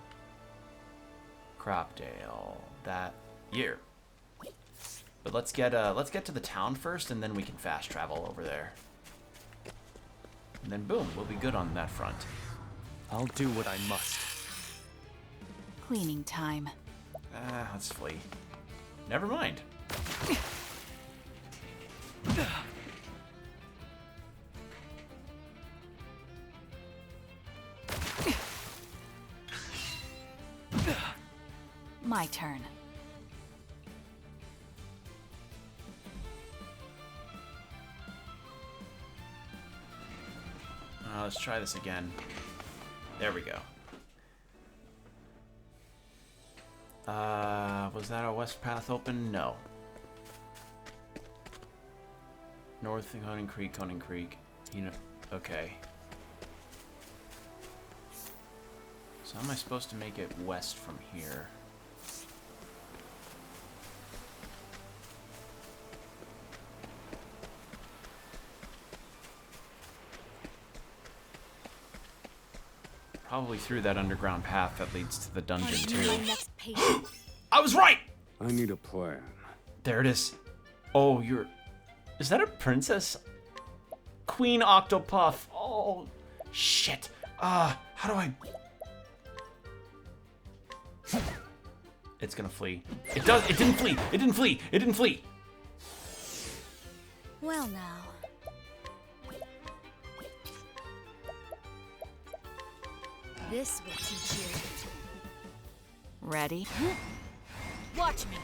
Cropdale, that year. But let's get to the town first, and then we can fast travel over there. And then boom, we'll be good on that front. I'll do what I must. Cleaning time. Let's flee. Never mind. My turn. Let's try this again. There we go. Was that our west path open? No. North Conan Creek. You know, okay. So how am I supposed to make it west from here? Probably through that underground path that leads to the dungeon, too. I was right! I need a plan. There it is. Oh, is that a princess? Queen Octopath. Oh, shit. How do I... It's gonna flee. It didn't flee. Well now. This will teach you. Ready? Watch me.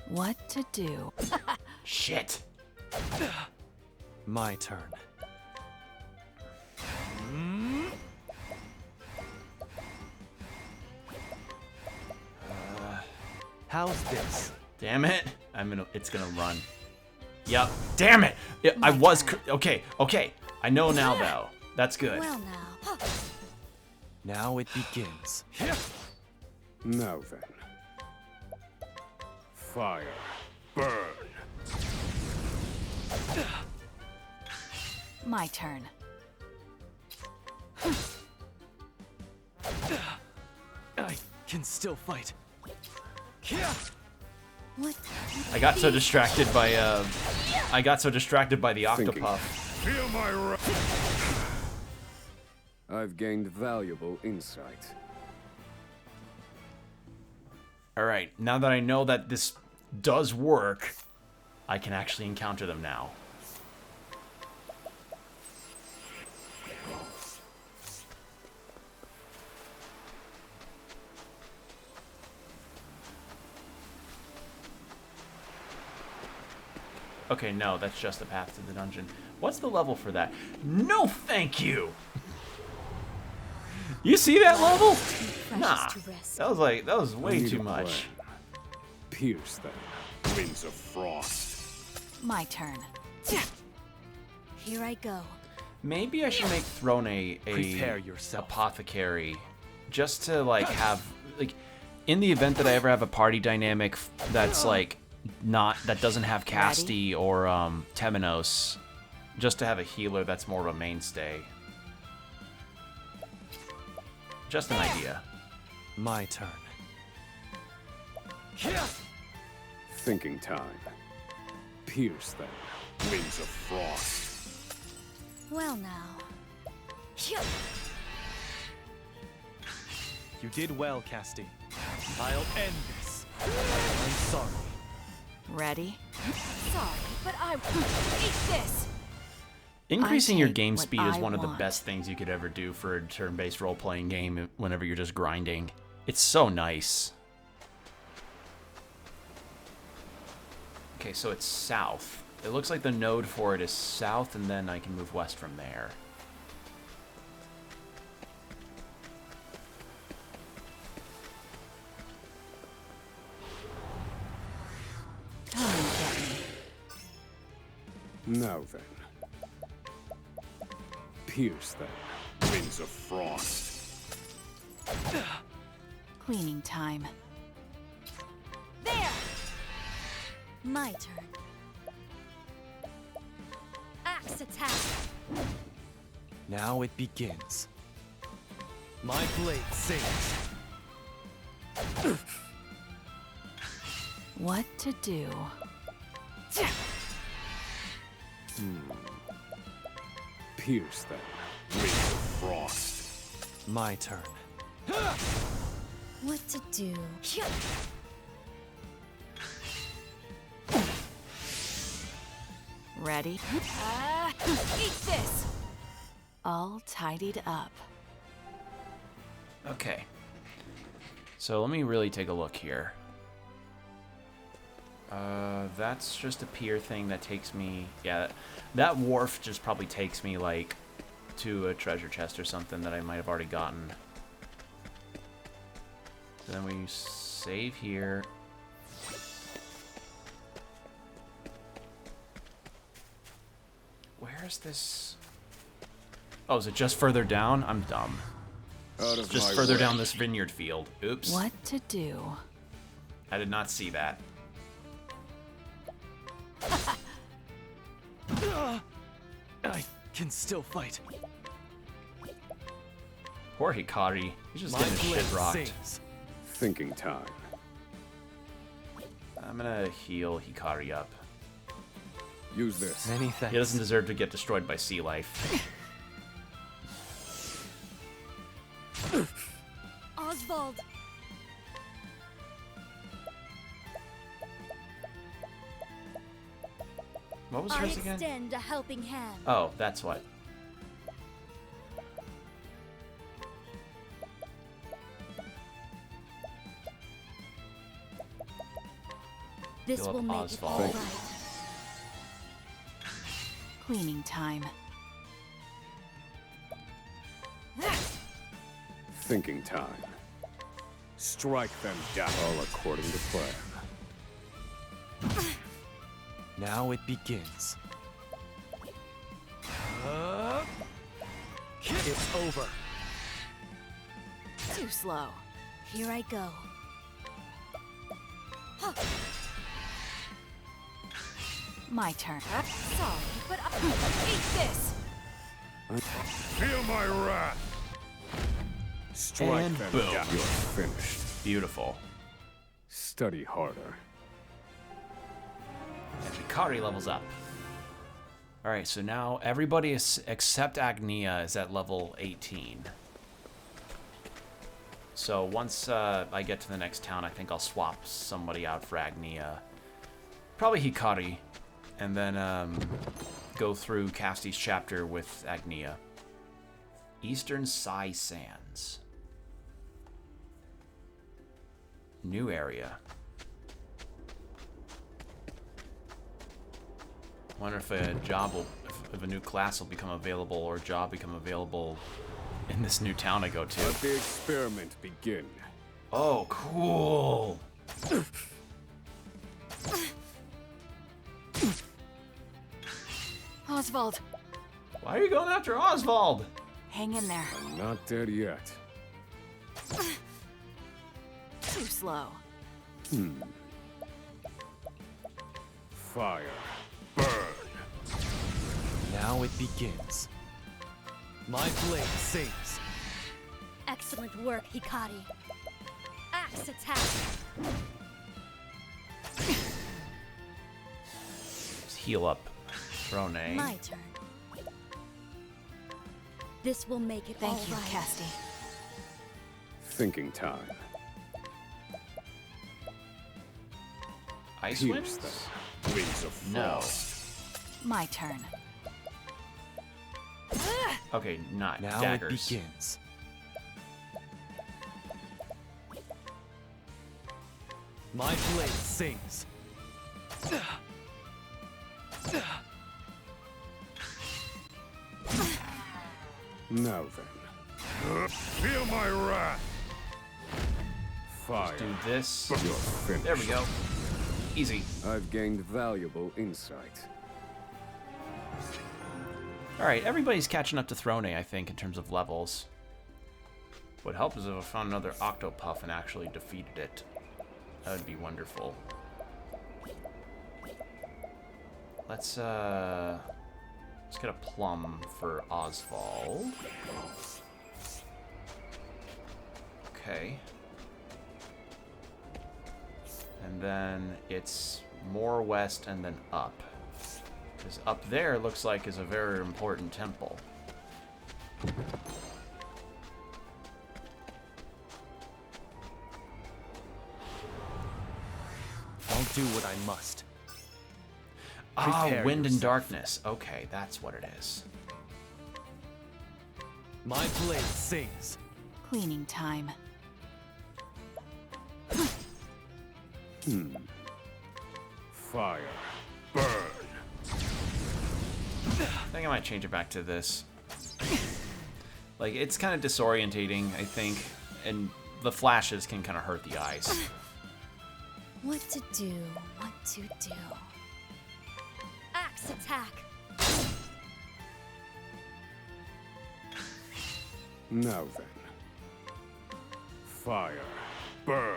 What to do? Shit. My turn. How's this? Damn it. It's gonna run. Yep. Damn it. I was... Okay. I know now, though. That's good. Well now. Now it begins. Now then. Fire. Burn. My turn. I can still fight. What? I got so distracted by the Octopath. Feel my wrath. I've gained valuable insight. Alright, now that I know that this does work, I can actually encounter them now. Okay, no, that's just the path to the dungeon. What's the level for that? No, thank you! You see that level? Nah, that was way too much. Pierce them, winds of frost. My turn. Here I go. Maybe I should make Throne Prepare yourself. apothecary, just to like have in the event that I ever have a party dynamic that's that doesn't have Casti or Temenos, just to have a healer that's more of a mainstay. Just an idea. My turn. Thinking time. Pierce them, winds of frost. Well now. You did well, Casti. I'll end this. I'm sorry. Ready? Sorry, but I eat this. Increasing your take game what speed is I one of the want. best things you could ever do for a turn-based role-playing game whenever you're just grinding. It's so nice. Okay, so it's south. It looks like the node for it is south, and then I can move west from there. Now then. Pierce them, winds of frost. Cleaning time. There! My turn. Axe attack! Now it begins. My blade sings. What to do? Pierce them, winds of frost. My turn. What to do? Ready? Eat this! All tidied up. Okay. So let me really take a look here. That's just a pier thing that takes me... Yeah, that wharf just probably takes me, like, to a treasure chest or something that I might have already gotten. So then we save here. Where is this? Oh, is it just further down? I'm dumb. Out of Just my further way. down this vineyard field. Oops. What to do? I did not see that. I can still fight. Poor Hikari. He's just My getting his blade shit rocked. sings. Thinking time. I'm gonna heal Hikari up. Use this. Many thanks. He doesn't deserve to get destroyed by sea life. Oswald! What was I hers again? extend a helping hand. Oh, that's what. This Heal up will make Oswald. it all right. Cleaning time. Thinking time. Strike them down. All according to plan. Now it begins. It's over. Too slow. Here I go. My turn. Sorry, but eat this! Feel my wrath. Strike And them boom. down. You're finished. Beautiful. Study harder. And Hikari levels up. Alright, so now everybody except Agnia is at level 18. So once I get to the next town, I think I'll swap somebody out for Agnia. Probably Hikari. And then go through Casty's chapter with Agnia. Eastern Sai Sands. New area. Wonder if a job will, if a new class will become available or job become available in this new town I go to. Let the experiment begin. Oh, cool. Oswald, Why are you going after Oswald? hang in there. I'm not dead yet. Too slow. Fire. Burn. Now it begins. My blade sings. Excellent work, Hikari. Axe attack! Just heal up. Throne. My turn. This will make it all Thank you, right. Casty. Thinking time. Ice Pierce winds? them. Wings of No. frost. My turn. Okay, not Now daggers. it begins. My blade sings. Now then. Feel my wrath. Fire. Do this. You're finished. There we go. Easy. I've gained valuable insight. Alright, everybody's catching up to Throne, I think, in terms of levels. What would help is if I found another Octopath and actually defeated it. That would be wonderful. Let's get a plum for Oswald. Okay. And then it's more west and then up. Because up there looks like is a very important temple. I'll do what I must. Ah, Prepare wind and yourself. darkness. Okay, that's what it is. My blade sings. Cleaning time. Fire. Burn. I think I might change it back to this. Like, it's kind of disorientating, I think, and the flashes can kind of hurt the eyes. What to do? What to do? Axe attack! Now then. Fire. Burn.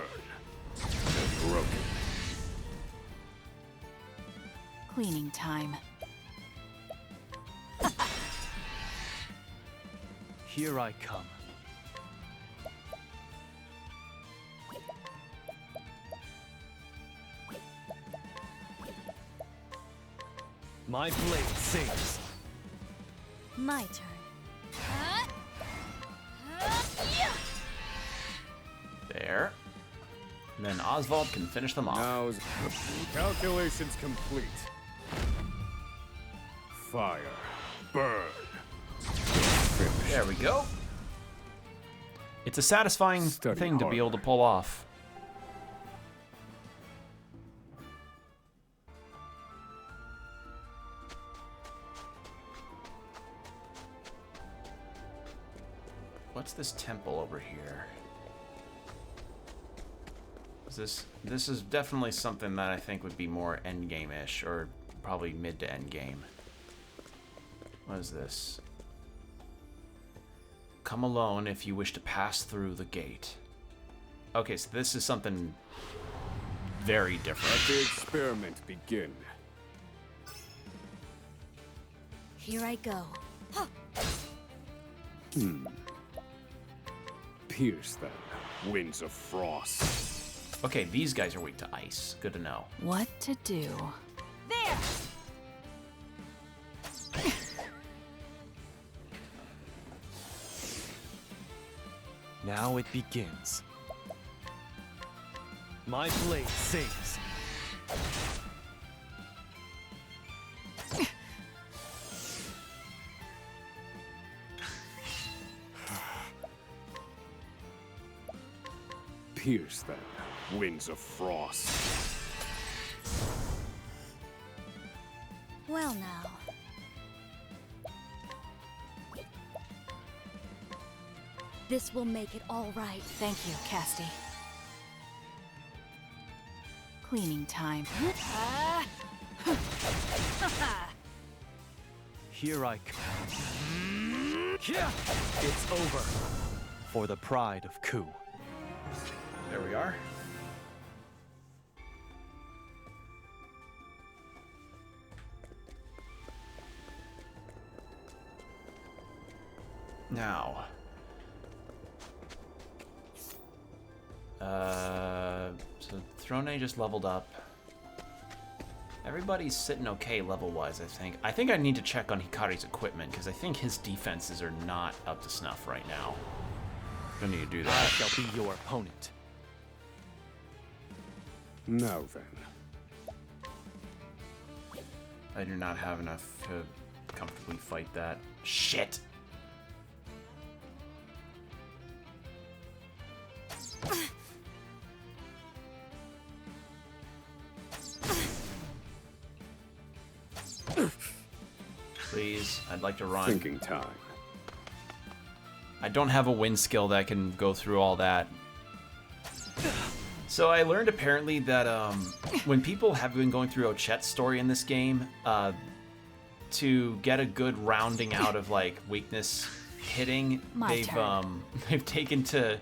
Broken. Cleaning time. Here I come. My blade sings. My turn. There. And then Oswald can finish them off. Now's calculations complete. Fire. Burn. Finish. There we go. It's a satisfying Study thing to be able to harder. pull off. What's this temple over here? This is definitely something that I think would be more endgame-ish, or probably mid to endgame. What is this? Come alone if you wish to pass through the gate. Okay, so this is something very different. Let the experiment begin. Here I go. Pierce them. Winds of frost. Okay, these guys are weak to ice. Good to know. What to do? There! Now it begins. My blade sings. Pierce them. Winds of frost. Well now. This will make it all right. Thank you, Casty. Cleaning time. Here I come. It's over. For the pride of Ku. There we are. Now. So Throne just leveled up. Everybody's sitting okay level-wise, I think. I think I need to check on Hikari's equipment, because I think his defenses are not up to snuff right now. I need to do I that. shall be your opponent. Now then. I do not have enough to comfortably fight that. Shit! Please, I'd like to run. Thinking time. I don't have a wind skill that can go through all that. So I learned apparently that when people have been going through Ochet's story in this game, to get a good rounding out of like weakness hitting, My turn. they've taken to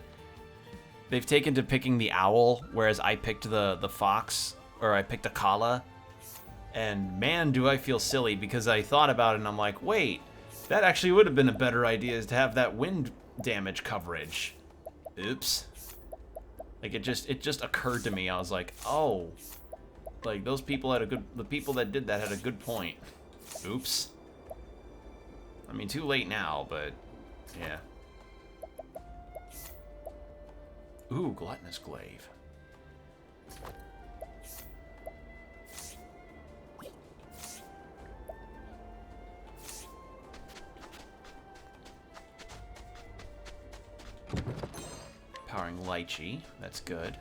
picking the owl, whereas I picked the fox, or I picked a Kala. And man, do I feel silly, because I thought about it and I'm like, wait, that actually would have been a better idea, is to have that wind damage coverage. Oops. Like it just occurred to me. I was like, oh, like the people that did that had a good point. Oops. I mean, too late now, but yeah. Ooh, gluttonous glaive. Powering lychee, that's good.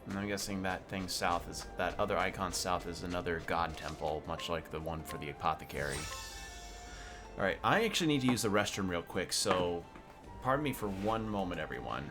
And I'm guessing that thing south is, that other icon south is another god temple, much like the one for the apothecary. Alright, I actually need to use the restroom real quick, so pardon me for one moment, everyone.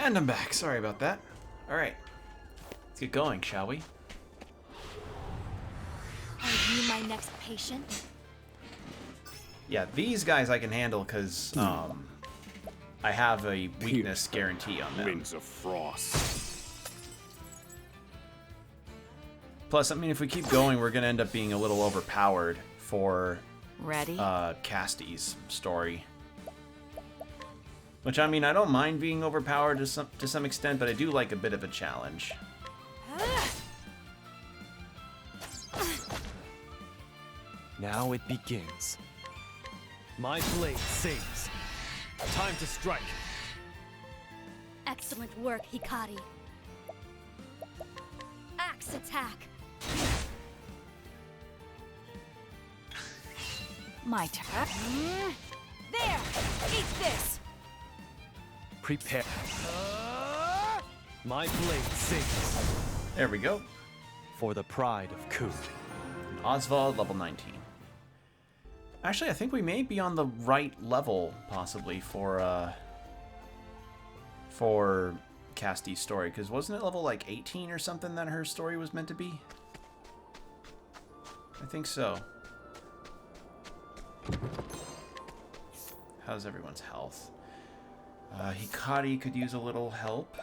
And I'm back. Sorry about that. Alright. Let's get going, shall we? Are you my next patient? Yeah, these guys I can handle because I have a weakness guarantee on them. Rings of frost. Plus, I mean, if we keep going, we're gonna end up being a little overpowered for Ready? Casty's story. Which, I mean, I don't mind being overpowered to some extent, but I do like a bit of a challenge. Now it begins. My blade sings. Time to strike. Excellent work, Hikari. Axe attack. My turn. There! Eat this! Prepare. My blade sings. There we go. For the pride of Kud. Oswald, level 19. Actually, I think we may be on the right level, possibly, for Cassie's story, because wasn't it level like 18 or something that her story was meant to be? I think so. How's everyone's health? Hikari could use a little help.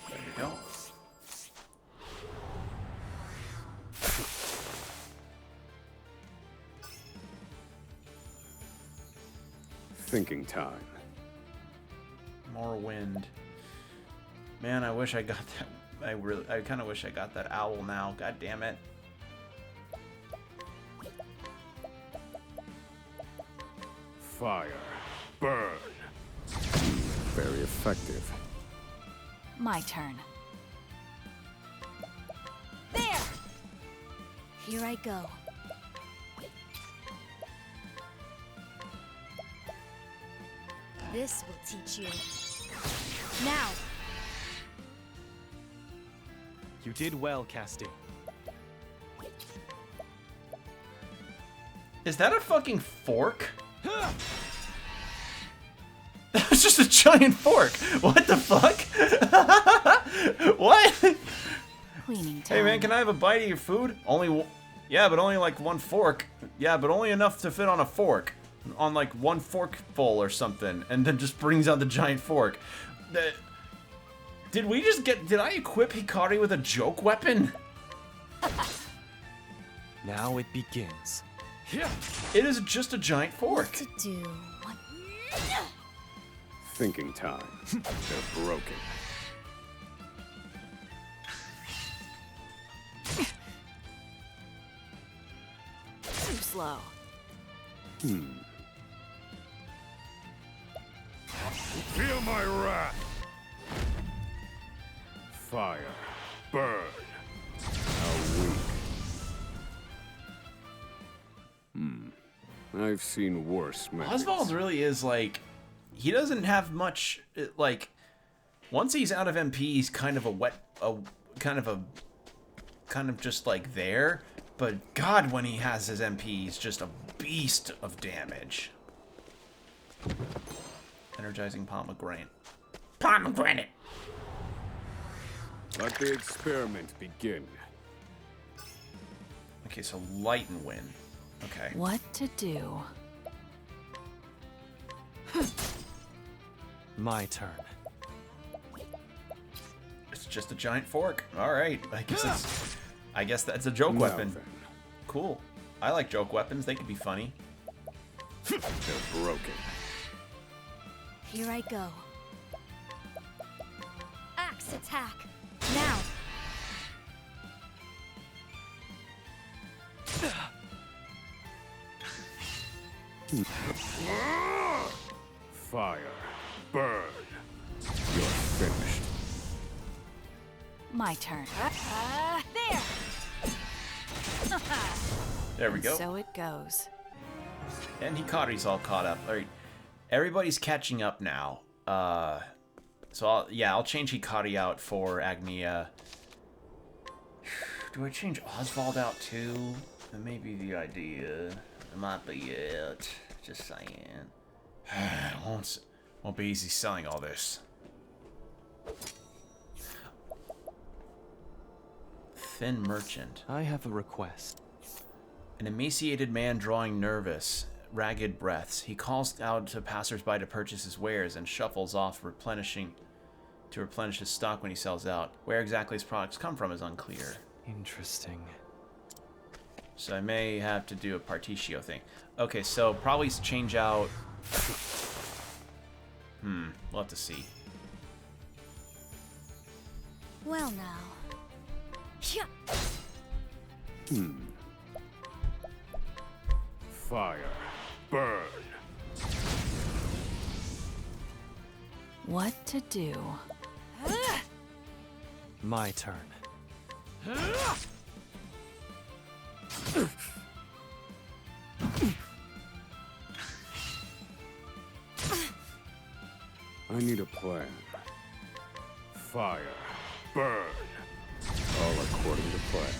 There we go. Thinking time. More wind. Man, I wish I got that. I kind of wish I got that owl now. God damn it. Fire. Burn. Very effective. My turn. There! Here I go. This will teach you. Now! You did well, Casty. Is that a fucking fork? That was just a giant fork. What the fuck? What? Cleaning time. Hey man, can I have a bite of your food? Yeah, but only like one fork. Yeah, but only enough to fit on a fork. On like one forkful or something. And then just brings out the giant fork. Did I equip Hikari with a joke weapon? Now it begins. It is just a giant fork. What to do? What? Thinking time. They're broken. Too slow. Feel my wrath. Fire. Burn. How weak. I've seen worse methods. Oswald really is like, he doesn't have much, like, once he's out of MP, he's kind of kind of just like there, but God, when he has his MP, he's just a beast of damage. Energizing pomegranate. Pomegranate! Let the experiment begin. Okay, so light and wind. Okay. What to do? My turn. It's just a giant fork. Alright, I guess that's a joke weapon. then. Cool. I like joke weapons, they can be funny. They're broken. Here I go. Axe attack! Now! Fire. Burn. You're finished. My turn. There! There we go. So it goes. And Hikari's all caught up. Alright. Everybody's catching up now. So I'll change Hikari out for Agnia. Do I change Oswald out too? That may be the idea. It might be it. Just saying. Won't be easy selling all this. Thin merchant. I have a request. An emaciated man drawing nervous, ragged breaths. He calls out to passersby to purchase his wares and shuffles off, to replenish his stock when he sells out. Where exactly his products come from is unclear. Interesting. So I may have to do a Partitio thing. Okay, so probably change out... we'll have to see. Well now. Yeah. Fire. Burn. What to do? My turn. I need a plan. Fire. Burn. All according to plan.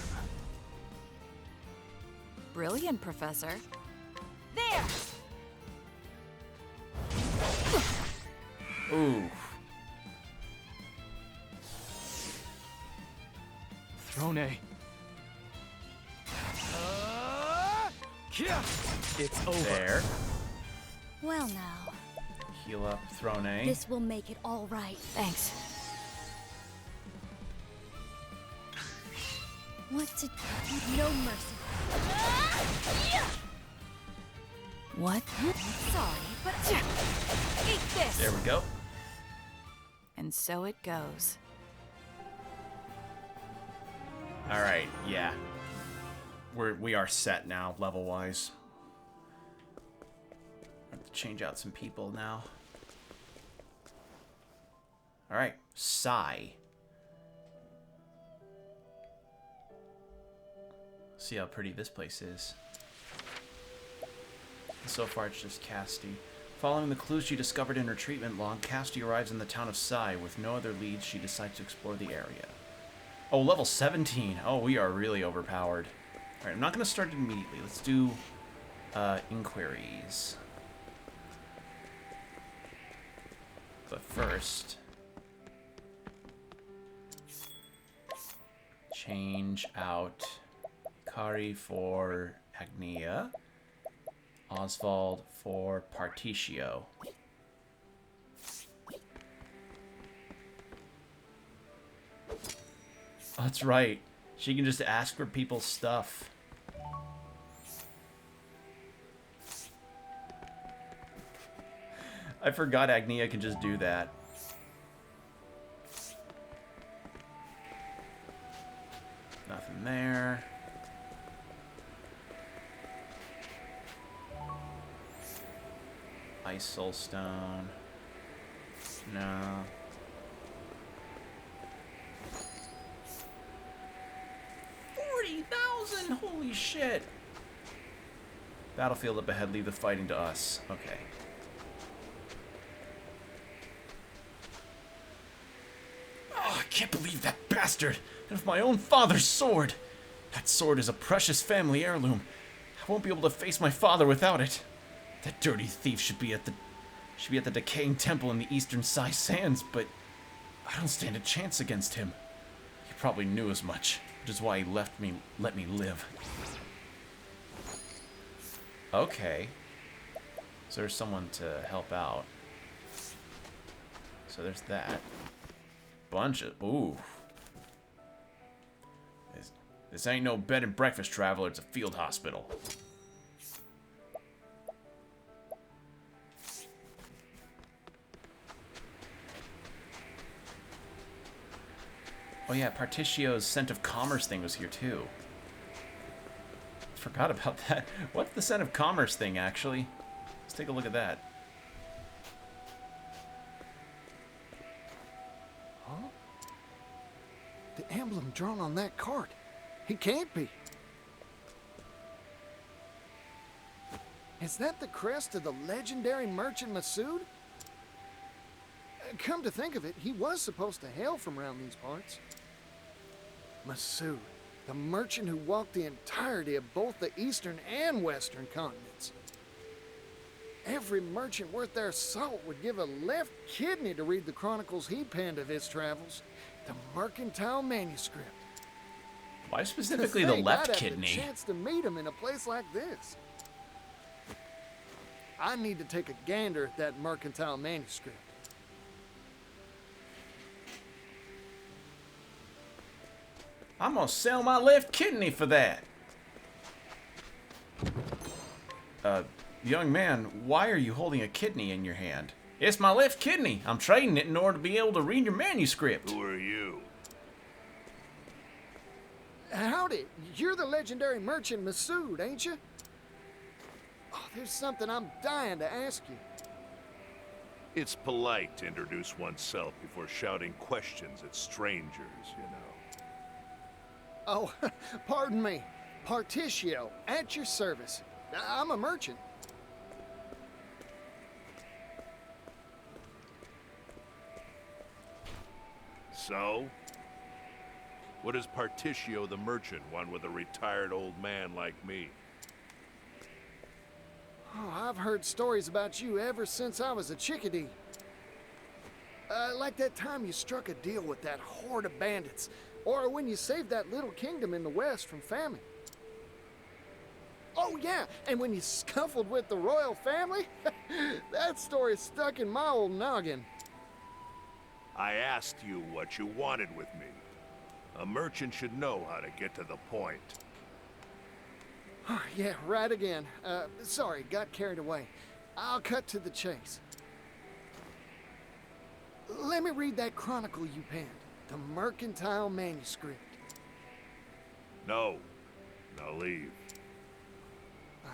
Brilliant, Professor. There! Ooh. Throne. It's over. There. Well now, Heal up, Throne. this will make it all right. Thanks. What to do? No mercy. What? Sorry, but Eat this! There we go. And so it goes. All right, yeah. We are set now, level-wise. I have to change out some people now. All right, Sai. See how pretty this place is. So far, it's just Casti. Following the clues she discovered in her treatment log, Casti arrives in the town of Sai. With no other leads, she decides to explore the area. Oh, level 17. Oh, we are really overpowered. Alright, I'm not going to start it immediately. Let's do inquiries. But first, change out Kari for Agnia. Oswald for Particio. Oh, that's right. She can just ask for people's stuff. I forgot Agnia can just do that. Nothing there. Ice Soulstone. No. $40,000! Holy shit! Battlefield up ahead, leave the fighting to us. Okay. Oh, I can't believe that bastard! And with my own father's sword! That sword is a precious family heirloom. I won't be able to face my father without it. That dirty thief should be at the decaying temple in the eastern Sai Sands, but I don't stand a chance against him. He probably knew as much, which is why he let me live. Okay. So there's someone to help out. So there's that. Bunch of ooh. This ain't no bed and breakfast, traveler. It's a field hospital. Oh yeah, Particio's Scent of Commerce thing was here too. Forgot about that. What's the Scent of Commerce thing, actually? Let's take a look at that. Huh? The emblem drawn on that card. He can't be. Is that the crest of the legendary merchant Masood? Come to think of it, he was supposed to hail from around these parts. Masood, the merchant who walked the entirety of both the eastern and western continents. Every merchant worth their salt would give a left kidney to read the chronicles he penned of his travels. The mercantile manuscript. Why specifically the left kidney? I'd have the chance to meet him in a place like this. I need to take a gander at that mercantile manuscript. I'm gonna sell my left kidney for that. Young man, why are you holding a kidney in your hand? It's my left kidney. I'm trading it in order to be able to read your manuscript. Who are you? Howdy, you're the legendary merchant Masood, ain't you? Oh, there's something I'm dying to ask you. It's polite to introduce oneself before shouting questions at strangers, you know. Oh, pardon me. Particio, at your service. I'm a merchant. So? What does Particio the merchant want with a retired old man like me? Oh, I've heard stories about you ever since I was a chickadee. Like that time you struck a deal with that horde of bandits. Or when you saved that little kingdom in the west from famine. Oh yeah, and when you scuffled with the royal family? That story stuck in my old noggin. I asked you what you wanted with me. A merchant should know how to get to the point. Yeah, right again. Sorry, got carried away. I'll cut to the chase. Let me read that chronicle you penned. The Mercantile Manuscript. No. Now leave.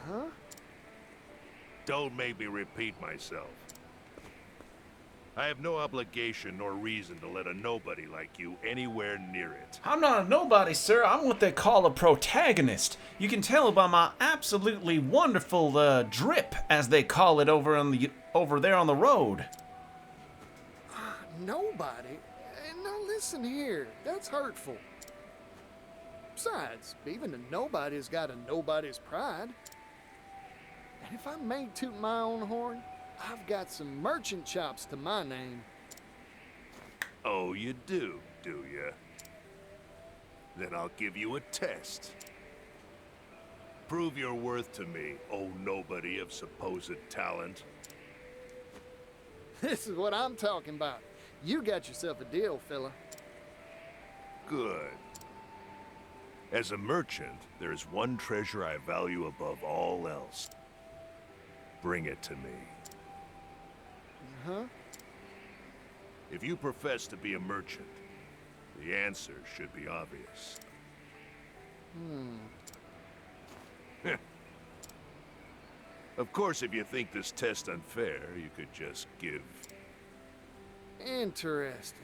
Huh? Don't make me repeat myself. I have no obligation nor reason to let a nobody like you anywhere near it. I'm not a nobody, sir. I'm what they call a protagonist. You can tell by my absolutely wonderful drip, as they call it over there on the road. Nobody? Now listen here. That's hurtful. Besides, even a nobody's got a nobody's pride. And if I may toot my own horn, I've got some merchant chops to my name. Oh, you do you? Then I'll give you a test. Prove your worth to me, oh nobody of supposed talent. This is what I'm talking about. You got yourself a deal, fella. Good. As a merchant, there is one treasure I value above all else. Bring it to me. Huh? If you profess to be a merchant, the answer should be obvious. Of course, if you think this test unfair, you could just give. Interesting.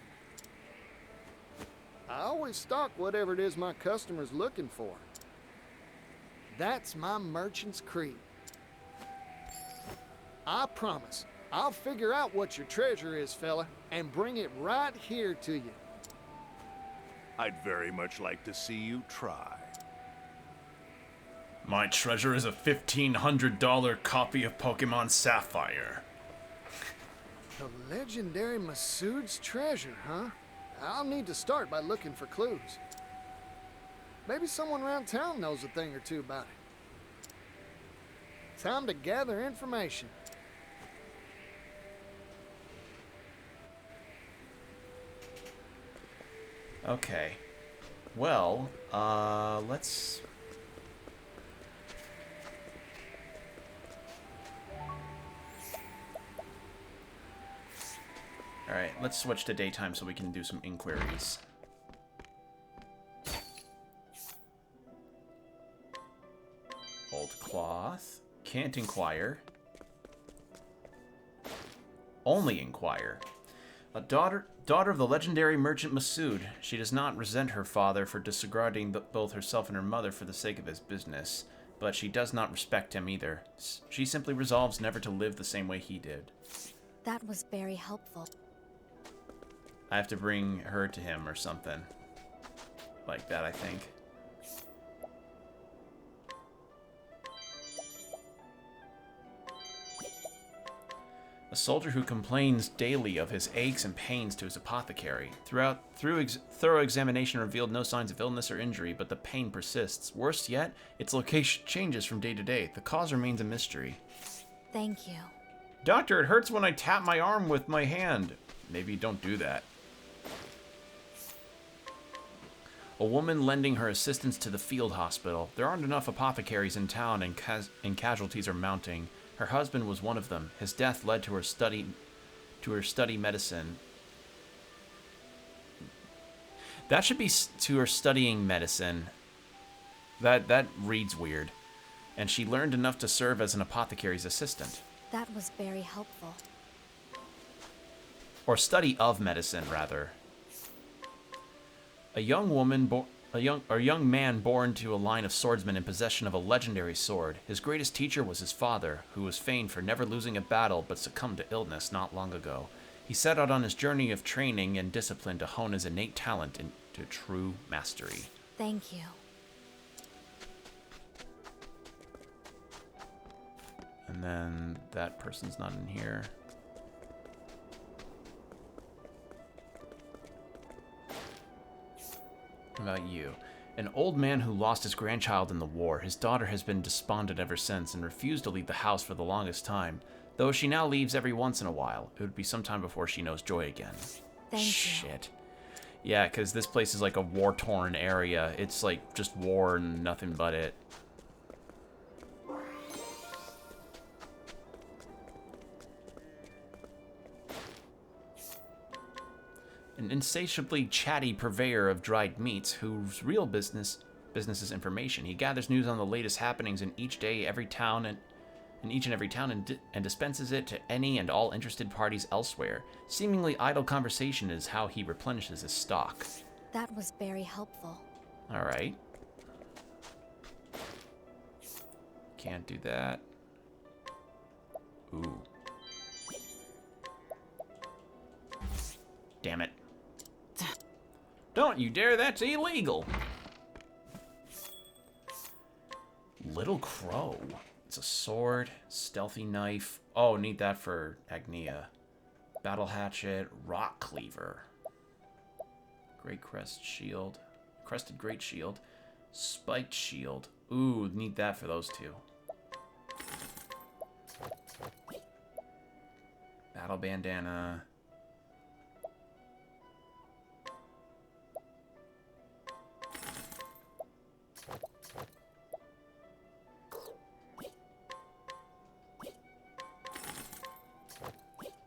I always stock whatever it is my customer's looking for. That's my merchant's creed. I promise, I'll figure out what your treasure is, fella, and bring it right here to you. I'd very much like to see you try. My treasure is a $1,500 copy of Pokemon Sapphire. The legendary Masood's treasure, huh? I'll need to start by looking for clues. Maybe someone around town knows a thing or two about it. Time to gather information. Okay. Well, let's... Alright, let's switch to daytime so we can do some inquiries. Old cloth. Can't inquire. Only inquire. A daughter of the legendary merchant Masood. She does not resent her father for disregarding both herself and her mother for the sake of his business, but she does not respect him either. She simply resolves never to live the same way he did. That was very helpful. I have to bring her to him or something. Like that, I think. A soldier who complains daily of his aches and pains to his apothecary. Thorough examination revealed no signs of illness or injury, but the pain persists. Worse yet, its location changes from day to day. The cause remains a mystery. Thank you. Doctor, it hurts when I tap my arm with my hand. Maybe don't do that. A woman lending her assistance to the field hospital. There aren't enough apothecaries in town and casualties are mounting. Her husband was one of them. His death led to her study medicine. That should be to her studying medicine. That reads weird. And she learned enough to serve as an apothecary's assistant. That was very helpful. Or study of medicine, rather. A young man born to a line of swordsmen in possession of a legendary sword. His greatest teacher was his father, who was famed for never losing a battle but succumbed to illness not long ago. He set out on his journey of training and discipline to hone his innate talent into true mastery. Thank you. And then that person's not in here. What about you? An old man who lost his grandchild in the war. His daughter has been despondent ever since and refused to leave the house for the longest time. Though she now leaves every once in a while. It would be some time before she knows joy again. Thank you. Shit. Yeah, because this place is like a war-torn area. It's like just war and nothing but it. An insatiably chatty purveyor of dried meats whose real business is information. He gathers news on the latest happenings in each and every town and dispenses it to any and all interested parties elsewhere. Seemingly idle conversation is how he replenishes his stock. That was very helpful. All right. Can't do that. Ooh. Damn it. Don't you dare, that's illegal. Little Crow. It's a sword, stealthy knife. Oh, need that for Agnia. Battle hatchet, rock cleaver. Great crest shield. Crested great shield. Spiked shield. Ooh, need that for those two. Battle bandana.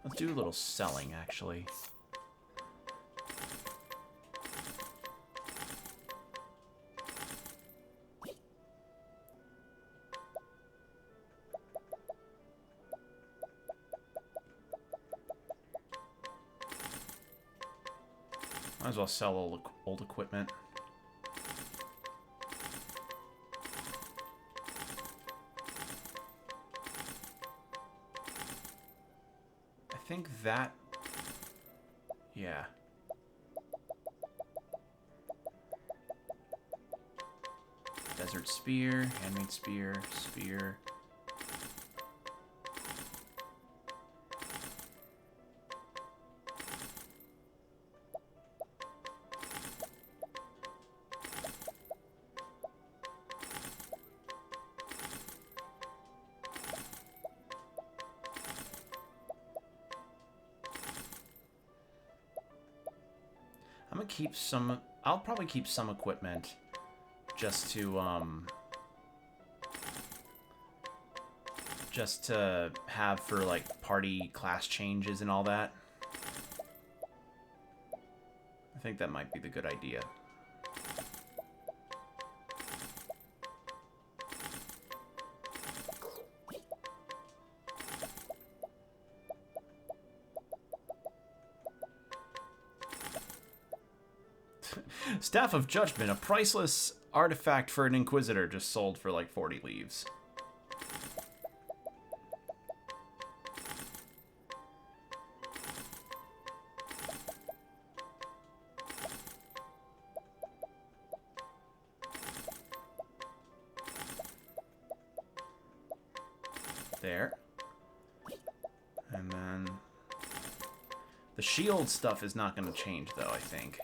Let's do a little selling, actually. Might as well sell old equipment. I think that... yeah. Desert spear, handmade spear, spear. I'm gonna keep some... I'll probably keep some equipment just to have for like party class changes and all that. I think that might be the good idea. Staff of Judgment, a priceless artifact for an Inquisitor, just sold for like 40 leaves. There. And then... the shield stuff is not going to change, though, I think.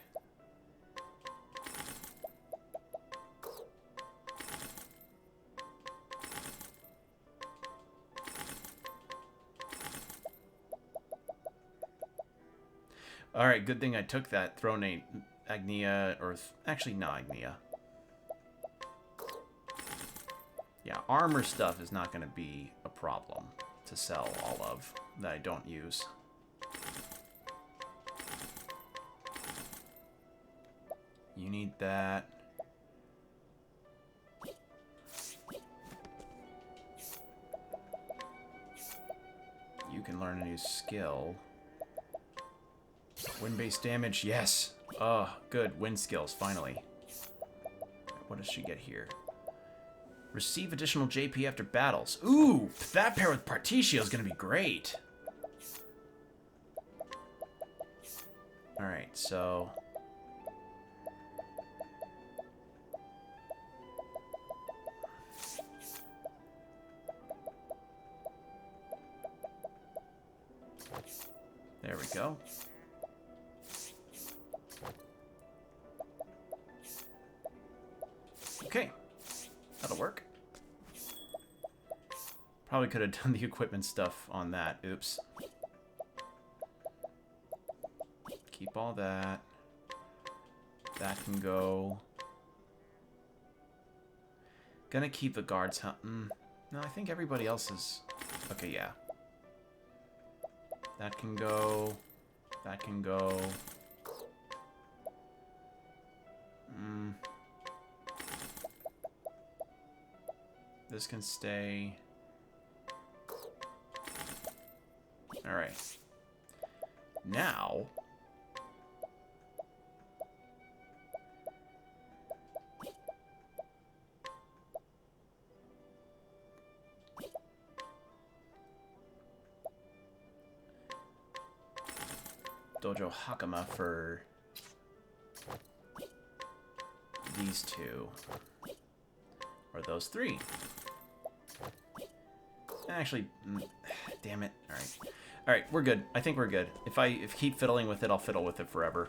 Alright, good thing I took that Throne Agnia, or... actually, not Agnia. Yeah, armor stuff is not going to be a problem to sell all of that I don't use. You need that. You can learn a new skill. Wind-based damage, yes. Oh, good. Wind skills, finally. What does she get here? Receive additional JP after battles. Ooh, that pair with Particio is going to be great. Alright, so... there we go. Probably could have done the equipment stuff on that. Oops. Keep all that. That can go. Gonna keep the guards. No, I think everybody else is... Okay, yeah. That can go. That can go. This can stay. Alright. Now... Dojo Hakama for these two. Or those three. Actually, damn it. Alright. Alright, we're good. I think we're good. If I keep fiddling with it, I'll fiddle with it forever.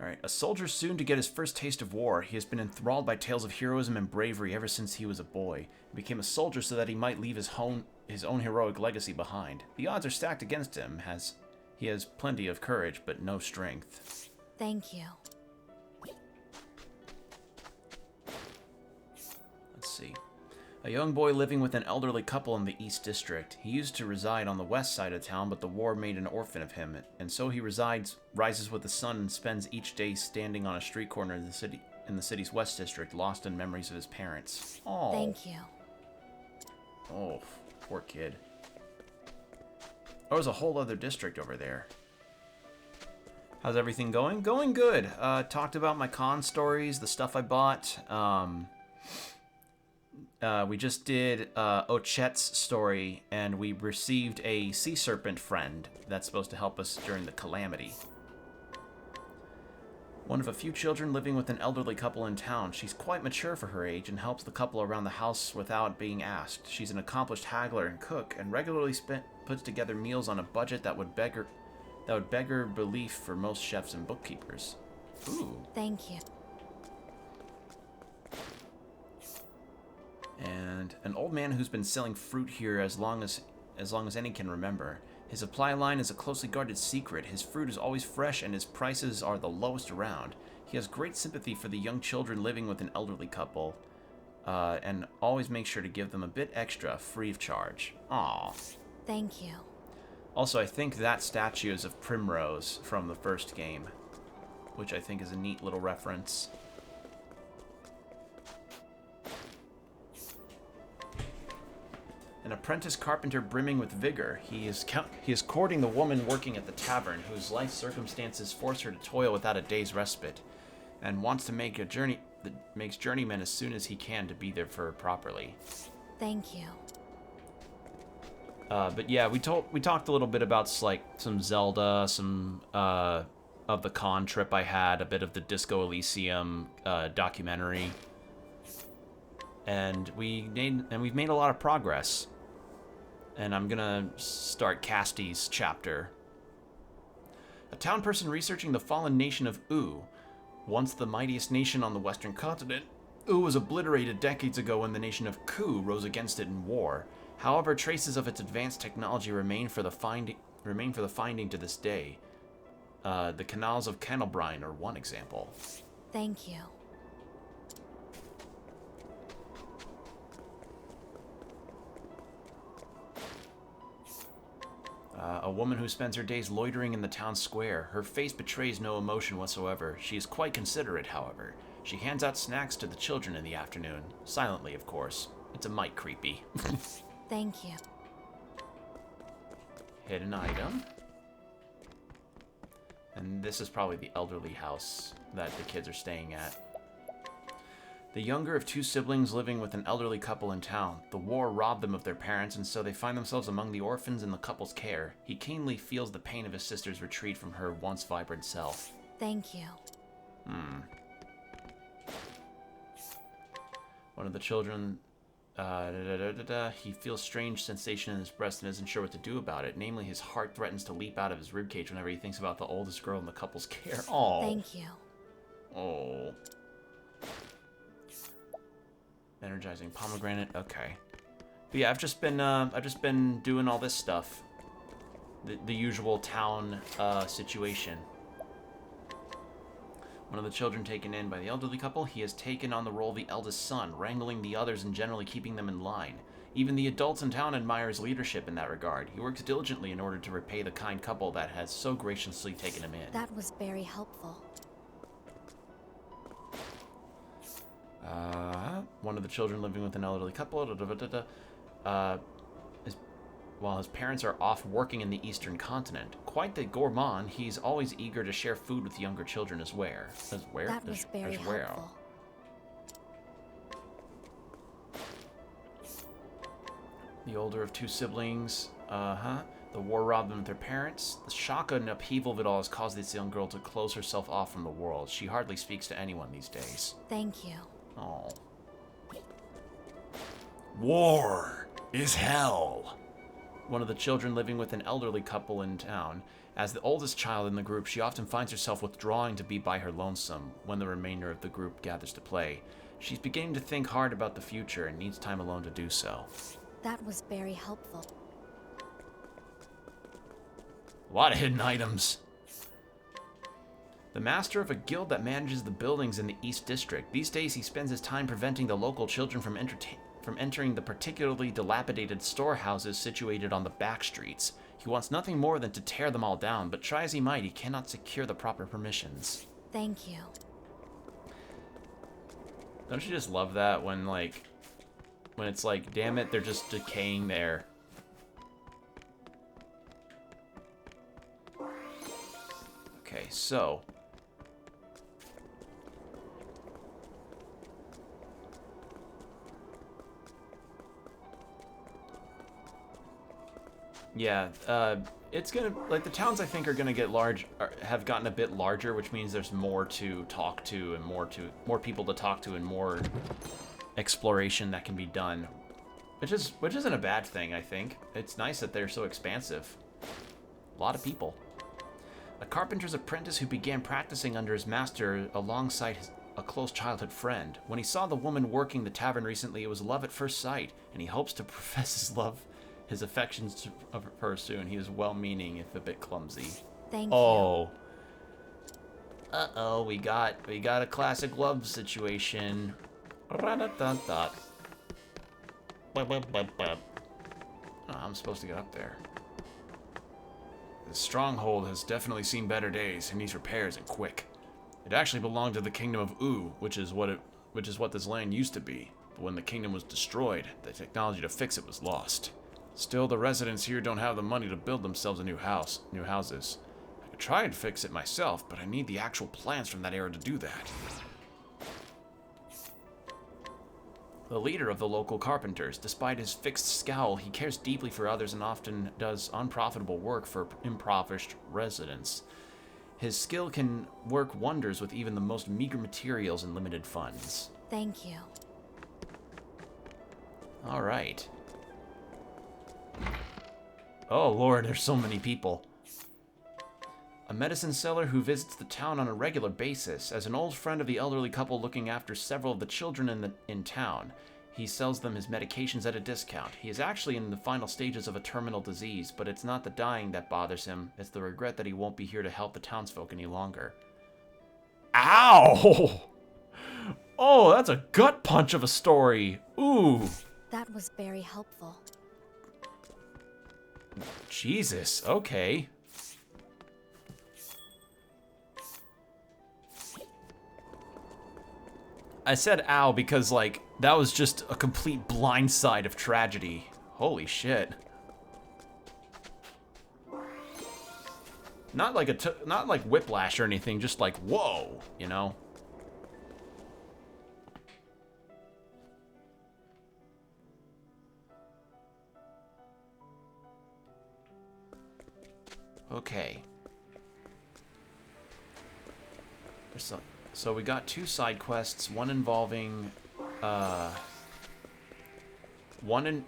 Alright, a soldier soon to get his first taste of war. He has been enthralled by tales of heroism and bravery ever since he was a boy. He became a soldier so that he might leave his own heroic legacy behind. The odds are stacked against him, as he has plenty of courage, but no strength. Thank you. Let's see. A young boy living with an elderly couple in the East District. He used to reside on the west side of town, but the war made an orphan of him, and so he rises with the sun and spends each day standing on a street corner in the city's West District, lost in memories of his parents. Oh. Thank you. Oh, poor kid. Oh, there's a whole other district over there. How's everything going? Going good. Talked about my con stories, the stuff I bought. We just did Ochet's story, and we received a sea serpent friend that's supposed to help us during the calamity. One of a few children living with an elderly couple in town. She's quite mature for her age and helps the couple around the house without being asked. She's an accomplished haggler and cook, and regularly puts together meals on a budget that would beggar belief for most chefs and bookkeepers. Ooh. Thank you. And an old man who's been selling fruit here as long as any can remember. His supply line is a closely guarded secret. His fruit is always fresh and his prices are the lowest around. He has great sympathy for the young children living with an elderly couple, and always makes sure to give them a bit extra, free of charge. Aww. Thank you. Also, I think that statue is of Primrose from the first game, which I think is a neat little reference. An apprentice carpenter brimming with vigor. He is courting the woman working at the tavern, whose life circumstances force her to toil without a day's respite, and wants to make makes journeymen as soon as he can to be there for her properly. Thank you. But yeah, we talked a little bit about like some Zelda, some of the con trip I had, a bit of the Disco Elysium documentary, and we've made a lot of progress. And I'm gonna start Casty's chapter. A town person researching the fallen nation of U. Once the mightiest nation on the western continent, U was obliterated decades ago when the nation of Ku rose against it in war. However, traces of its advanced technology remain for the finding to this day. The canals of Kennelbrine are one example. Thank you. A woman who spends her days loitering in the town square. Her face betrays no emotion whatsoever. She is quite considerate, however. She hands out snacks to the children in the afternoon. Silently, of course. It's a mite creepy. Thank you. Hidden item. And this is probably the elderly house that the kids are staying at. The younger of two siblings living with an elderly couple in town. The war robbed them of their parents, and so they find themselves among the orphans in the couple's care. He keenly feels the pain of his sister's retreat from her once vibrant self. Thank you. One of the children... He feels strange sensation in his breast and isn't sure what to do about it. Namely, his heart threatens to leap out of his ribcage whenever he thinks about the oldest girl in the couple's care. Aww. Thank you. Oh. Energizing pomegranate. Okay. But yeah, I've just been doing all this stuff. The usual town situation. One of the children taken in by the elderly couple, he has taken on the role of the eldest son, wrangling the others and generally keeping them in line. Even the adults in town admire his leadership in that regard. He works diligently in order to repay the kind couple that has so graciously taken him in. That was very helpful. One of the children living with an elderly couple, while his parents are off working in the eastern continent. Quite the gourmand, he's always eager to share food with younger children as well. That was very helpful. The older of two siblings, the war robbed them of their parents. The shock and upheaval of it all has caused this young girl to close herself off from the world. She hardly speaks to anyone these days. Thank you. Oh. War is hell. One of the children living with an elderly couple in town. As the oldest child in the group, she often finds herself withdrawing to be by her lonesome when the remainder of the group gathers to play. She's beginning to think hard about the future and needs time alone to do so. That was very helpful. A lot of hidden items. The master of a guild that manages the buildings in the East District. These days he spends his time preventing the local children from entering the particularly dilapidated storehouses situated on the back streets. He wants nothing more than to tear them all down, but try as he might, he cannot secure the proper permissions. Thank you. Don't you just love that when it's like, damn it, they're just decaying there. Okay, so yeah, it's gonna, like, the towns I think are gonna get large, have gotten a bit larger, which means there's more to talk to and more people to talk to and more exploration that can be done, which isn't a bad thing. I think it's nice that they're so expansive. A lot of people. A carpenter's apprentice who began practicing under his master alongside a close childhood friend. When he saw the woman working the tavern recently, it was love at first sight, and he hopes to profess his affections of her soon. He is well-meaning, if a bit clumsy. Thank you. Oh. Uh-oh, we got a classic love situation. Oh, I'm supposed to get up there. The stronghold has definitely seen better days and needs repairs and quick. It actually belonged to the kingdom of U, which is what this land used to be. But when the kingdom was destroyed, the technology to fix it was lost. Still, the residents here don't have the money to build themselves new houses. I could try and fix it myself, but I need the actual plans from that era to do that. The leader of the local carpenters, despite his fixed scowl, he cares deeply for others and often does unprofitable work for impoverished residents. His skill can work wonders with even the most meager materials and limited funds. Thank you. All right. Oh Lord, there's so many people. A medicine seller who visits the town on a regular basis. As an old friend of the elderly couple looking after several of the children in town, he sells them his medications at a discount. He is actually in the final stages of a terminal disease, but it's not the dying that bothers him. It's the regret that he won't be here to help the townsfolk any longer. Ow! Oh, that's a gut punch of a story. Ooh. That was very helpful. Jesus, okay. I said ow because, like, that was just a complete blindside of tragedy. Holy shit. Not like whiplash or anything, just like, whoa, you know? Okay. So we got 2 side quests, one involving,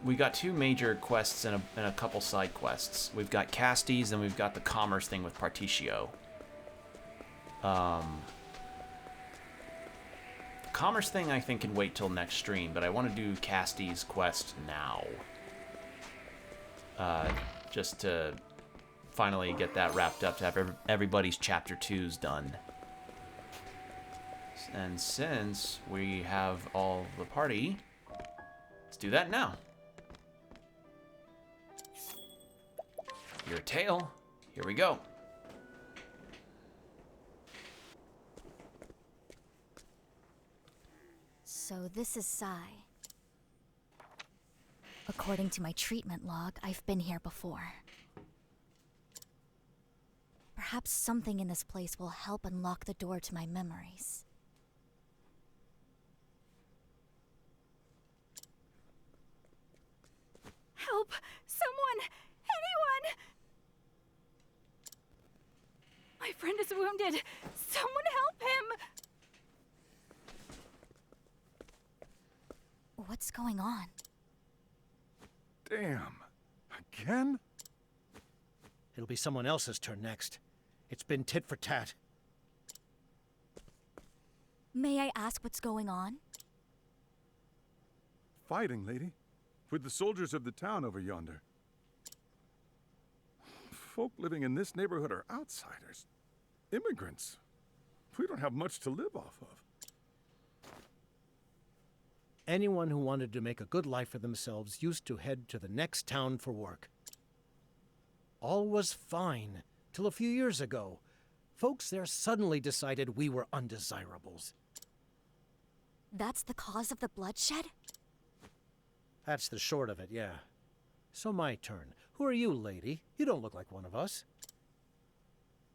we got 2 major quests and a couple side quests. We've got Casties and we've got the commerce thing with Partitio. commerce thing I think can wait till next stream, but I want to do Cassie's quest now. Just to finally get that wrapped up, to have everybody's chapter 2s done. And since we have all the party, let's do that now. Your tail. Here we go. So this is Sai. According to my treatment log, I've been here before. Perhaps something in this place will help unlock the door to my memories. Help! Someone! Anyone! My friend is wounded. Someone help him! What's going on? Damn. Again? It'll be someone else's turn next. It's been tit for tat. May I ask what's going on? Fighting, lady. With the soldiers of the town over yonder. Folk living in this neighborhood are outsiders. Immigrants. We don't have much to live off of. Anyone who wanted to make a good life for themselves used to head to the next town for work. All was fine, till a few years ago. Folks there suddenly decided we were undesirables. That's the cause of the bloodshed? That's the short of it, yeah. So my turn. Who are you, lady? You don't look like one of us.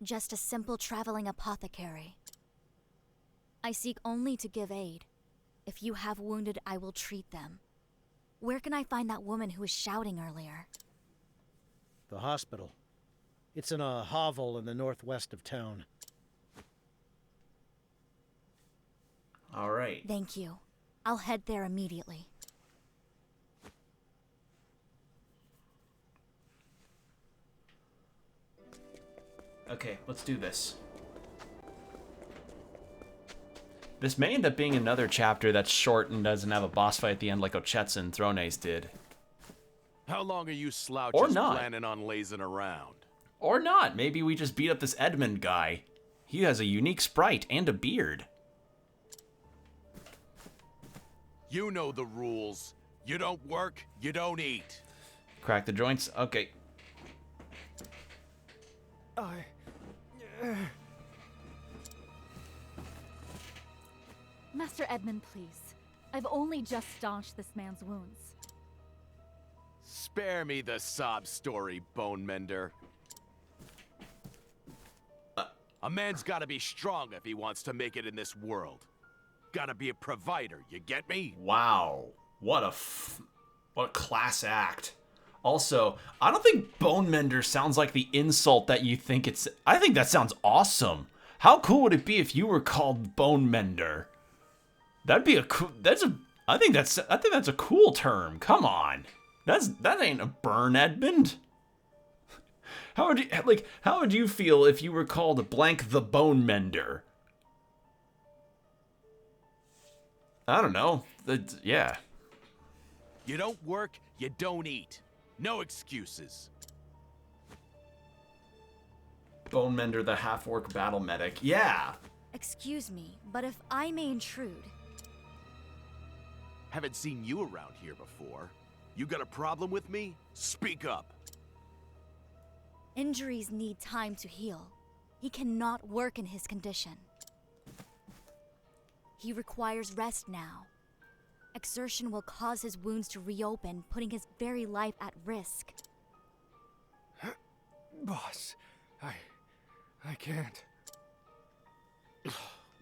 Just a simple traveling apothecary. I seek only to give aid. If you have wounded, I will treat them. Where can I find that woman who was shouting earlier? The hospital. It's in a hovel in the northwest of town. All right. Thank you. I'll head there immediately. Okay, let's do this. This may end up being another chapter that's short and doesn't have a boss fight at the end like Ochet's and Thrones did. How long are you slouches Or not. planning on lazing around? Or not. Maybe we just beat up this Edmund guy. He has a unique sprite and a beard. You know the rules. You don't work, you don't eat. Crack the joints? Okay. Master Edmund, please. I've only just staunched this man's wounds. Spare me the sob story, Bone Mender. A man's gotta be strong if he wants to make it in this world. Gotta be a provider, you get me? Wow. What a class act. Also, I don't think Bone Mender sounds like the insult that you think it's... I think that sounds awesome. How cool would it be if you were called Bone Mender? That'd be a cool... I think that's a cool term. Come on. That ain't a burn, Edmund. How would you feel if you were called blank the Bone Mender? I don't know. Yeah. You don't work, you don't eat. No excuses. Bone Mender, the half-orc battle medic. Yeah. Excuse me, but if I may intrude... Haven't seen you around here before. You got a problem with me? Speak up. Injuries need time to heal. He cannot work in his condition. He requires rest now. Exertion will cause his wounds to reopen, putting his very life at risk. Boss, I can't.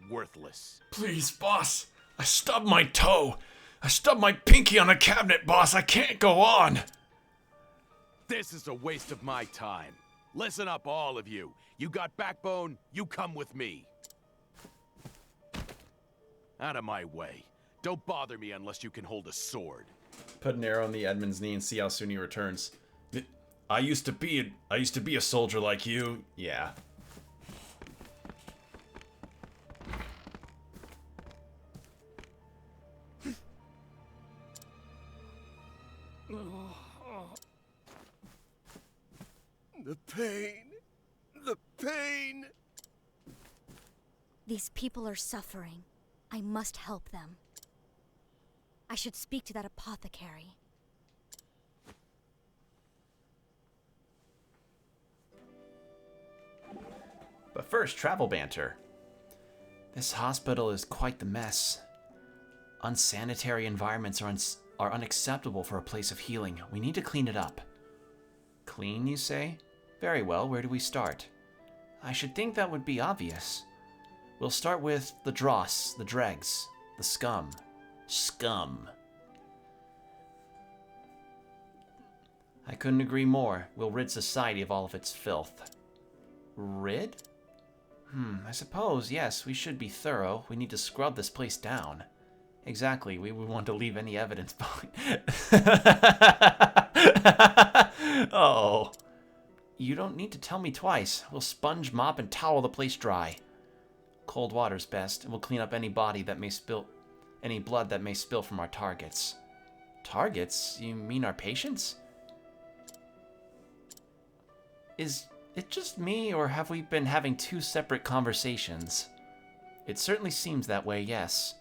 Worthless. Please, boss. I stubbed my toe. I stubbed my pinky on a cabinet, boss. I can't go on. This is a waste of my time. Listen up, all of you. You got backbone, you come with me. Out of my way. Don't bother me unless you can hold a sword. Put an arrow in the Edmund's knee and see how soon he returns. I used to be a soldier like you. Yeah. The pain. The pain. These people are suffering. I must help them. I should speak to that apothecary. But first, travel banter. This hospital is quite the mess. Unsanitary environments are unacceptable for a place of healing. We need to clean it up. Clean, you say? Very well, where do we start? I should think that would be obvious. We'll start with the dross, the dregs, the scum. Scum. I couldn't agree more. We'll rid society of all of its filth. Rid? I suppose, yes, we should be thorough. We need to scrub this place down. Exactly, we would want to leave any evidence behind. Oh. You don't need to tell me twice. We'll sponge, mop, and towel the place dry. Cold water's best, and we'll clean up any blood that may spill from our targets. Targets? You mean our patients? Is it just me, or have we been having two separate conversations? It certainly seems that way, yes.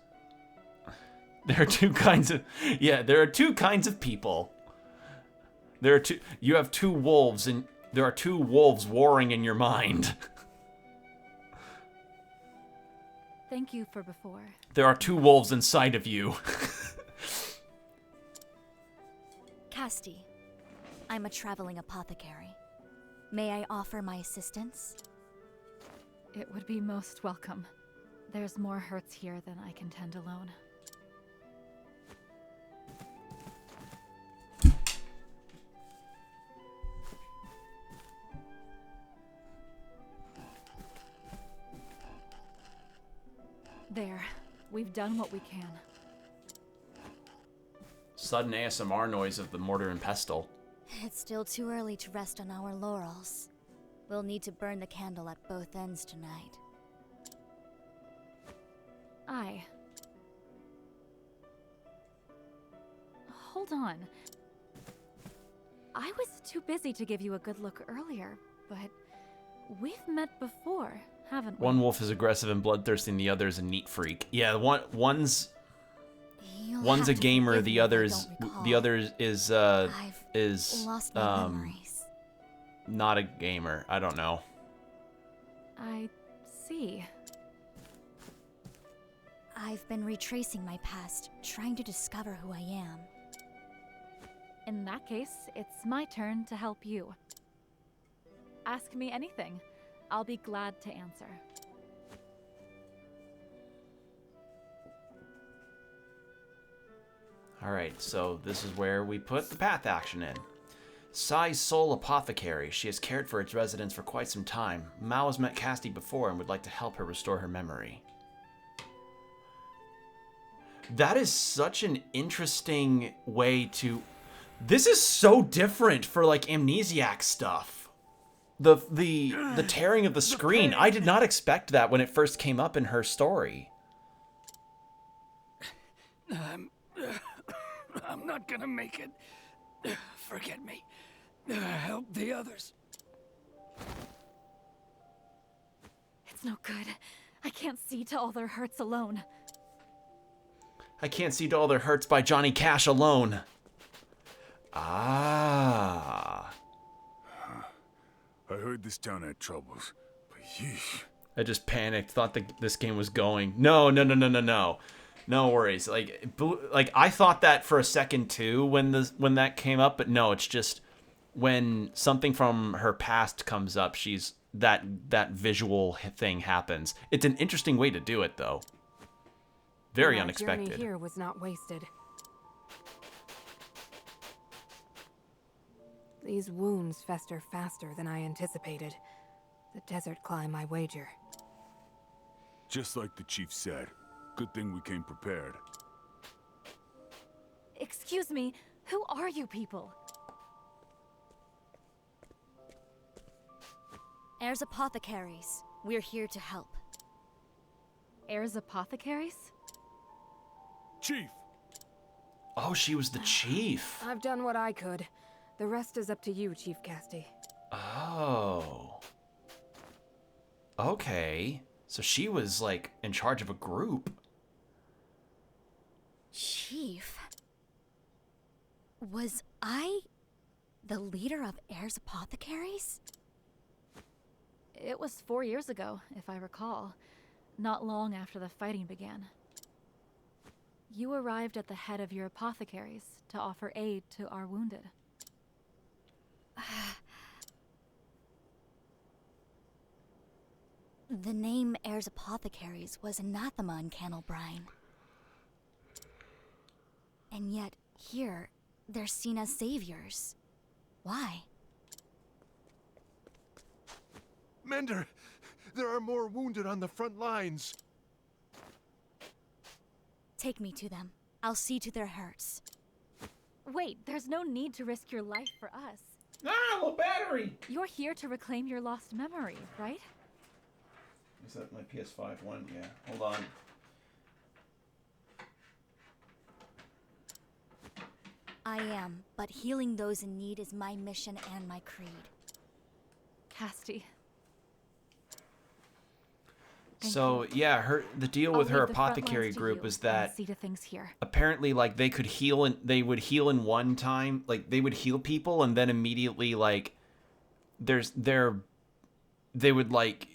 There are two kinds of... Yeah, there are two kinds of people. You have two wolves, and there are two wolves warring in your mind. Thank you for before. There are two wolves inside of you. Casti, I'm a traveling apothecary. May I offer my assistance? It would be most welcome. There's more hurts here than I can tend alone. There. We've done what we can. Sudden ASMR noise of the mortar and pestle. It's still too early to rest on our laurels. We'll need to burn the candle at both ends tonight. Hold on. I was too busy to give you a good look earlier, but we've met before, haven't we? One wolf is aggressive and bloodthirsty, and the other is a neat freak. Yeah, one's a gamer, the other is lost my memories. Not a gamer. I don't know. I see. I've been retracing my past, trying to discover who I am. In that case, it's my turn to help you. Ask me anything. I'll be glad to answer. Alright, so this is where we put the path action in. Sai's sole apothecary. She has cared for its residents for quite some time. Mao has met Casti before and would like to help her restore her memory. That is such an interesting way to... This is so different for, like, amnesiac stuff. The tearing of the screen. I did not expect that when it first came up in her story. I'm not gonna make it. Forget me. Help the others. It's no good. I can't see to all their hurts alone. I can't see to all their hurts by Johnny Cash alone. Ah. I heard this town had troubles, but yeesh. I just panicked, thought this game was going. No. No worries. Like I thought that for a second too when that came up, but no, it's just when something from her past comes up, she's that visual thing happens. It's an interesting way to do it though. Very unexpected. Our journey here was not wasted. These wounds fester faster than I anticipated. The desert climb, I wager. Just like the chief said. Good thing we came prepared. Excuse me, who are you people? Heirs apothecaries. We're here to help. Heirs apothecaries? Chief! Oh, she was the chief. I've done what I could. The rest is up to you, Chief Casti. Oh. Okay. So she was, like, in charge of a group. Chief? Was I the leader of Heirs Apothecaries? It was 4 years ago, if I recall. Not long after the fighting began. You arrived at the head of your apothecaries to offer aid to our wounded. The name Heirs Apothecaries was anathema in Candlebrine. And yet, here, they're seen as saviors. Why? Mender, there are more wounded on the front lines. Take me to them. I'll see to their hurts. Wait, there's no need to risk your life for us. Ah, low battery! You're here to reclaim your lost memory, right? Is that my PS5 one? Yeah. Hold on. I am, but healing those in need is my mission and my creed. Casti. So yeah, the deal with her apothecary group is that see to things here. apparently, like, they could heal and they would heal in one time, like they would heal people and then immediately, like, they would, like,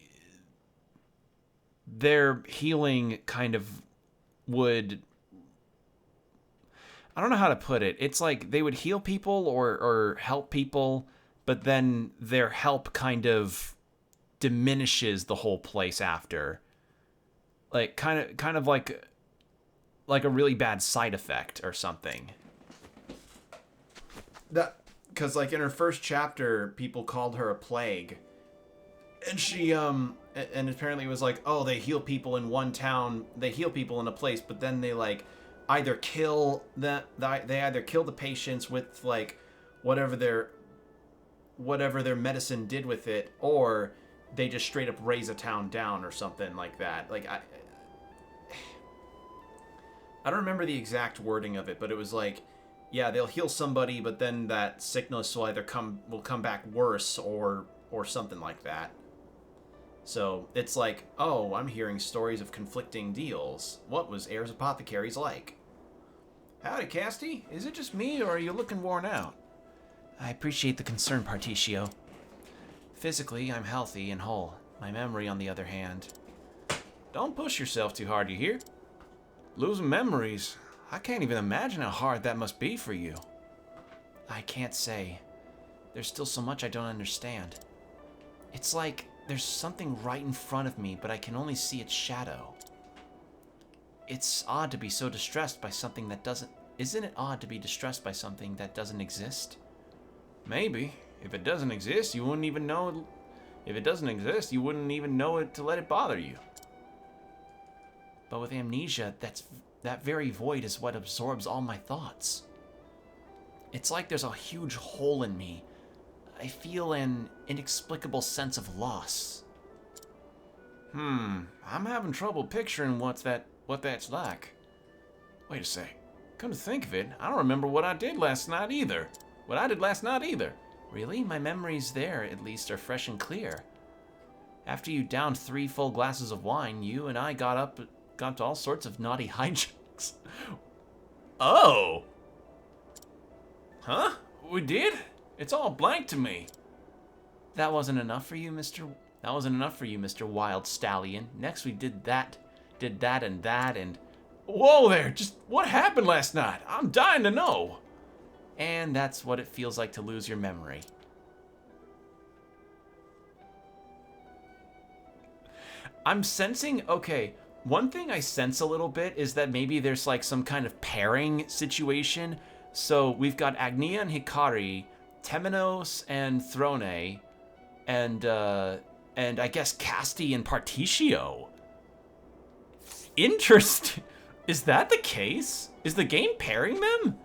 their healing kind of would, I don't know how to put it. It's like they would heal people or help people, but then their help kind of diminishes the whole place after. Like kind of like a really bad side effect or something. That, because, like, in her first chapter, people called her a plague. And she and apparently it was like, oh, they heal people in one town, they heal people in a place, but then they, like, either kill they either kill the patients with, like, whatever their medicine did with it, or they just straight up raise a town down or something like that. Like, I don't remember the exact wording of it, but it was like, yeah, they'll heal somebody, but then that sickness will either come back worse or something like that. So it's like, oh, I'm hearing stories of conflicting deals. What was Heirs Apothecaries like? Howdy, Casti. Is it just me, or are you looking worn out? I appreciate the concern, Particio. Physically, I'm healthy and whole. My memory, on the other hand... Don't push yourself too hard, you hear? Losing memories. I can't even imagine how hard that must be for you. I can't say. There's still so much I don't understand. It's like there's something right in front of me, but I can only see its shadow. It's odd to be so distressed by something that doesn't... Isn't it odd to be distressed by something that doesn't exist? Maybe. If it doesn't exist, you wouldn't even know it. If it doesn't exist, you wouldn't even know it to let it bother you. But with amnesia, that very void is what absorbs all my thoughts. It's like there's a huge hole in me. I feel an inexplicable sense of loss. I'm having trouble picturing what that's like. Wait a sec. Come to think of it, I don't remember what I did last night either. Really? My memories there, at least, are fresh and clear. After you downed 3 full glasses of wine, you and I got to all sorts of naughty hijinks. Oh! Huh? We did? It's all blank to me. That wasn't enough for you, Mr. Wild Stallion. Next we did that, and... Whoa there! Just what happened last night? I'm dying to know! And that's what it feels like to lose your memory. I'm sensing... Okay, one thing I sense a little bit is that maybe there's, like, some kind of pairing situation. So we've got Agnia and Hikari, Temenos and Throne, and I guess Casti and Particio. Interesting. Is that the case? Is the game pairing them?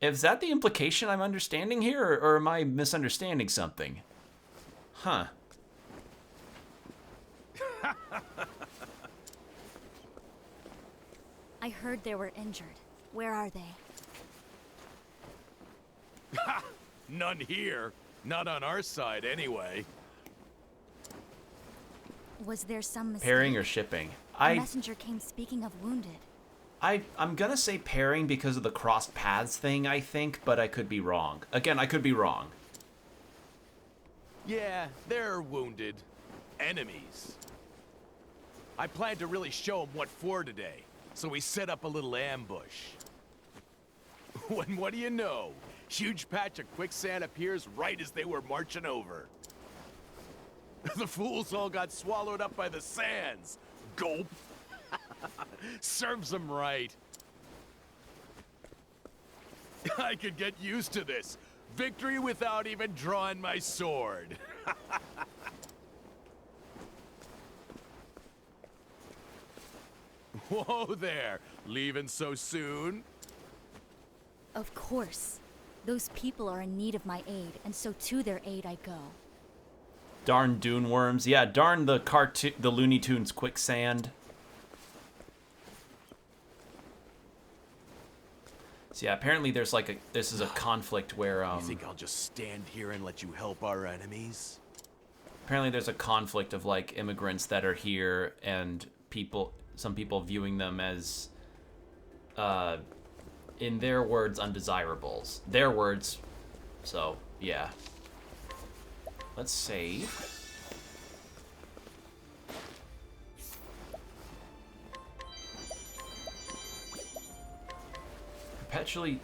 Is that the implication I'm understanding here, or am I misunderstanding something? Huh. I heard they were injured. Where are they? Ha! None here. Not on our side, anyway. Was there some mistake? Pairing or shipping? A messenger came speaking of wounded. I'm gonna say pairing because of the crossed paths thing, I think, but I could be wrong. Again, I could be wrong. Yeah, they're wounded. Enemies. I planned to really show them what for today, so we set up a little ambush. When what do you know? Huge patch of quicksand appears right as they were marching over. The fools all got swallowed up by the sands. Gulp. Serves them right. I could get used to this. Victory without even drawing my sword. Whoa there. Leaving so soon? Of course. Those people are in need of my aid, and so to their aid I go. Darn dune worms. Yeah, darn the Looney Tunes quicksand. So yeah, apparently there's like this is a conflict where You think I'll just stand here and let you help our enemies? Apparently there's a conflict of like immigrants that are here and some people viewing them as in their words undesirables. Their words. So, yeah. Let's save.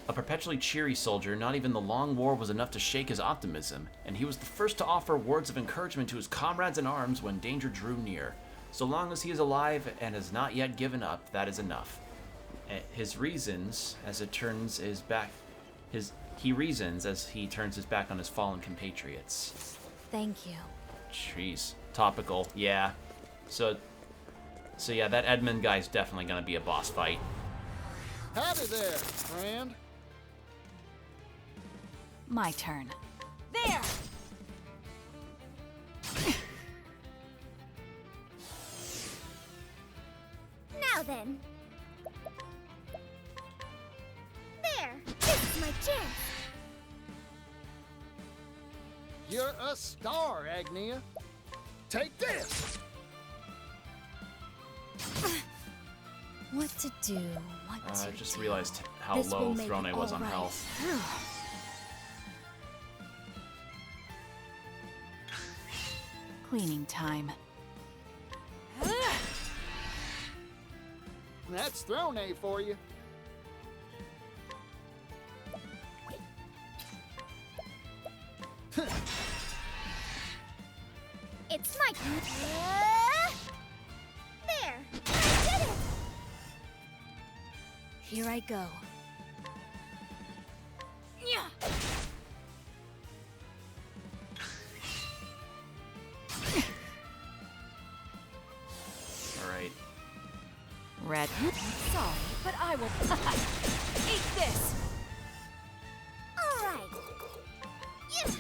A perpetually cheery soldier, not even the long war was enough to shake his optimism, and he was the first to offer words of encouragement to his comrades in arms when danger drew near. So long as he is alive and has not yet given up, that is enough. His reasons, as it turns his back, he reasons as he turns his back on his fallen compatriots. Thank you. Jeez, topical, yeah. So yeah, that Edmund guy's definitely gonna be a boss fight. Howdy there, friend. My turn. There! Now then. There! This is my chance! You're a star, Agnia. Take this! What to do? I just realized how low Throne was on health. Cleaning time. That's Throne for you. It's my turn. There! I did it! Here I go. Yeah. All right. Red. Sorry, but I will. Eat this! All right. Yeah.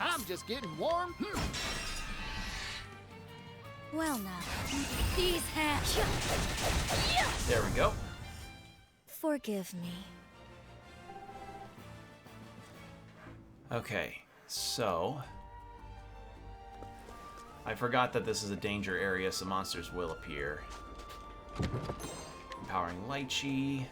I'm just getting warm. Well now, these hands. There we go. Forgive me. Okay, so I forgot that this is a danger area, so monsters will appear. Empowering Lychee.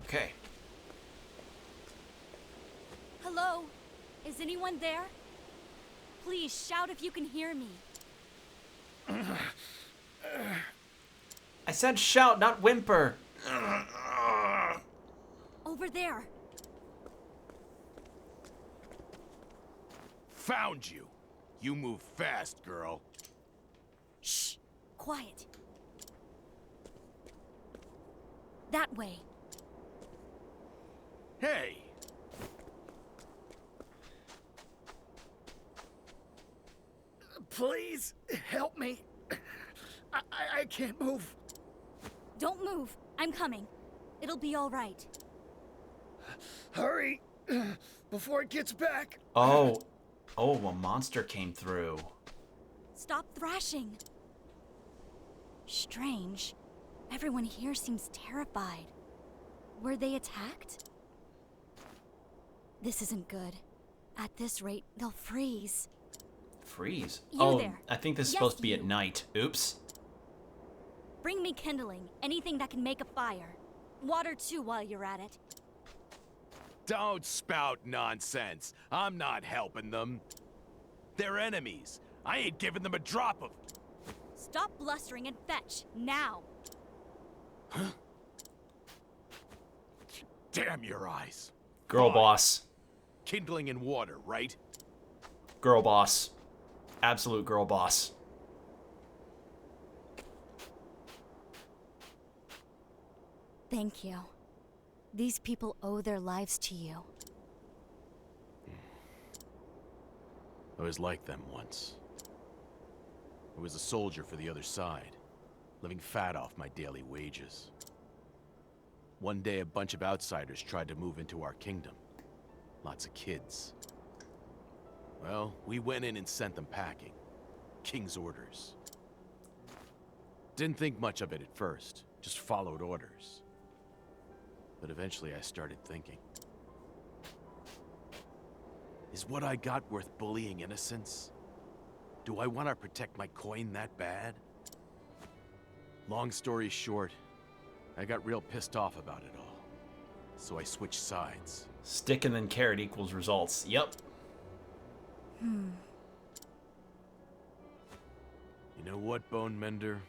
Okay. Hello? Is anyone there? Please shout if you can hear me. I said shout, not whimper. Over there. Found you. You move fast, girl. Shh. Quiet. That way. Hey. Please help me. I can't move. Don't move. I'm coming. It'll be all right. Hurry. before it gets back. Oh. Oh, a monster came through. Stop thrashing. Strange. Everyone here seems terrified. Were they attacked? This isn't good. At this rate, they'll freeze. Freeze? You there. I think this is Yes, supposed to be you. at night. Oops. Bring me kindling. Anything that can make a fire. Water too while you're at it. Don't spout nonsense. I'm not helping them. They're enemies. I ain't giving them a drop of... Stop blustering and fetch, now! Huh? Damn your eyes. Girl Fine. boss. Kindling and water, right? Girl boss. Absolute girl boss. Thank you. These people owe their lives to you. I was like them once. I was a soldier for the other side, living fat off my daily wages. One day, a bunch of outsiders tried to move into our kingdom. Lots of kids. Well, we went in and sent them packing. King's orders. Didn't think much of it at first, just followed orders. But eventually I started thinking. Is what I got worth bullying innocents? Do I want to protect my coin that bad? Long story short, I got real pissed off about it all. So I switched sides. Stick and then carrot equals results. Yep. You know what, Bone Mender?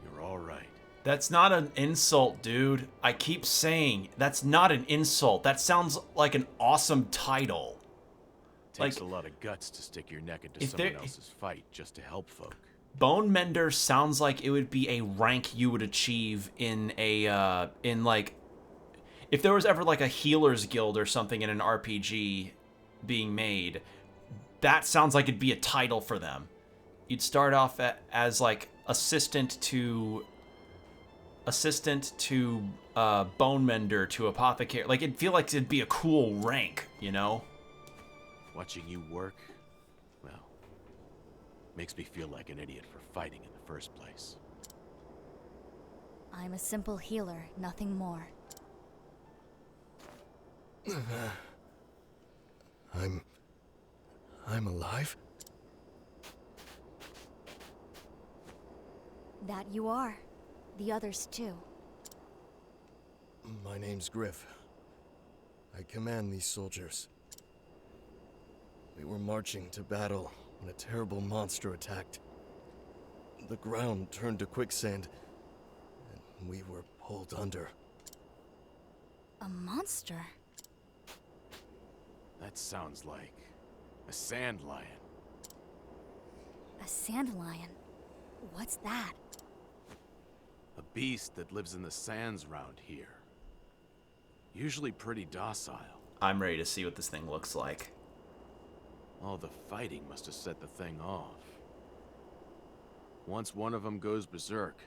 You're all right. That's not an insult, dude. I keep saying, that's not an insult. That sounds like an awesome title. Takes a lot of guts to stick your neck into someone else's fight just to help folk. Bone Mender sounds like it would be a rank you would achieve in a, if there was ever like a healer's guild or something in an RPG being made, that sounds like it'd be a title for them. You'd start off as like assistant to Bone Mender to Apothecary. Like, it'd feel like it'd be a cool rank, you know? Watching you work, well, makes me feel like an idiot for fighting in the first place. I'm a simple healer, nothing more. I'm alive? That you are. The others too. My name's Griff. I command these soldiers. We were marching to battle when a terrible monster attacked. The ground turned to quicksand, and we were pulled under. A monster? That sounds like a sand lion. A sand lion? What's that? A beast that lives in the sands round here. Usually pretty docile. I'm ready to see what this thing looks like. All the fighting must have set the thing off. Once one of them goes berserk,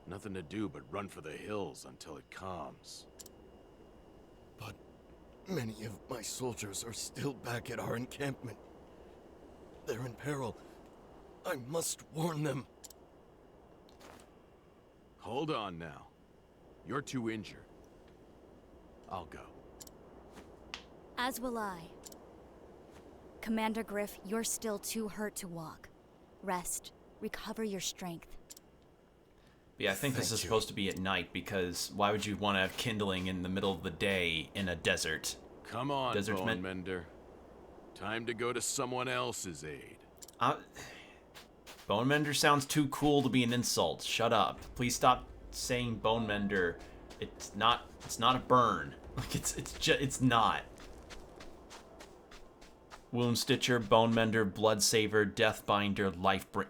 nothing to do but run for the hills until it calms. But many of my soldiers are still back at our encampment. They're in peril. I must warn them. Hold on now. You're too injured. I'll go. As will I. Commander Griff, you're still too hurt to walk. Rest. Recover your strength. Yeah, I think this is supposed to be at night, because why would you want to have kindling in the middle of the day in a desert? Come on, Desert's Bone Mender. Time to go to someone else's aid. Bone Mender sounds too cool to be an insult. Shut up. Please stop saying Bone Mender. It's not a burn. Like, it's not. Wound Stitcher, Bone Mender, Blood Saver, Deathbinder, Lifebring.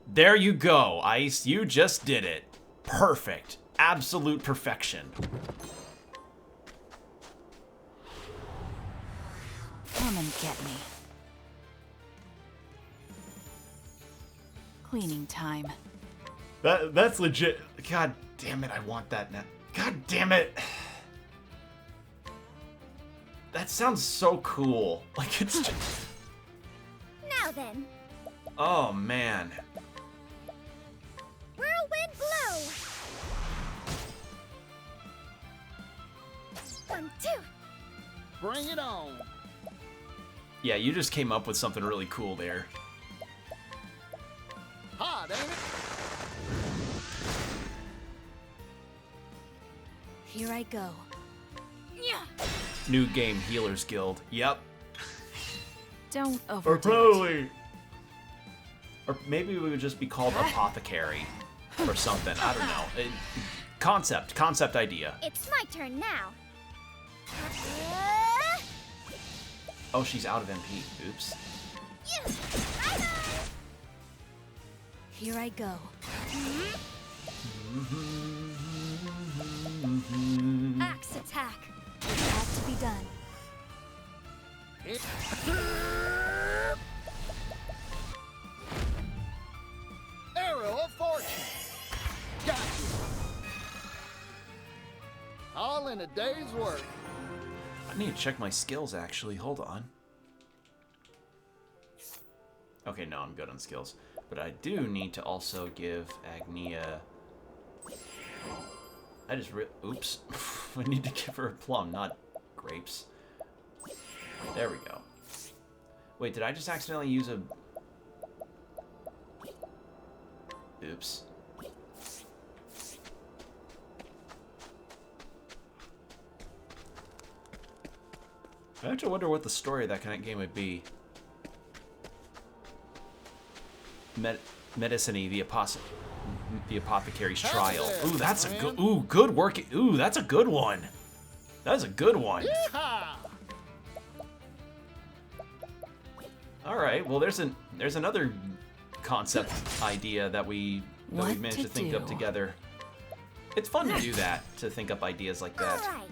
There you go, Ice. You just did it. Perfect. Absolute perfection. Come and get me. Cleaning time. That's legit. God damn it, I want that now. God damn it. That sounds so cool. Like, it's just... Now then. Oh, man. Whirlwind blow. 1, 2. Bring it on. Yeah, you just came up with something really cool there. Hot, ain't it? Here I go. New game, Healer's Guild. Yep. Don't Or overdo it. probably... Or maybe we would just be called Apothecary. Or something. I don't know. Concept idea. It's my turn now. Oh, she's out of MP. Oops. Here I go. Axe attack. It has to be done. Arrow of fortune. Got you. All in a day's work. I need to check my skills, actually. Hold on. Okay, no, I'm good on skills. But I do need to also give Agnia... Oops. I need to give her a plum, not grapes. There we go. Wait, did I just accidentally use a... Oops. I have to wonder what the story of that kind of game would be. Medicine-y, the Apothecary's Trial. Ooh, that's a good... Ooh, good work. Ooh, that's a good one. That's a good one. All right. Well, there's another concept idea that we managed to think up together. It's fun to do that, to think up ideas like that. All right.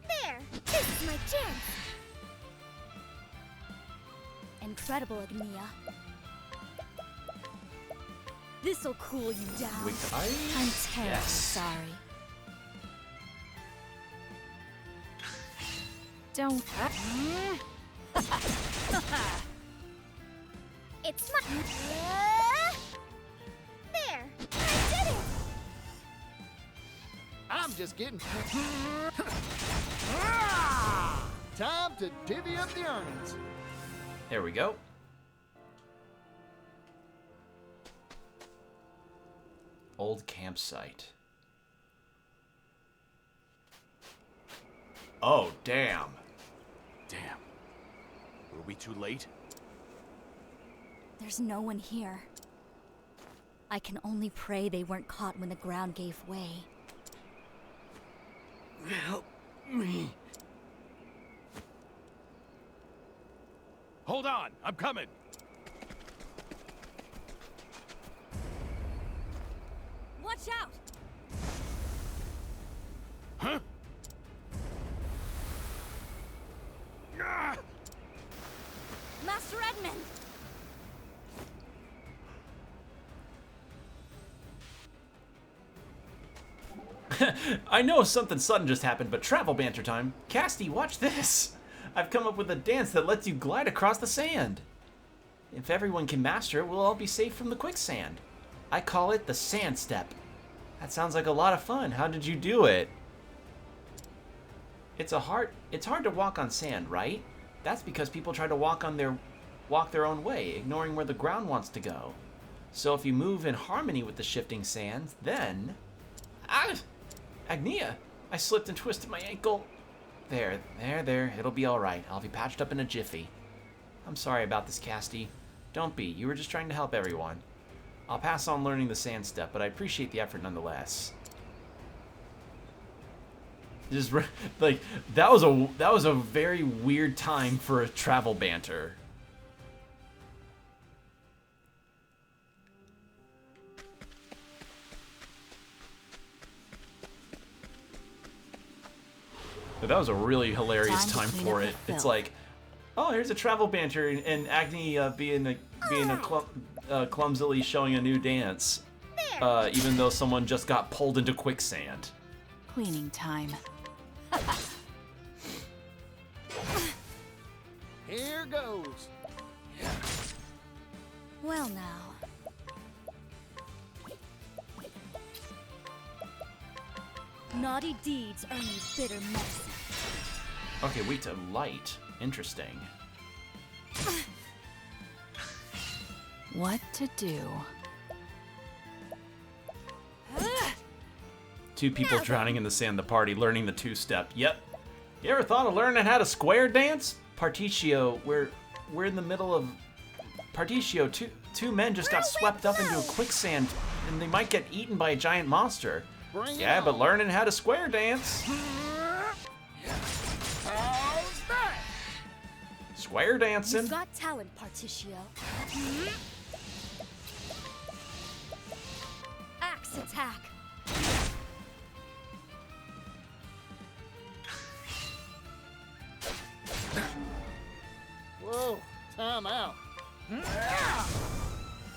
There. This is my chance. Incredible, Agnia. This'll cool you down. Weak to ice? I'm terribly Yes. sorry. Don't. It's my... There. I did it. I'm just getting... Time to divvy up the earnings. There we go. Old campsite. Oh, damn. Damn. Were we too late? There's no one here. I can only pray they weren't caught when the ground gave way. Help me. Hold on, I'm coming. Watch out! Huh? Master Edmund! I know something sudden just happened, but travel banter time. Casty, watch this. I've come up with a dance that lets you glide across the sand. If everyone can master it, we'll all be safe from the quicksand. I call it the sand step. That sounds like a lot of fun. How did you do it? It's hard to walk on sand, right? That's because people try to walk their own way, ignoring where the ground wants to go. So if you move in harmony with the shifting sands, then... Agnia! I slipped and twisted my ankle. There. It'll be alright. I'll be patched up in a jiffy. I'm sorry about this, Casty. Don't be. You were just trying to help everyone. I'll pass on learning the sand step, but I appreciate the effort nonetheless. Just like that was a very weird time for a travel banter. But that was a really hilarious time for it. It's like, oh, here's a travel banter, and Agni being clumsily showing a new dance, even though someone just got pulled into quicksand. Cleaning time. Here goes. Well now. Naughty deeds earn you bitter medicine. Okay, weak to light. Interesting. What to do? Two people drowning in the sand, the party, learning the two-step. Yep. You ever thought of learning how to square dance? Particio, we're in the middle of... Particio, two men just got swept up into a quicksand, and they might get eaten by a giant monster. Yeah, but learning how to square dance. How's that? Square dancing. You've got talent, Particio. Axe attack. Whoa, time out.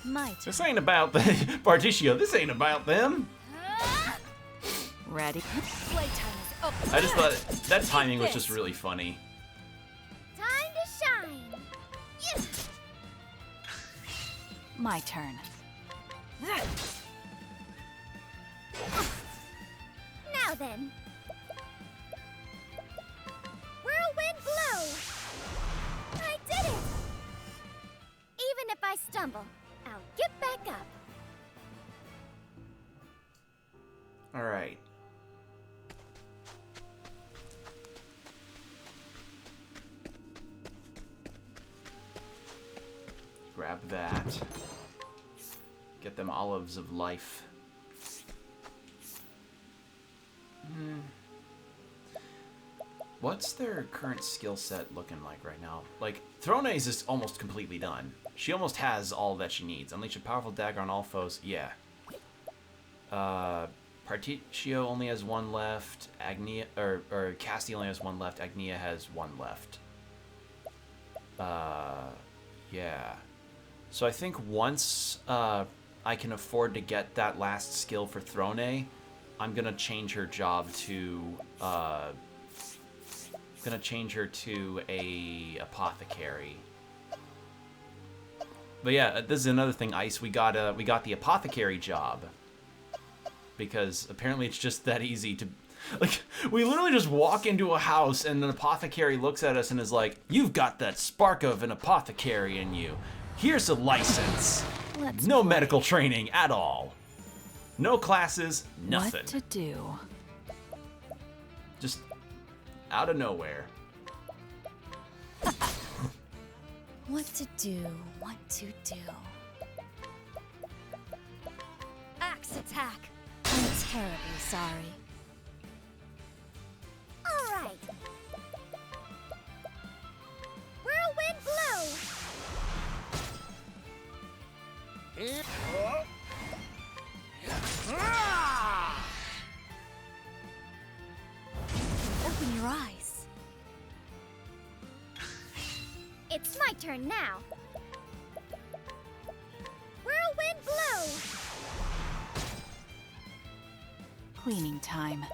My turn. This ain't about the... Particio, this ain't about them. Ready? Playtime is up. I just thought that timing was just really funny. Time to shine. Yeah. My turn. Now then. Whirlwind blow. I did it. Even if I stumble, I'll get back up. All right. Grab that. Get them olives of life. What's their current skill set looking like right now? Like, Throne's is almost completely done. She almost has all that she needs. Unleash a powerful dagger on all foes. Yeah. Particio only has one left. Agnia, or Cassie only has one left. Agnia has one left. Yeah. So I think once I can afford to get that last skill for Throne, I'm gonna change her job to a apothecary. But yeah, this is another thing, Ice. We got the apothecary job because apparently it's just that easy to, like, we literally just walk into a house and an apothecary looks at us and is like, "You've got that spark of an apothecary in you. Here's a license." No medical training at all. No classes, nothing. What to do? Just out of nowhere. What to do, what to do. Axe attack. I'm terribly sorry. All right. Whirlwind blow. Here. Open your eyes. It's my turn now. Whirlwind blow. Cleaning time.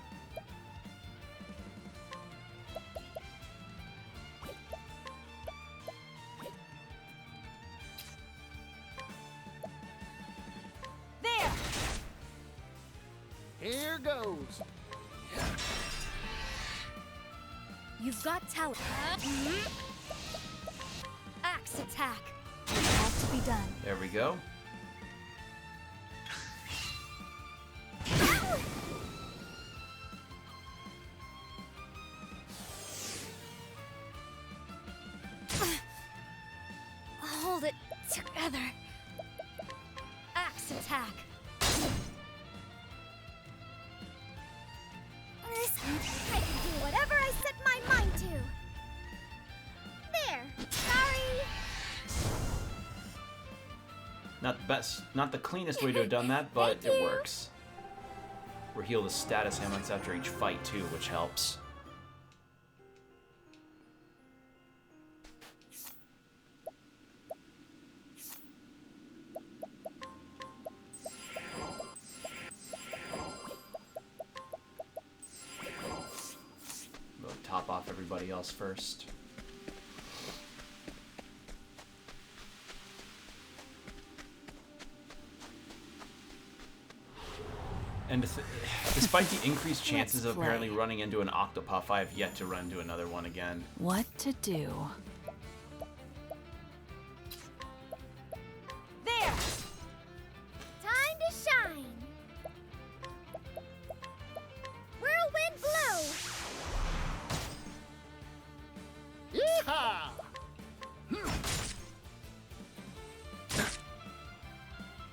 There. Here goes. You've got talent. Axe attack. Has to be done. There we go. Hold it together. Axe attack. I can do whatever I set my mind to. There. Sorry. Not the best, not the cleanest way to have done that, but it works. We're healed as status ailments after each fight too, which helps. everybody else first. And despite the increased chances of apparently running into an Octopath, I have yet to run into another one again. What to do? There! Time to shine! Whirlwind blow! Yeehaw!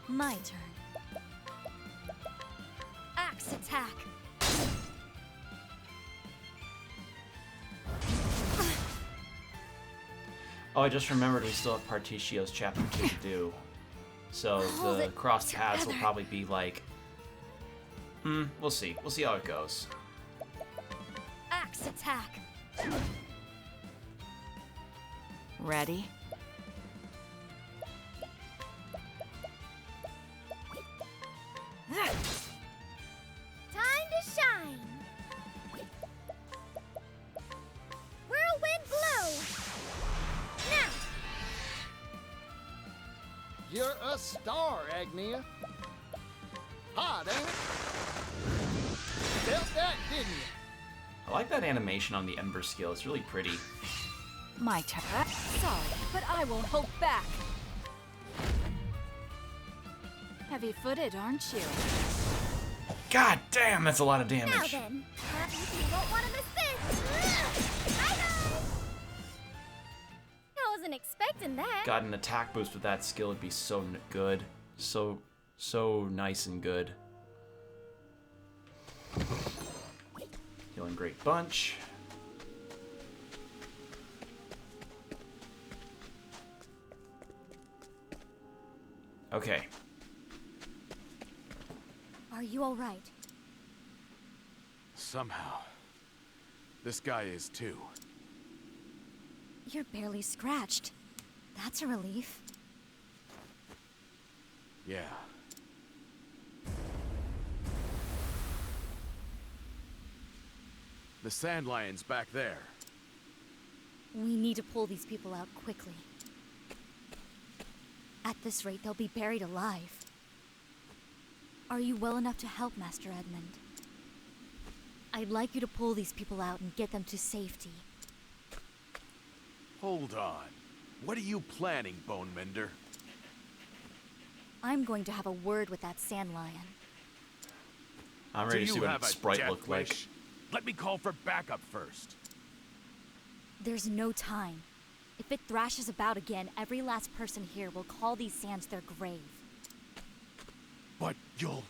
My turn. Axe attack. Oh, I just remembered we still have Partitio's Chapter 2 to do. So the crossed paths will probably be like... we'll see. We'll see how it goes. Axe attack. Ready? Time to shine! Whirlwind blow! Now! You're a star, Agnia. Hot, ain't it? Felt that, didn't you? I like that animation on the Ember skill. It's really pretty. My turn. Sorry, but I won't hold back. Heavy-footed, aren't you? God damn, that's a lot of damage. Now then, you won't want to miss this! Bye-bye! I wasn't expecting that. Got an attack boost with that skill would be so good. So nice and good. Healing great bunch. Okay. Are you all right? Somehow. This guy is too. You're barely scratched. That's a relief. Yeah. The sand lion's back there. We need to pull these people out quickly. At this rate, they'll be buried alive. Are you well enough to help, Master Edmund? I'd like you to pull these people out and get them to safety. Hold on. What are you planning, Bone Mender? I'm going to have a word with that sand lion. I'm ready to see what Sprite looked like. Let me call for backup first. There's no time. If it thrashes about again, every last person here will call these sands their grave. But you'll...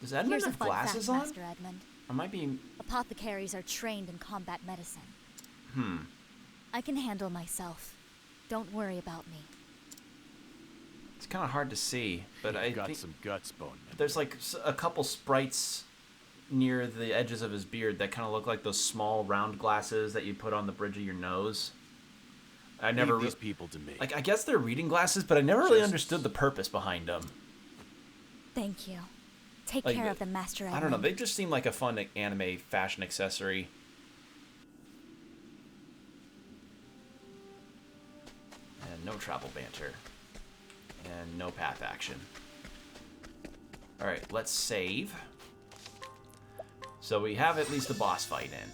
Does Edmund Here's a have fun glasses fact, on? Master Edmund. Or am I being... Apothecaries are trained in combat medicine. Hmm. I can handle myself. Don't worry about me. It's kind of hard to see, but I got think some guts, Bone Mender. there's like a couple sprites near the edges of his beard that kind of look like those small round glasses that you put on the bridge of your nose. I never Leave these people to me. like. I guess they're reading glasses, but I never really understood the purpose behind them. Thank you. Take Like, care of them, Master Edmund. I don't know. They just seem like a fun anime fashion accessory. And no travel banter. And no path action. Alright, let's save. So we have at least a boss fight in.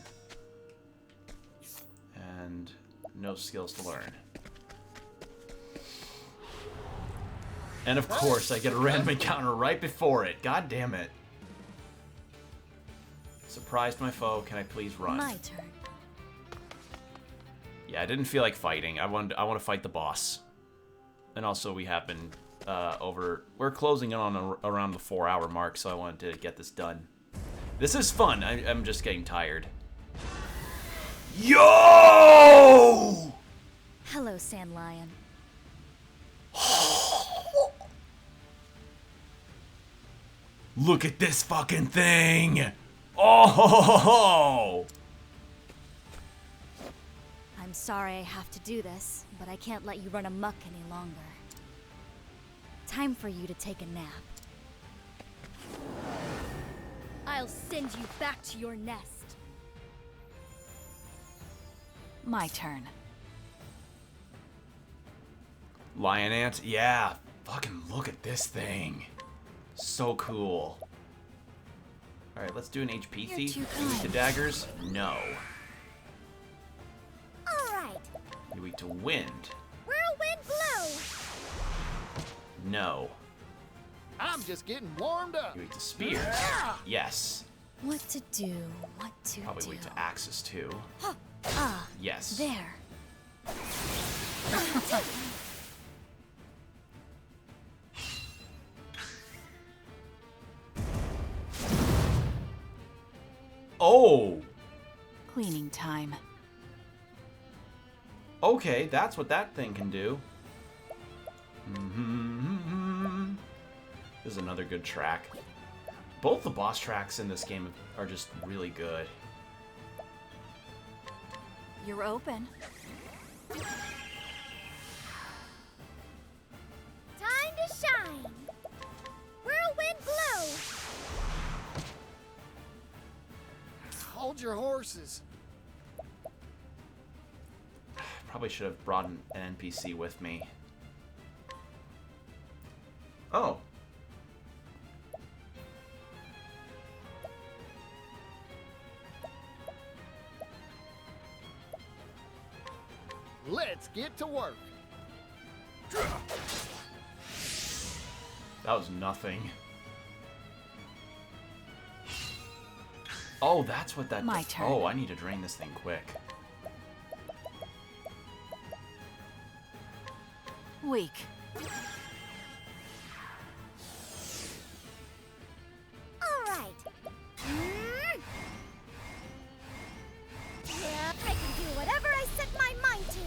And no skills to learn. And of course, I get a random encounter right before it. God damn it. Surprised my foe. Can I please run? My turn. Yeah, I didn't feel like fighting. I want to fight the boss. And also, we have been we're closing in on around the 4-hour mark, so I wanted to get this done. This is fun. I'm just getting tired. Yo! Hello, Sand Lion. Look at this fucking thing! Oh! I'm sorry I have to do this, but I can't let you run amok any longer. Time for you to take a nap. I'll send you back to your nest. My turn. Lion Ant? Yeah. Fucking look at this thing. So cool. Alright, let's do an HP thief. You weak to daggers? No. Alright. You weak to wind? Whirlwind blow. No. I'm just getting warmed up. You weak to spears? Yes. What to do? What to Probably do? weak to axes too. Ah, Yes. there. Oh! Cleaning time. Okay, that's what that thing can do. This is another good track. Both the boss tracks in this game are just really good. You're open. Time to shine. Whirlwind blow. Hold your horses. Probably should have brought an NPC with me. Oh. Let's get to work. That was nothing. Oh, that's what that... My turn. Oh, I need to drain this thing quick. Weak. Alright. Yeah, I can do whatever I set my mind to.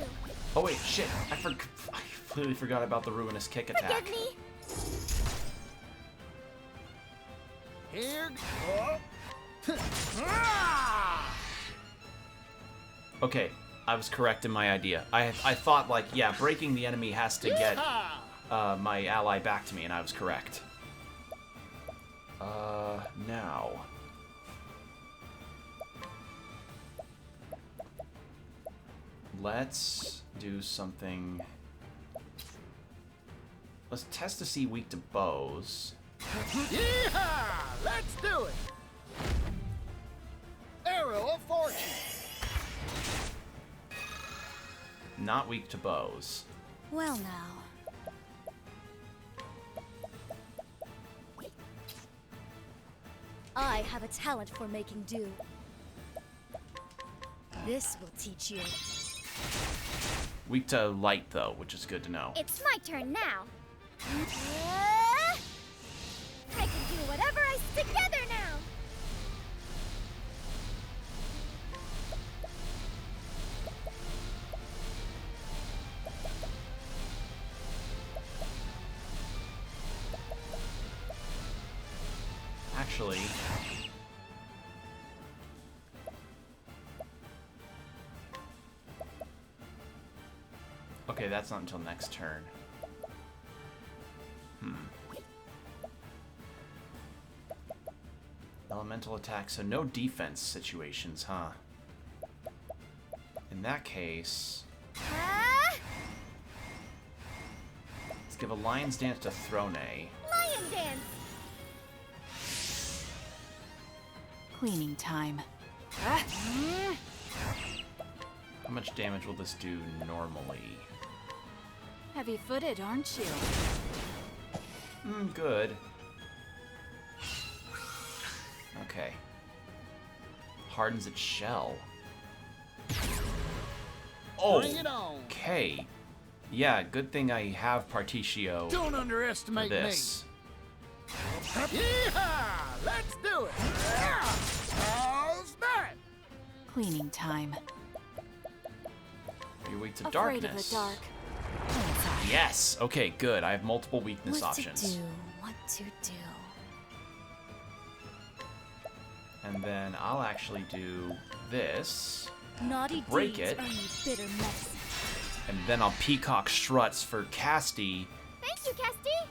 Oh wait, shit. I completely forgot about the ruinous kick attack. Forgive me. Here. Okay, I was correct in my idea. I thought, like, yeah, breaking the enemy has to get my ally back to me, and I was correct. Now. Let's do something... Let's test to see weak to bows. Yeehaw! Let's do it! Arrow of fortune! Not weak to bows. Well now. I have a talent for making do. This will teach you. Weak to light, though, which is good to know. It's my turn now. I can do whatever I stick together now. Actually... Okay, that's not until next turn. Elemental attack, so no defense situations, huh? In that case... Let's give a Lion's Dance to Throne. Lion dance. Cleaning time. How much damage will this do normally? Heavy-footed, aren't you? Good. Okay. Hardens its shell. Oh, Bring it on. okay. Yeah, good thing I have Particio. Don't underestimate for this. Yeehaw! Let's do it! How's that? Cleaning time. Are you weak to Afraid darkness? of the dark. Yes. Okay, good. I have multiple weakness What options. to do? What to do? And then I'll actually do this. Naughty Break deeds it. earn you bitter medicine. And then I'll Peacock Struts for Casty. Thank you, Casty.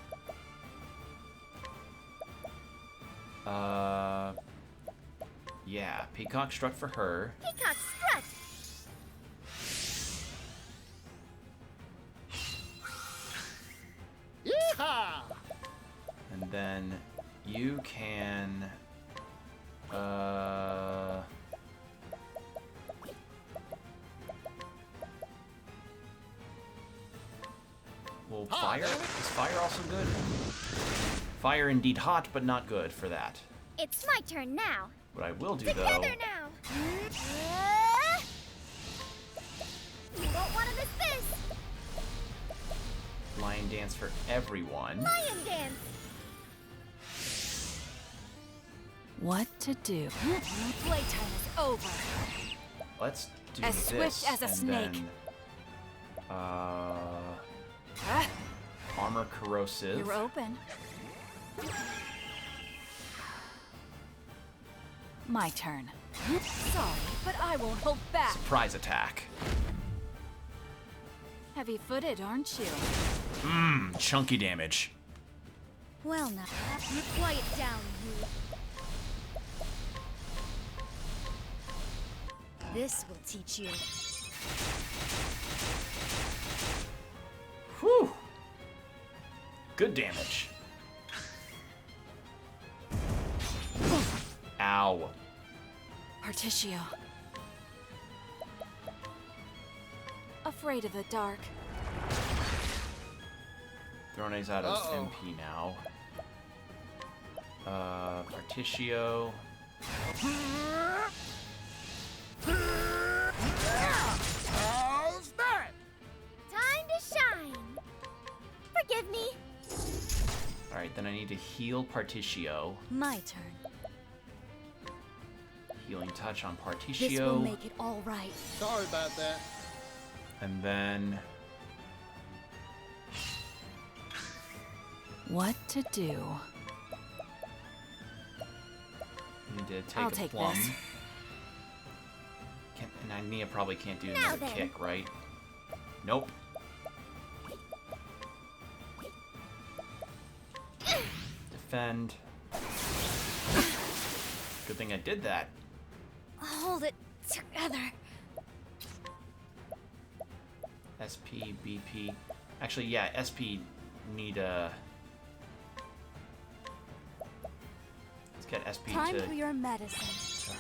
Yeah, Peacock Strut for her. Peacock strut. And then you can... Well, fire? Is fire also good? Fire indeed hot, but not good for that. It's my turn now. What I will do, Together though... now. You won't want to miss this. Lion dance for everyone. Lion dance. What to do? Playtime is over. Let's do As this. swift as a and snake. Then, armor corrosive. You're open. My turn. Sorry, but I won't hold back. Surprise attack. Heavy-footed, aren't you? Chunky damage. Well now, Quiet down, you. this will teach you. Whew. Good damage. Ow. Particio. Afraid of the dark. Throne's out of MP now. Particio. How's that? Time to shine. Forgive me. Alright, then I need to heal Particio. My turn. Healing touch on Particio. This will make it all right. Sorry about that. And then... What to do? I need to take I'll a take plum. this. And Nia probably can't do Now another then. kick, right? Nope. Defend. Good thing I did that. Hold it together. SP, BP. Actually, yeah, SP need a... Let's get SP Time to for your medicine.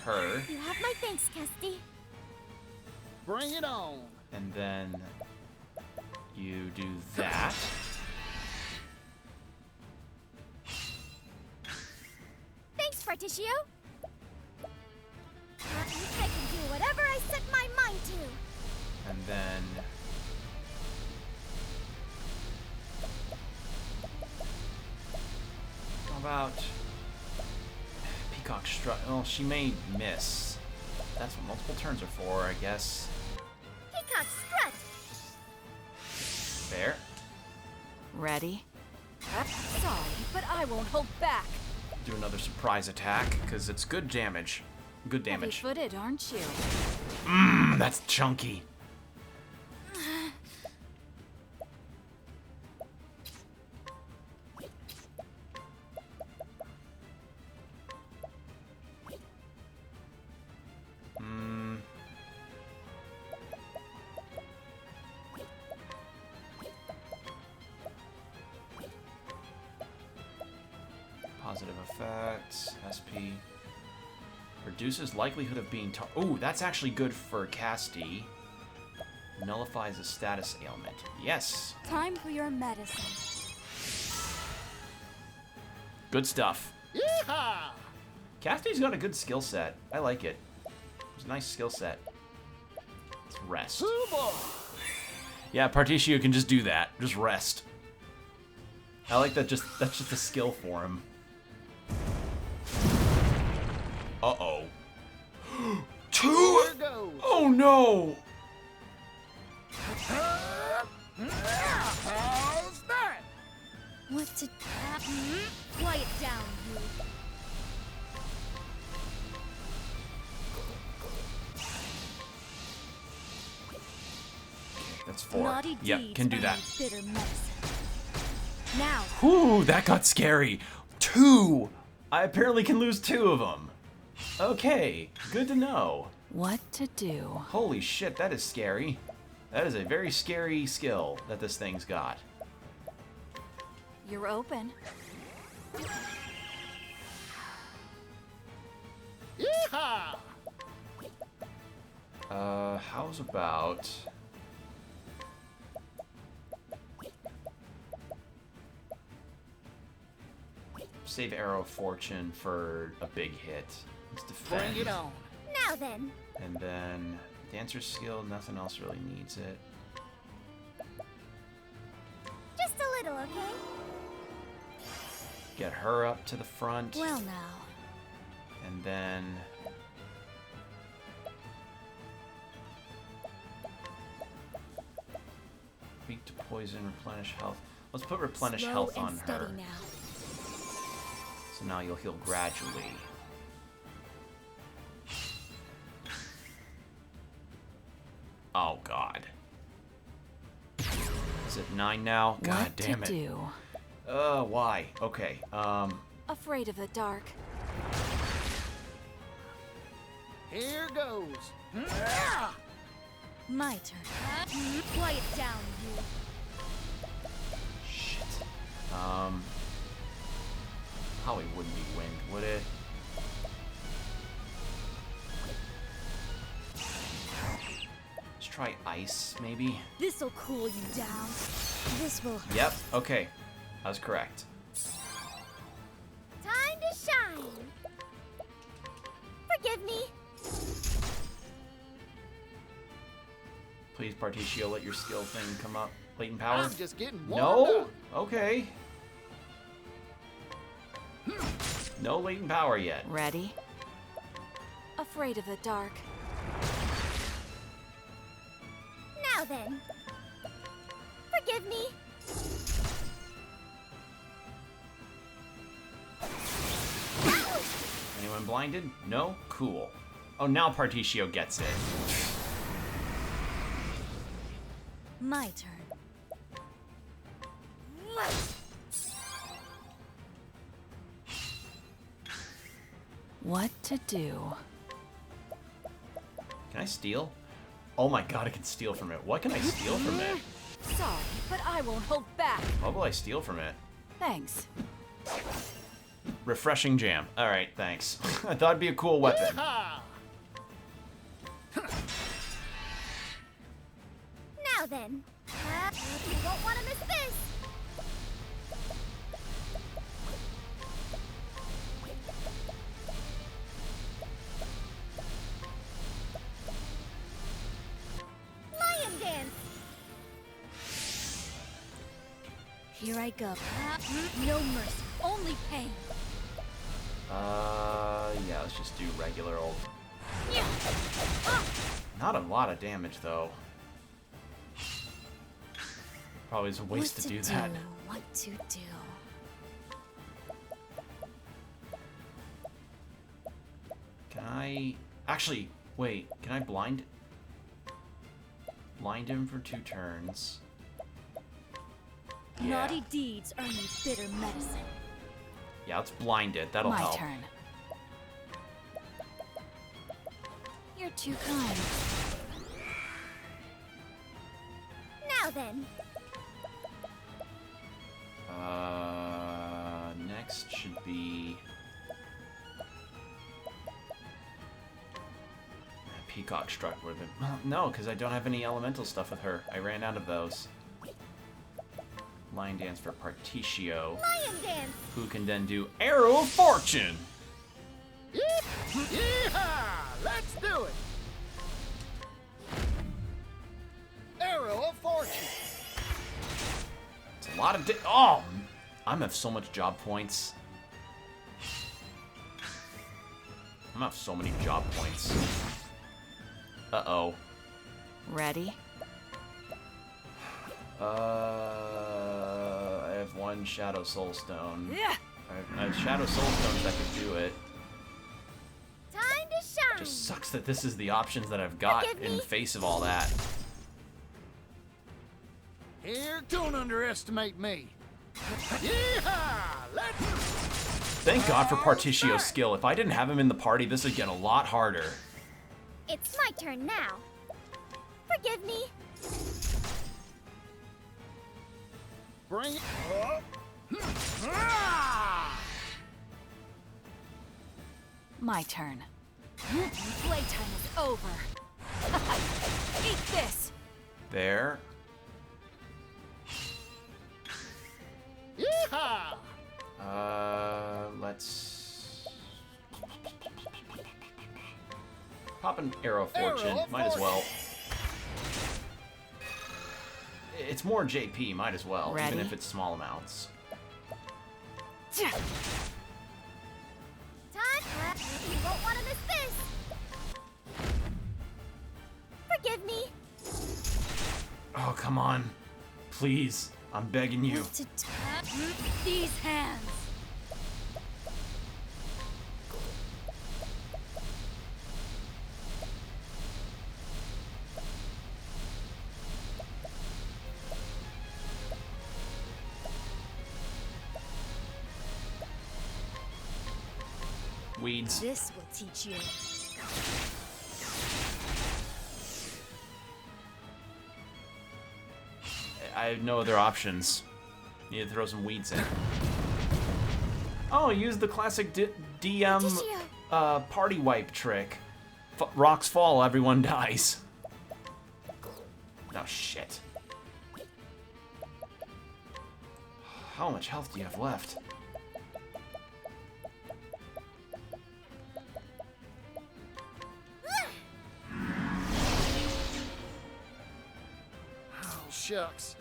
her. You have my thanks, Kesty. Bring it on. And then you do that. Thanks, Particio. I can do whatever I set my mind to. And then... How about... Peacock Strut? Well, she may miss. That's what multiple turns are for, I guess. Peacock strut. There. Ready? Sorry, but I won't hold back. Do another surprise attack, because it's good damage. Good damage. Heavy-footed, aren't you? That's chunky. Positive effects, SP. Reduces likelihood of being oh, that's actually good for Casti. Nullifies a status ailment. Yes. Time for your medicine. Good stuff. Yeehaw! Casti's got a good skill set. I like it. It's a nice skill set. Let's rest. Yeah, Particio can just do that. Just rest. I like that. That's just a skill for him. Uh-oh. Two? Here goes. Oh no! How's that? What to... Quiet down, you. That's 4. Naughty Yep, deeds can do earn that. bitter medicine. Now, Whew, that got scary. 2! I apparently can lose 2 of them. Okay, good to know. What to do? Holy shit, that is scary. That is a very scary skill that this thing's got. You're open. Yeehaw! How's about... Save Arrow of Fortune for a big hit. Let's defend. Bring it on. Now then. And then Dancer's Skill, nothing else really needs it. Just a little, okay? Get her up to the front. Well now. And then... Weak to poison, replenish health. Let's put replenish Slow health and on steady her. now. So now you'll heal gradually. Oh god. Is it 9 now? God What damn to it. do? Why? Okay. Afraid of the dark. Here goes. My turn. Quiet down, you. Shit. Probably wouldn't be wind, would it? Let's try ice, maybe? This'll cool you down. This will hurt. Yep, okay. I was correct. Time to shine. Forgive me. Please, Particio, let your skill thing come up. Latent power? I'm just getting warmed No? up. Okay. No latent power yet. Ready? Afraid of the dark. Now then. Forgive me. Anyone blinded? No? Cool. Oh, now Particio gets it. My turn. What to do? Can I steal? Oh my god, I can steal from it. What can I steal from it? Sorry, but I won't hold back. What will I steal from it? Thanks. Refreshing jam. Alright, thanks. I thought it'd be a cool weapon. Now then. You won't want to miss this. Lion dance. Here I go. No mercy, only pain. Yeah, let's just do regular old. Not a lot of damage, though. Probably is a waste to do that. What to do? Can I... Actually, wait. Can I blind him for 2 turns? Yeah. Naughty deeds earn you bitter medicine. Yeah, let's blind it. That'll help. My turn. You're too kind. Now then. Next should be... Peacock struck with it. No, because I don't have any elemental stuff with her. I ran out of those. Lion Dance for Particio. Lion dance. Who can then do Arrow of Fortune. Yeehaw! Let's do it. Arrow of Fortune. It's a lot of oh! I'm gonna have so much job points. I'm gonna have so many job points. Uh-oh. Ready? I have 1 Shadow Soul Stone. Yeah. I have Shadow Soul Stones that could do it. Time to shine. Just sucks that this is the options that I've got Forgive in me. face of all that. Here, don't underestimate me. Yeehaw! Let's... Thank God for Particio's skill. If I didn't have him in the party, this would get a lot harder. It's my turn now. Forgive me. Bring it up. My turn. Playtime is over. Eat this! There. Yeehaw! Let's pop an arrow of fortune. Arrow of Might as well. It's more JP. Might as well, Ready? even if it's small amounts. Todd, you won't want to miss this. Forgive me. Oh, come on, please. I'm begging you. These hands. Weeds. This will teach you. I have no other options. Need to throw some weeds in. Oh, use the classic DM party wipe trick. Rocks fall, everyone dies. Oh, shit. How much health do you have left? Oh, shucks.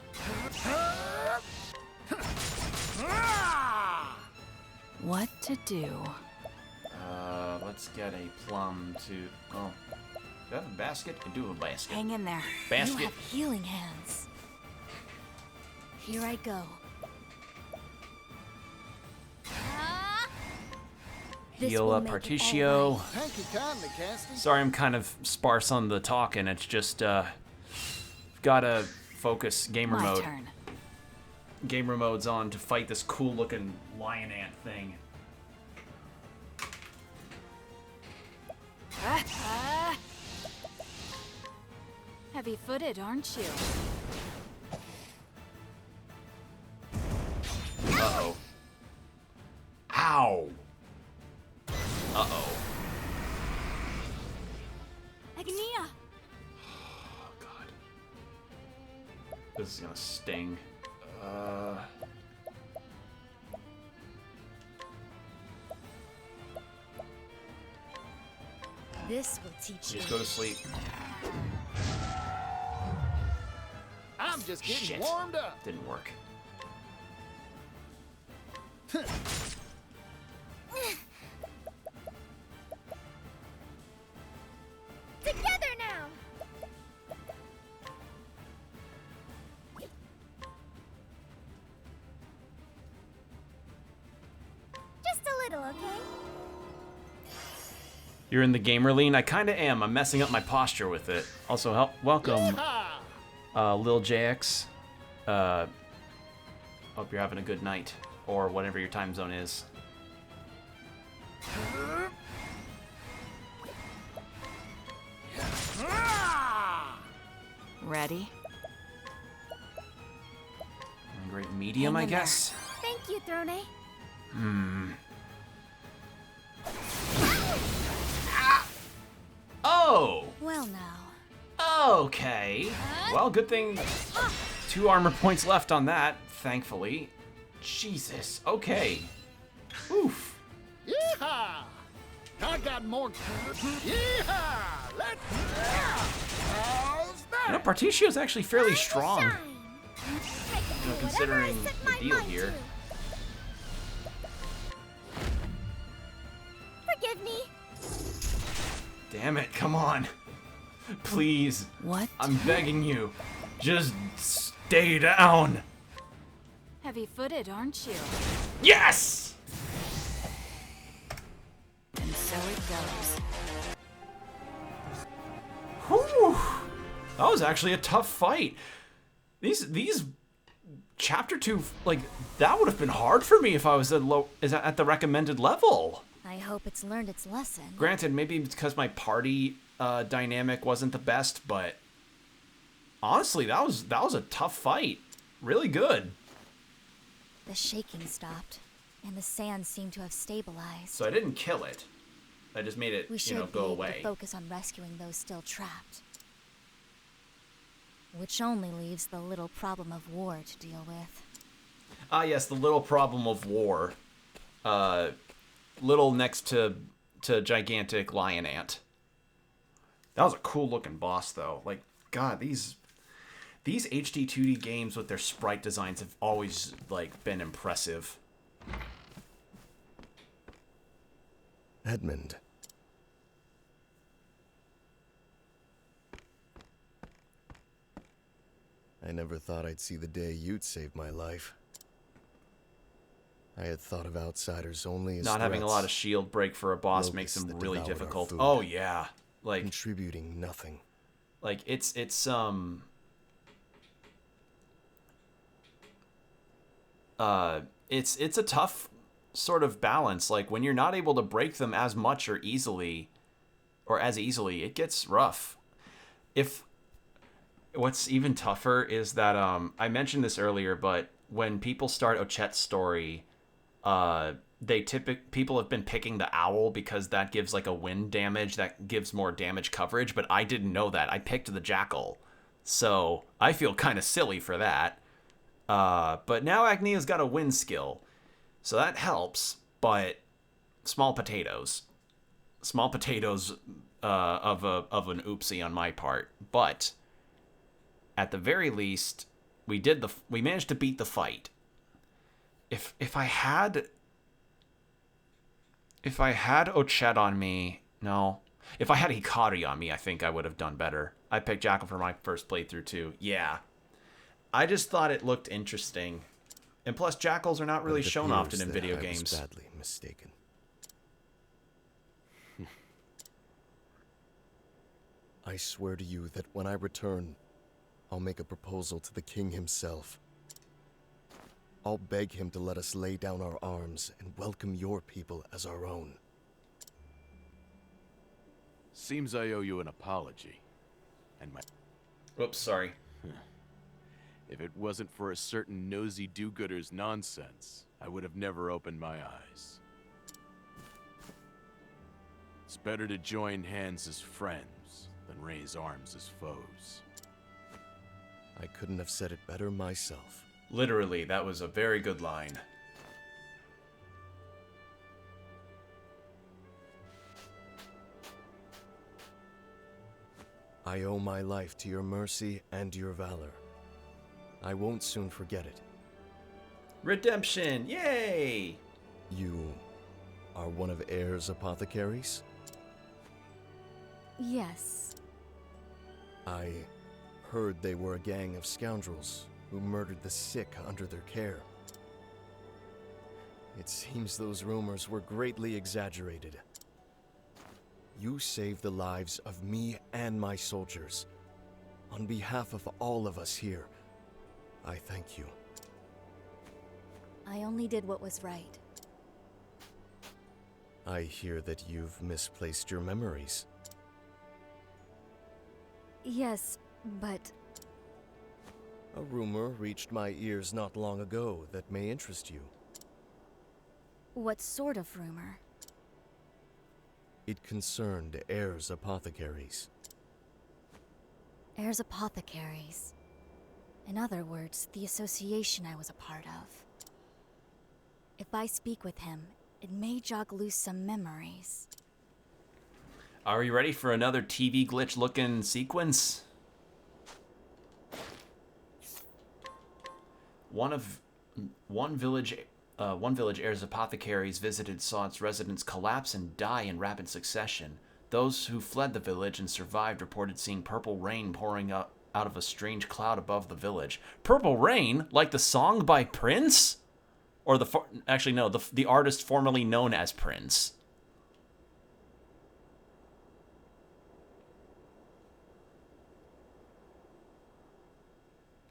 What to do? Let's get a plum to... Oh. Do I have a basket? I do have a basket. Hang in there. Basket. You have healing hands. Here I go. This Heal will up make it Particio. all right. Thank you kindly, Casty. Sorry, I'm kind of sparse on the talking. It's just, gotta focus gamer My mode. turn. Gamer mode's on to fight this cool-looking lion ant thing. Heavy-footed, aren't you? Uh-oh. Ow! Uh-oh. Agnia! Oh, God. This is gonna sting. This will teach you. Just go to sleep. I'm just getting Shit. warmed up. Didn't work. Together now. Just a little, okay? You're in the gamer lean? I kinda am. I'm messing up my posture with it. Also, welcome, Lil JX. Hope you're having a good night, or whatever your time zone is. Ready? Great medium, I Hang in there. guess. Thank you, Throne. Oh! Well now. Okay. Well, good thing 2 armor points left on that, thankfully. Jesus. Okay. Oof. Yeehaw! I got more. Yeehaw! Let's. How's You know, that? Particio's actually fairly strong, Shine. you know, considering the deal here. Forgive me. Damn it, come on. Please. What? I'm begging you. Just stay down. Heavy-footed, aren't you? Yes! And so it goes. Whew. That was actually a tough fight. These chapter 2, like, that would have been hard for me if I was at the recommended level. I hope it's learned its lesson. Granted, maybe because my party dynamic wasn't the best, but honestly, that was a tough fight. Really good. The shaking stopped, and the sand seemed to have stabilized. So I didn't kill it. I just made it, We should you know, be go able away. to focus on rescuing those still trapped. Which only leaves the little problem of war to deal with. Ah, yes, the little problem of war. Little next to gigantic lion ant. That was a cool looking boss, though. Like, God, these HD 2D games with their sprite designs have always, like, been impressive. Edmund. I never thought I'd see the day you'd save my life. I had thought of outsiders only as Not having a threats. lot of shield break for a boss makes Locusts them that really devoured our difficult. food. Oh yeah, like contributing nothing. Like it's it's a tough sort of balance. Like when you're not able to break them as much or easily, it gets rough. If what's even tougher is that I mentioned this earlier, but when people start Ochet's story, people have been picking the owl because that gives like a wind damage that gives more damage coverage, but I didn't know that. I picked the jackal. So I feel kind of silly for that. But now Agnia's got a wind skill. So that helps, but small potatoes. Small potatoes of an oopsie on my part. But at the very least, we managed to beat the fight. If I had Ochet on me, no. If I had Hikari on me, I think I would have done better. I picked Jackal for my first playthrough too. Yeah. I just thought it looked interesting. And plus, jackals are not really shown often in video games. I was badly mistaken. I swear to you that when I return, I'll make a proposal to the king himself. I'll beg him to let us lay down our arms and welcome your people as our own. Seems I owe you an apology. And my... Oops, sorry. If it wasn't for a certain nosy do-gooder's nonsense, I would have never opened my eyes. It's better to join hands as friends than raise arms as foes. I couldn't have said it better myself. Literally, that was a very good line. I owe my life to your mercy and your valor. I won't soon forget it. Redemption! Yay! You are one of Air's apothecaries? Yes. I heard they were a gang of scoundrels who murdered the sick under their care. It seems those rumors were greatly exaggerated. You saved the lives of me and my soldiers. On behalf of all of us here, I thank you. I only did what was right. I hear that you've misplaced your memories. Yes, but... A rumor reached my ears not long ago that may interest you. What sort of rumor? It concerned Air's apothecaries. Air's apothecaries. In other words, the association I was a part of. If I speak with him, it may jog loose some memories. Are you ready for another TV glitch looking sequence? One village Air's apothecaries visited saw its residents collapse and die in rapid succession. Those who fled the village and survived reported seeing purple rain pouring out of a strange cloud above the village. Purple Rain? Like the song by Prince? Or the artist formerly known as Prince.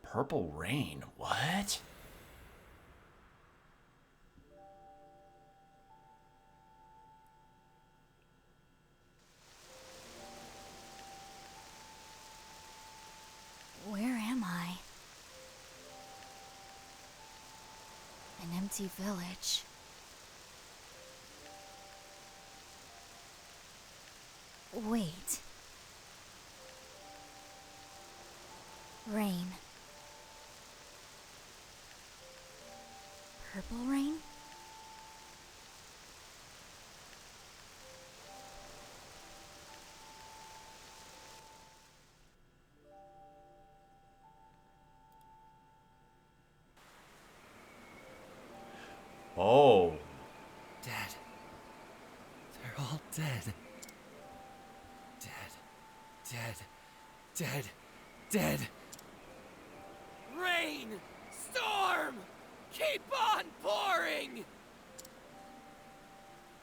Purple Rain? What? Where am I? An empty village. Wait. Rain. Purple rain? Oh. Dead. They're all dead. Dead. Dead. Dead. Rain! Storm! Keep on pouring!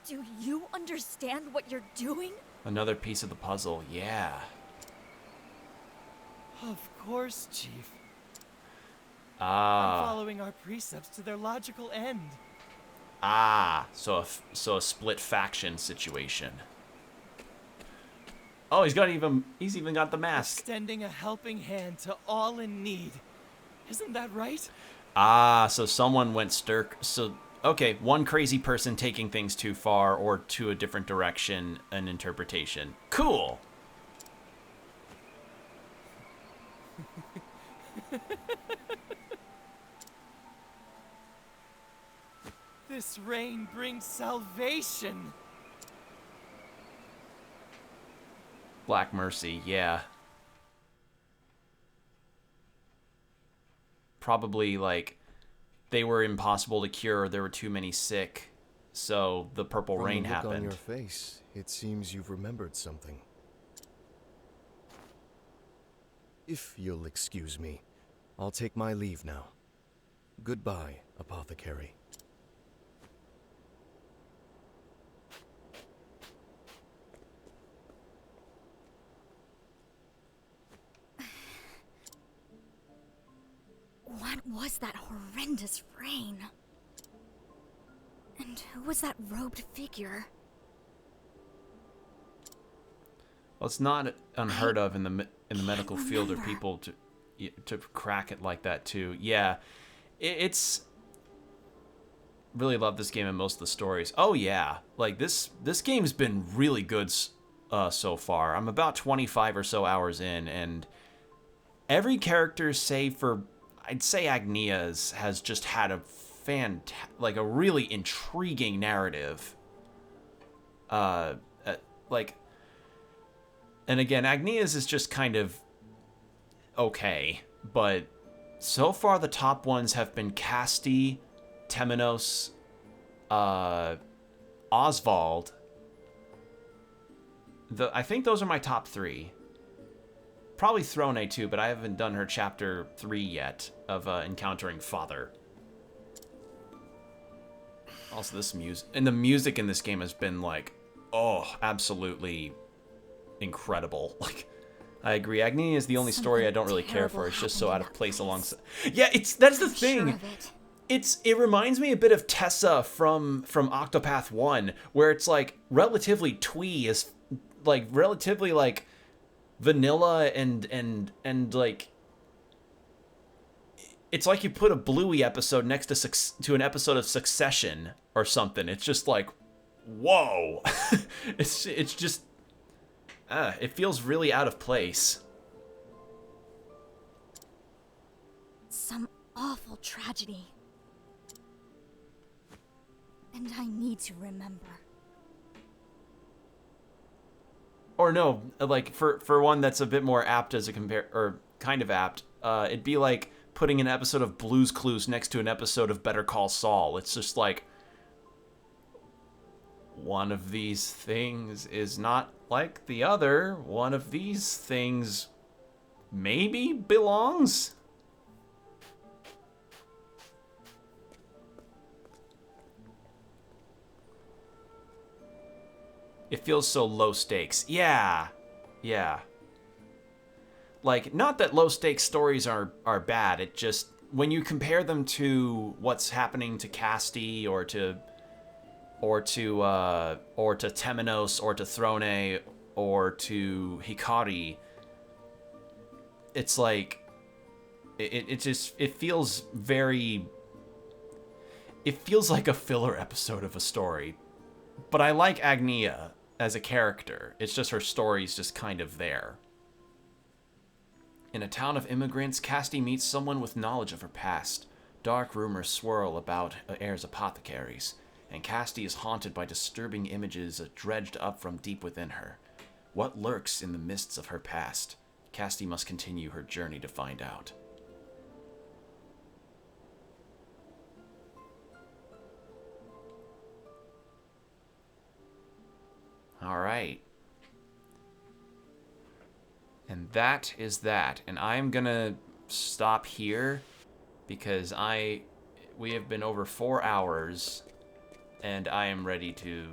Do you understand what you're doing? Another piece of the puzzle, yeah. Of course, Chief. I'm Ah. following our precepts to their logical end. Ah. So a split faction situation. Oh, he's even got the mask. Extending a helping hand to all in need. Isn't that right? Ah, so someone went so okay, one crazy person taking things too far or to a different direction, an interpretation. Cool. This rain brings salvation. Black Mercy, yeah. Probably like they were impossible to cure, there were too many sick, so the purple From rain the look happened. on your face, it seems you've remembered something. If you'll excuse me, I'll take my leave now. Goodbye, apothecary. What was that horrendous rain? And who was that robed figure? Well, it's not unheard of in the medical field or people to crack it like that too. Yeah, it's really love this game and most of the stories. Oh yeah, like this game's been really good so far. I'm about 25 or so hours in, and every character, save for I'd say Agnia's, has just had a like a really intriguing narrative. Like. And again, Agnia's is just kind of okay, but so far the top ones have been Casti, Temenos, Oswald. I think those are my top 3. Probably Throne too, but I haven't done her chapter 3 yet of encountering Father. Also, this music and the music in this game has been like, oh, absolutely incredible. Like, I agree. Agni is the only story I don't really care for. It's just so out of place alongside. Yeah, that's the thing. It reminds me a bit of Tessa from Octopath 1, where it's like relatively twee is like relatively like vanilla and like it's like you put a Bluey episode next to an episode of Succession or something. It's just like, whoa. it's just it feels really out of place. Some awful tragedy. And I need to remember. Or no, like for one that's a bit more apt as a or kind of apt, it'd be like putting an episode of Blue's Clues next to an episode of Better Call Saul. It's just like, one of these things is not like the other. One of these things maybe belongs. It feels so low stakes. Yeah. Yeah. Like, not that low stakes stories are bad. It just, when you compare them to what's happening to Casti or to Temenos or to Throne or to Hikari, it's like it feels like a filler episode of a story. But I like Agnia. as a character. It's just her story's just kind of there. In a town of immigrants, Casti meets someone with knowledge of her past. Dark rumors swirl about Air's apothecaries, and Casti is haunted by disturbing images dredged up from deep within her. What lurks in the mists of her past? Casti must continue her journey to find out. All right. And that is that. And I'm gonna stop here because we have been over 4 hours and I am ready to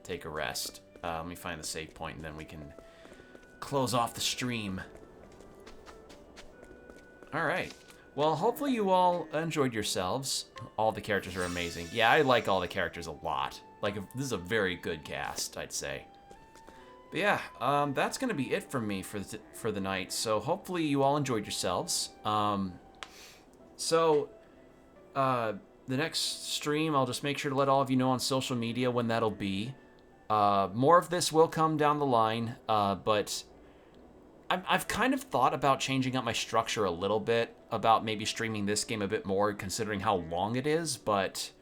take a rest. Let me find the save point and then we can close off the stream. All right. Well, hopefully you all enjoyed yourselves. All the characters are amazing. Yeah, I like all the characters a lot. Like, this is a very good cast, I'd say. But yeah, that's going to be it from me for the night. So hopefully you all enjoyed yourselves. The next stream, I'll just make sure to let all of you know on social media when that'll be. More of this will come down the line, but I've kind of thought about changing up my structure a little bit, about maybe streaming this game a bit more, considering how long it is, but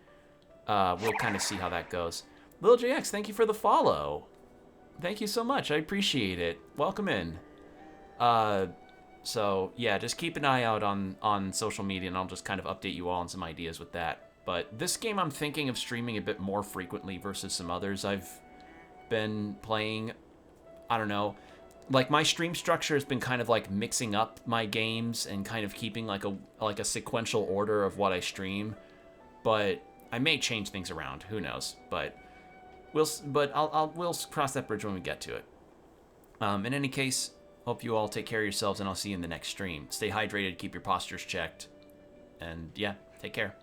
we'll kind of see how that goes. LilJX, thank you for the follow. Thank you so much. I appreciate it. Welcome in. So, yeah, just keep an eye out on social media, and I'll just kind of update you all on some ideas with that. But this game I'm thinking of streaming a bit more frequently versus some others I've been playing. I don't know. Like, my stream structure has been kind of like mixing up my games and kind of keeping like a sequential order of what I stream. But I may change things around. Who knows? But we'll cross that bridge when we get to it. In any case, hope you all take care of yourselves, and I'll see you in the next stream. Stay hydrated, keep your postures checked, and yeah, take care.